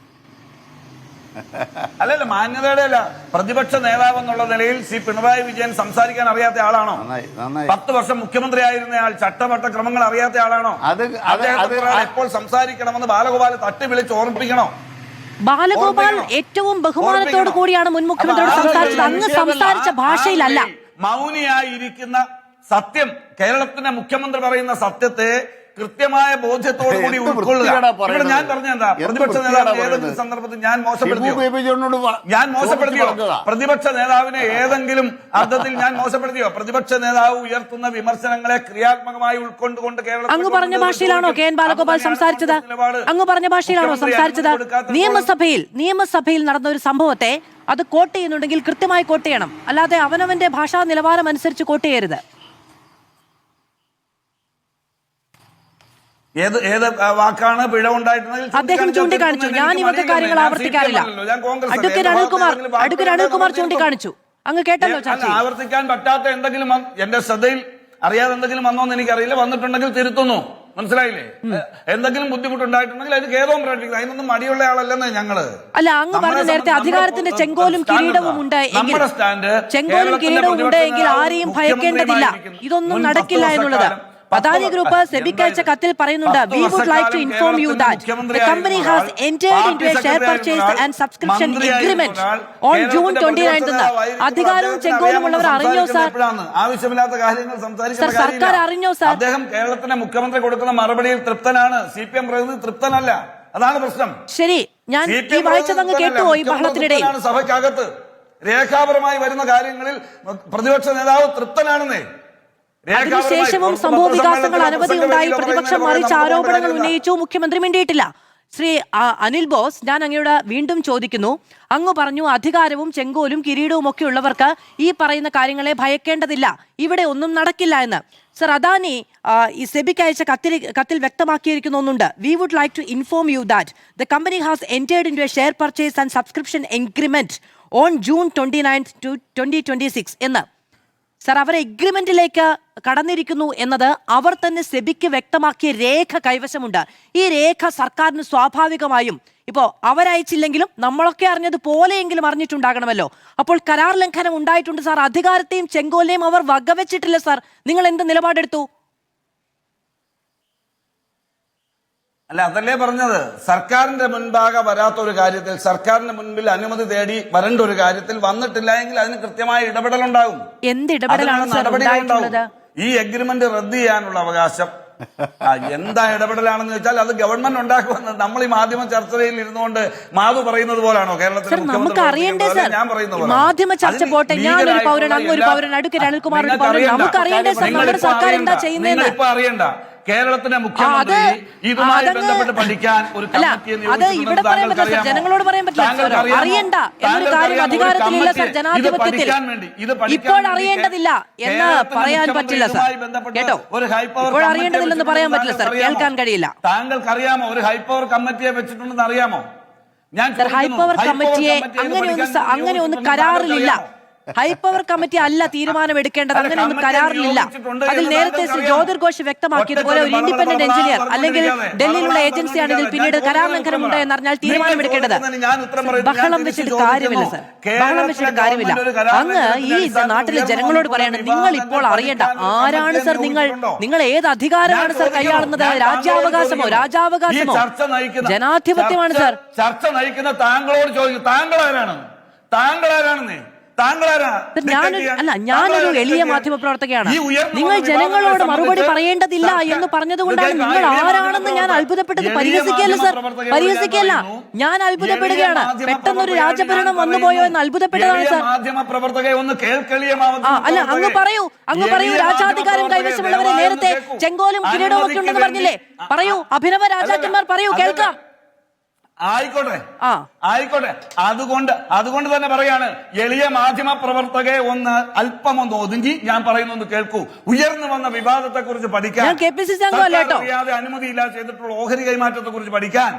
അല്ലല്ല, മാന്യതയുടെ അല്ല. പ്രതിപക്ഷ നേതാവ് എന്നുള്ള നിലയിൽ പിണറായി വിജയൻ സംസാരിക്കാൻ അറിയാത്ത ആളാണോ? 10 വർഷം മുഖ്യമന്ത്രി ആയിരുന്നയാൾ ചട്ടവട്ട ക്രമങ്ങൾ അറിയാത്ത ആളാണോ? എപ്പോൾ സംസാരിക്കണമെന്ന് ബാലഗോപാൽ തട്ടി വിളിച്ച് ഓർമ്മിപ്പിക്കണോ? ബാലഗോപാൽ ഏറ്റവും ബഹുമാനത്തോടു കൂടിയാണ് മുൻ മുഖ്യമന്ത്രിയോട് സംസാരിച്ചത്. അങ്ങ് സംസാരിച്ച ഭാഷയിലല്ല. മൗനിയായിരിക്കുന്ന സത്യം, കേരളത്തിന്റെ മുഖ്യമന്ത്രി പറയുന്ന സത്യത്തെ കൃത്യമായ ബോധ്യത്തോടു കൂടി ഉൾക്കൊള്ളുക. ഇവിടെ ഞാൻ പറഞ്ഞെന്താ, പ്രതിപക്ഷ നേതാവ് ഏതെങ്കിലും സന്ദർഭത്തിൽ ഞാൻ മോശപ്പെടുത്തിയോ? പ്രതിപക്ഷ നേതാവിനെ ഏതെങ്കിലും അർത്ഥത്തിൽ ഞാൻ മോശപ്പെടുത്തിയോ? പ്രതിപക്ഷ നേതാവ് ഉയർത്തുന്ന വിമർശനങ്ങളെ ക്രിയാത്മകമായി ഉൾക്കൊണ്ടുകൊണ്ട് അങ്ങ് പറഞ്ഞ ഭാഷയിലാണോ KN ബാലഗോപാൽ സംസാരിച്ചത്? അങ്ങ് പറഞ്ഞ ഭാഷയിലാണോ സംസാരിച്ചത്? നിയമസഭയിൽ നടന്ന ഒരു സംഭവത്തെ അത് കോട്ട് ചെയ്യുന്നുണ്ടെങ്കിൽ കൃത്യമായി കോട്ട് ചെയ്യണം, അല്ലാതെ അവനവന്റെ ഭാഷാ നിലവാരം അനുസരിച്ച് കോട്ട് ചെയ്യരുത്. ഏത് വാക്കാണ് പിഴ ഉണ്ടായിട്ടുണ്ടെങ്കിൽ അദ്ദേഹം ചൂണ്ടിക്കാണിച്ചു. ഞാൻ ഇവത്തെ കാര്യങ്ങൾ ആവർത്തിക്കാറില്ല. അഡ്വക്കേറ്റ് അനിൽകുമാർ ചൂണ്ടിക്കാണിച്ചു. അങ്ങ് കേട്ടല്ലോ ചർച്ച. ആവർത്തിക്കാൻ പറ്റാത്ത എന്തെങ്കിലും എന്റെ ശ്രദ്ധയിൽ അറിയാതെ എന്തെങ്കിലും വന്നോന്ന് എനിക്കറിയില്ല. വന്നിട്ടുണ്ടെങ്കിൽ തിരുത്തുന്നു. മനസ്സിലായില്ലേ? എന്തെങ്കിലും ബുദ്ധിമുട്ടുണ്ടായിട്ടുണ്ടെങ്കിൽ അതിന് ഖേദവും പ്രകടിപ്പിക്കുന്നു. അതിനൊന്നും മടിയുള്ള ആളല്ലെന്ന് ഞങ്ങള്. അല്ല, അങ്ങ് പറഞ്ഞ നേരത്തെ അധികാരത്തിന്റെ ചെങ്കോലും കിരീടവും ഉണ്ട് എങ്കിൽ, ചെങ്കോലും കിരീടവും ഉണ്ട് എങ്കിൽ ആരെയും ഭയക്കേണ്ടതില്ല. ഇതൊന്നും നടക്കില്ല എന്നുള്ളത് അദാനി ഗ്രൂപ്പ് സെബിക്ക് അയച്ച കത്തിൽ പറയുന്നുണ്ട്. We would like to inform you that the company has entered into a share purchase and subscription agreement on June 29 അധികാരവും ചെങ്കോലും ഉള്ളവർ അറിഞ്ഞോ സാർ? ആവശ്യമില്ലാത്ത കാര്യങ്ങൾ സംസാരിക്കുന്ന സർക്കാർ അറിഞ്ഞോ സാർ? അദ്ദേഹം കേരളത്തിന്റെ മുഖ്യമന്ത്രി കൊടുക്കുന്ന മറുപടിയിൽ തൃപ്തനാണ്. CPM പ്രതിനിധി തൃപ്തനല്ല. അതാണ് പ്രശ്നം. ശരി, ഞാൻ ഈ വായിച്ചത് അങ്ങ് കേട്ടുപോയി ബഹളത്തിനിടയിൽ. സഭയ്ക്കകത്ത് രേഖാപരമായി വരുന്ന കാര്യങ്ങളിൽ പ്രതിപക്ഷ നേതാവ് തൃപ്തനാണെന്നേ. അതിനുശേഷവും സംഭവ വികാസങ്ങൾ അനവധി ഉണ്ടായി. പ്രതിപക്ഷം മറിച്ച് ആരോപണങ്ങൾ ഉന്നയിച്ചു. മുഖ്യമന്ത്രി മിണ്ടിയിട്ടില്ല. ശ്രീ അനിൽ ബോസ്, ഞാൻ അങ്ങയോട് വീണ്ടും ചോദിക്കുന്നു. അങ്ങ് പറഞ്ഞു അധികാരവും ചെങ്കോലും കിരീടവും ഒക്കെ ഉള്ളവർക്ക് ഈ പറയുന്ന കാര്യങ്ങളെ ഭയക്കേണ്ടതില്ല, ഇവിടെ ഒന്നും നടക്കില്ല എന്ന്. സർ, അദാനി ഈ സെബിക്ക് അയച്ച കത്തിൽ വ്യക്തമാക്കിയിരിക്കുന്ന ഒന്നുണ്ട്. We would like to inform you that the company has entered into a share purchase and subscription agreement on June 29, 2026 എന്ന്. സർ, അവർ എഗ്രിമെന്റിലേക്ക് കടന്നിരിക്കുന്നു എന്നത് അവർ തന്നെ സെബിക്ക് വ്യക്തമാക്കിയ രേഖ കൈവശമുണ്ട്. ഈ രേഖ സർക്കാരിന് സ്വാഭാവികമായും ഇപ്പോൾ അവരയച്ചില്ലെങ്കിലും നമ്മളൊക്കെ അറിഞ്ഞത് പോലെയെങ്കിലും അറിഞ്ഞിട്ടുണ്ടാകണമല്ലോ. അപ്പോൾ കരാർ ലംഘനം ഉണ്ടായിട്ടുണ്ട് സാർ. അധികാരത്തെയും ചെങ്കോലിനെയും അവർ വകവെച്ചിട്ടില്ല സാർ. നിങ്ങൾ എന്ത് നിലപാടെടുത്തു? അല്ല, അതല്ലേ പറഞ്ഞത്. സർക്കാരിന്റെ മുൻപാകെ വരാത്ത ഒരു കാര്യത്തിൽ, സർക്കാരിന്റെ മുൻപിൽ അനുമതി തേടി വരേണ്ട ഒരു കാര്യത്തിൽ വന്നിട്ടില്ല എങ്കിൽ അതിന് കൃത്യമായ ഇടപെടലുണ്ടാകും. എന്ത് ഇടപെടലാണ് നടപടികളുണ്ടാവുന്നത്? ഈ എഗ്രിമെന്റ് റദ്ദ് ചെയ്യാനുള്ള അവകാശം എന്താ ഇടപെടലാണെന്ന് വെച്ചാൽ അത് ഗവൺമെന്റ് ഉണ്ടാക്കുമെന്ന് നമ്മൾ ഈ മാധ്യമ ചർച്ചയിൽ ഇരുന്നുകൊണ്ട് മാധു പറയുന്നത് പോലാണോ കേരളത്തിൽ നമുക്ക് അറിയണ്ടേ സാർ? മാധ്യമ ചർച്ച പോട്ടെ, ഞാനൊരു പൗരൻ, അങ്ങൊരു പൗരൻ, അഡ്വക്കേറ്റ് അനിൽകുമാർ ഒരു പൗരൻ, നമുക്ക് അറിയണ്ടേ സാർ നമ്മുടെ സർക്കാർ എന്താ ചെയ്യുന്നതെന്ന്? ഇപ്പൊ അറിയണ്ട. കേരളത്തിന്റെ മുഖ്യമന്ത്രി ഇതുമായി ബന്ധപ്പെട്ട് പഠിക്കാൻ ഒരു കമ്മിറ്റിയെ നിയോഗിച്ചിട്ടുണ്ടെന്ന് ജനങ്ങളോട് പറയാൻ പറ്റില്ല. അറിയണ്ട എന്നൊരു കാര്യം അധികാരത്തിലില്ല സാർ. ജനാധിപത്യത്തിൽ ഇപ്പോൾ അറിയേണ്ടതില്ല എന്ന് പറയാൻ പറ്റില്ല സാർ. കേട്ടോ, ഇപ്പോൾ അറിയേണ്ടതില്ലെന്ന് പറയാൻ പറ്റില്ല സാർ. കേൾക്കാൻ കഴിയില്ല. താങ്കൾക്കറിയാമോ ഒരു ഹൈപ്പവർ കമ്മിറ്റിയെ വെച്ചിട്ടുണ്ടെന്ന് അറിയാമോ? ഹൈപ്പവർ കമ്മിറ്റിയെ അങ്ങനെ ഒന്ന് കരാറിലില്ല. ഹൈപ്പവർ കമ്മിറ്റി അല്ല തീരുമാനം എടുക്കേണ്ടത്. അങ്ങനെ ഒന്നും കരാറിലില്ല. അതിൽ നേരത്തെ ശ്രീ ജ്യോതിർ ഘോഷ് വ്യക്തമാക്കിയതുപോലെ ഒരു ഇൻഡിപെൻഡന്റ് എഞ്ചിനീയർ അല്ലെങ്കിൽ ഡൽഹിയിലുള്ള ഏജൻസിയാണ് ഇതിൽ പിന്നീട് കരാർ ലംഘനമുണ്ട് എന്നറിഞ്ഞാൽ തീരുമാനമെടുക്കേണ്ടത്. ബഹളം വെച്ചിട്ട് കാര്യമില്ല സാർ, ബഹളം വെച്ചിട്ട് കാര്യമില്ല. അങ്ങ് ഈ നാട്ടിലെ ജനങ്ങളോട് പറയാണ്, നിങ്ങൾ ഇപ്പോൾ അറിയേണ്ട. ആരാണ് സാർ നിങ്ങൾ ഏത് അധികാരമാണ് സാർ കൈയാളുന്നത്? രാജ്യാവകാശമോ ജനാധിപത്യമാണ് സാർ. ചർച്ച നയിക്കുന്ന താങ്കളോട് ചോദിക്കും, താങ്കളാരാണെന്നേ? ഞാനൊരു എളിയ മാധ്യമ പ്രവർത്തകയാണ്. നിങ്ങൾ ജനങ്ങളോട് മറുപടി പറയേണ്ടതില്ല എന്ന് പറഞ്ഞതുകൊണ്ടാണ് നിങ്ങൾ ആരാണെന്ന് ഞാൻ അത്ഭുതപ്പെട്ടത്. പരിഹസിക്കല്ല സാർ, പരിഹസിക്കല്ല. ഞാൻ അത്ഭുതപ്പെടുകയാണ്. പെട്ടെന്നൊരു രാജഭരണം വന്നുപോയോ എന്ന് അത്ഭുതപ്പെട്ടതാണ് സാർ. അല്ല, അങ്ങ് പറയൂ രാജാധികാരം കൈവശമുള്ളവരെ നേരത്തെ ചെങ്കോലും കിരീടവും ഒക്കെ ഉണ്ടെന്ന് പറഞ്ഞില്ലേ? പറയൂ, അഭിനവ രാജാക്കന്മാർ പറയൂ, കേൾക്കാം. ആയിക്കോട്ടെ. അതുകൊണ്ട് തന്നെ പറയാണ്, എളിയ മാധ്യമ പ്രവർത്തകരെ അല്പമൊന്ന് ഒതുങ്ങി ഞാൻ പറയുന്നൊന്ന് കേൾക്കൂ. ഉയർന്നു വന്ന വിവാദത്തെ കുറിച്ച് പഠിക്കാൻ, അറിയാതെ അനുമതിയില്ലാതെ ചെയ്തിട്ടുള്ള ഓഹരി കൈമാറ്റത്തെ കുറിച്ച് പഠിക്കാൻ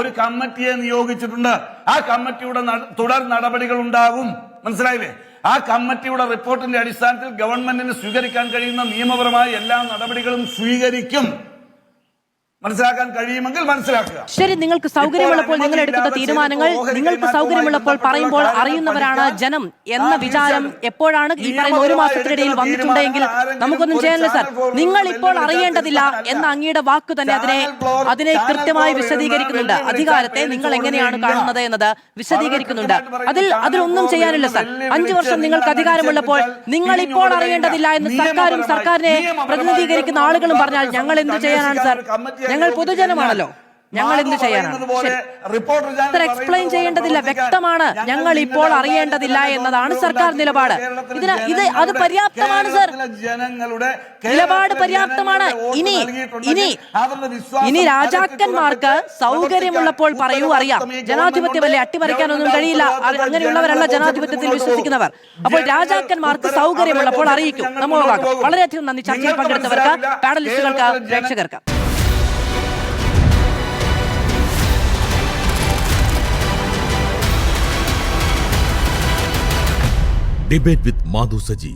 ഒരു കമ്മിറ്റിയെ നിയോഗിച്ചിട്ടുണ്ട്. ആ കമ്മിറ്റിയുടെ തുടർ നടപടികൾ ഉണ്ടാകും. മനസ്സിലായില്ലേ? ആ കമ്മിറ്റിയുടെ റിപ്പോർട്ടിന്റെ അടിസ്ഥാനത്തിൽ ഗവൺമെന്റിന് സ്വീകരിക്കാൻ കഴിയുന്ന നിയമപരമായ എല്ലാ നടപടികളും സ്വീകരിക്കും. മനസ്സിലാക്കാൻ കഴിയുമെങ്കിൽ മനസ്സിലാക്കുക. ശരി, നിങ്ങൾക്ക് സൗകര്യമുള്ളപ്പോൾ നിങ്ങൾ എടുക്കുന്ന തീരുമാനങ്ങൾ നിങ്ങൾക്ക് സൗകര്യമുള്ളപ്പോൾ പറയുമ്പോൾ അറിയുന്നവരാണ് ജനം എന്ന വിചാരം എപ്പോഴാണ് ഈ പറയുന്ന ഒരു മാസത്തിനിടയിൽ വന്നിട്ടുണ്ടെങ്കിൽ നമുക്കൊന്നും ചെയ്യാനില്ല സാർ. നിങ്ങൾ ഇപ്പോൾ അറിയേണ്ടതില്ല എന്ന അങ്ങയുടെ വാക്ക് തന്നെ അതിനെ കൃത്യമായി വിശദീകരിക്കുന്നുണ്ട്. അധികാരത്തെ നിങ്ങൾ എങ്ങനെയാണ് കാണുന്നത് എന്നത് വിശദീകരിക്കുന്നുണ്ട്. അതിലൊന്നും ചെയ്യാനില്ല സാർ. 5 വർഷം നിങ്ങൾക്ക് അധികാരമുള്ളപ്പോൾ നിങ്ങൾ ഇപ്പോൾ അറിയേണ്ടതില്ല എന്ന് സർക്കാരും സർക്കാരിനെ പ്രതിനിധീകരിക്കുന്ന ആളുകളും പറഞ്ഞാൽ ഞങ്ങൾ എന്ത് ചെയ്യാനാണ് സാർ? ഞങ്ങൾ പൊതുജനമാണല്ലോ. ഞങ്ങൾ എന്ത് ചെയ്യാനാണ്? സർ, എക്സ്പ്ലെയിൻ ചെയ്യേണ്ടതില്ല, വ്യക്തമാണ്. ഞങ്ങൾ ഇപ്പോൾ അറിയേണ്ടതില്ല എന്നതാണ് സർക്കാർ നിലപാട്. അത് പര്യാപ്തമാണ് സർ, നിലപാട് പര്യാപ്തമാണ്. ഇനി രാജാക്കന്മാർക്ക് സൗകര്യമുള്ളപ്പോൾ പറയൂ, അറിയാം. ജനാധിപത്യമല്ലേ, അട്ടിമറിക്കാനൊന്നും കഴിയില്ല. അങ്ങനെയുള്ളവരല്ല ജനാധിപത്യത്തിൽ വിശ്വസിക്കുന്നവർ. അപ്പോൾ രാജാക്കന്മാർക്ക് സൗകര്യമുള്ളപ്പോൾ അറിയിക്കും. നമ്മോടാകും. വളരെയധികം നന്ദി ചർച്ചയിൽ പങ്കെടുത്തവർക്ക്, പാനലിസ്റ്റുകൾക്ക്, പ്രേക്ഷകർക്ക്. Debate with Madhu Saji.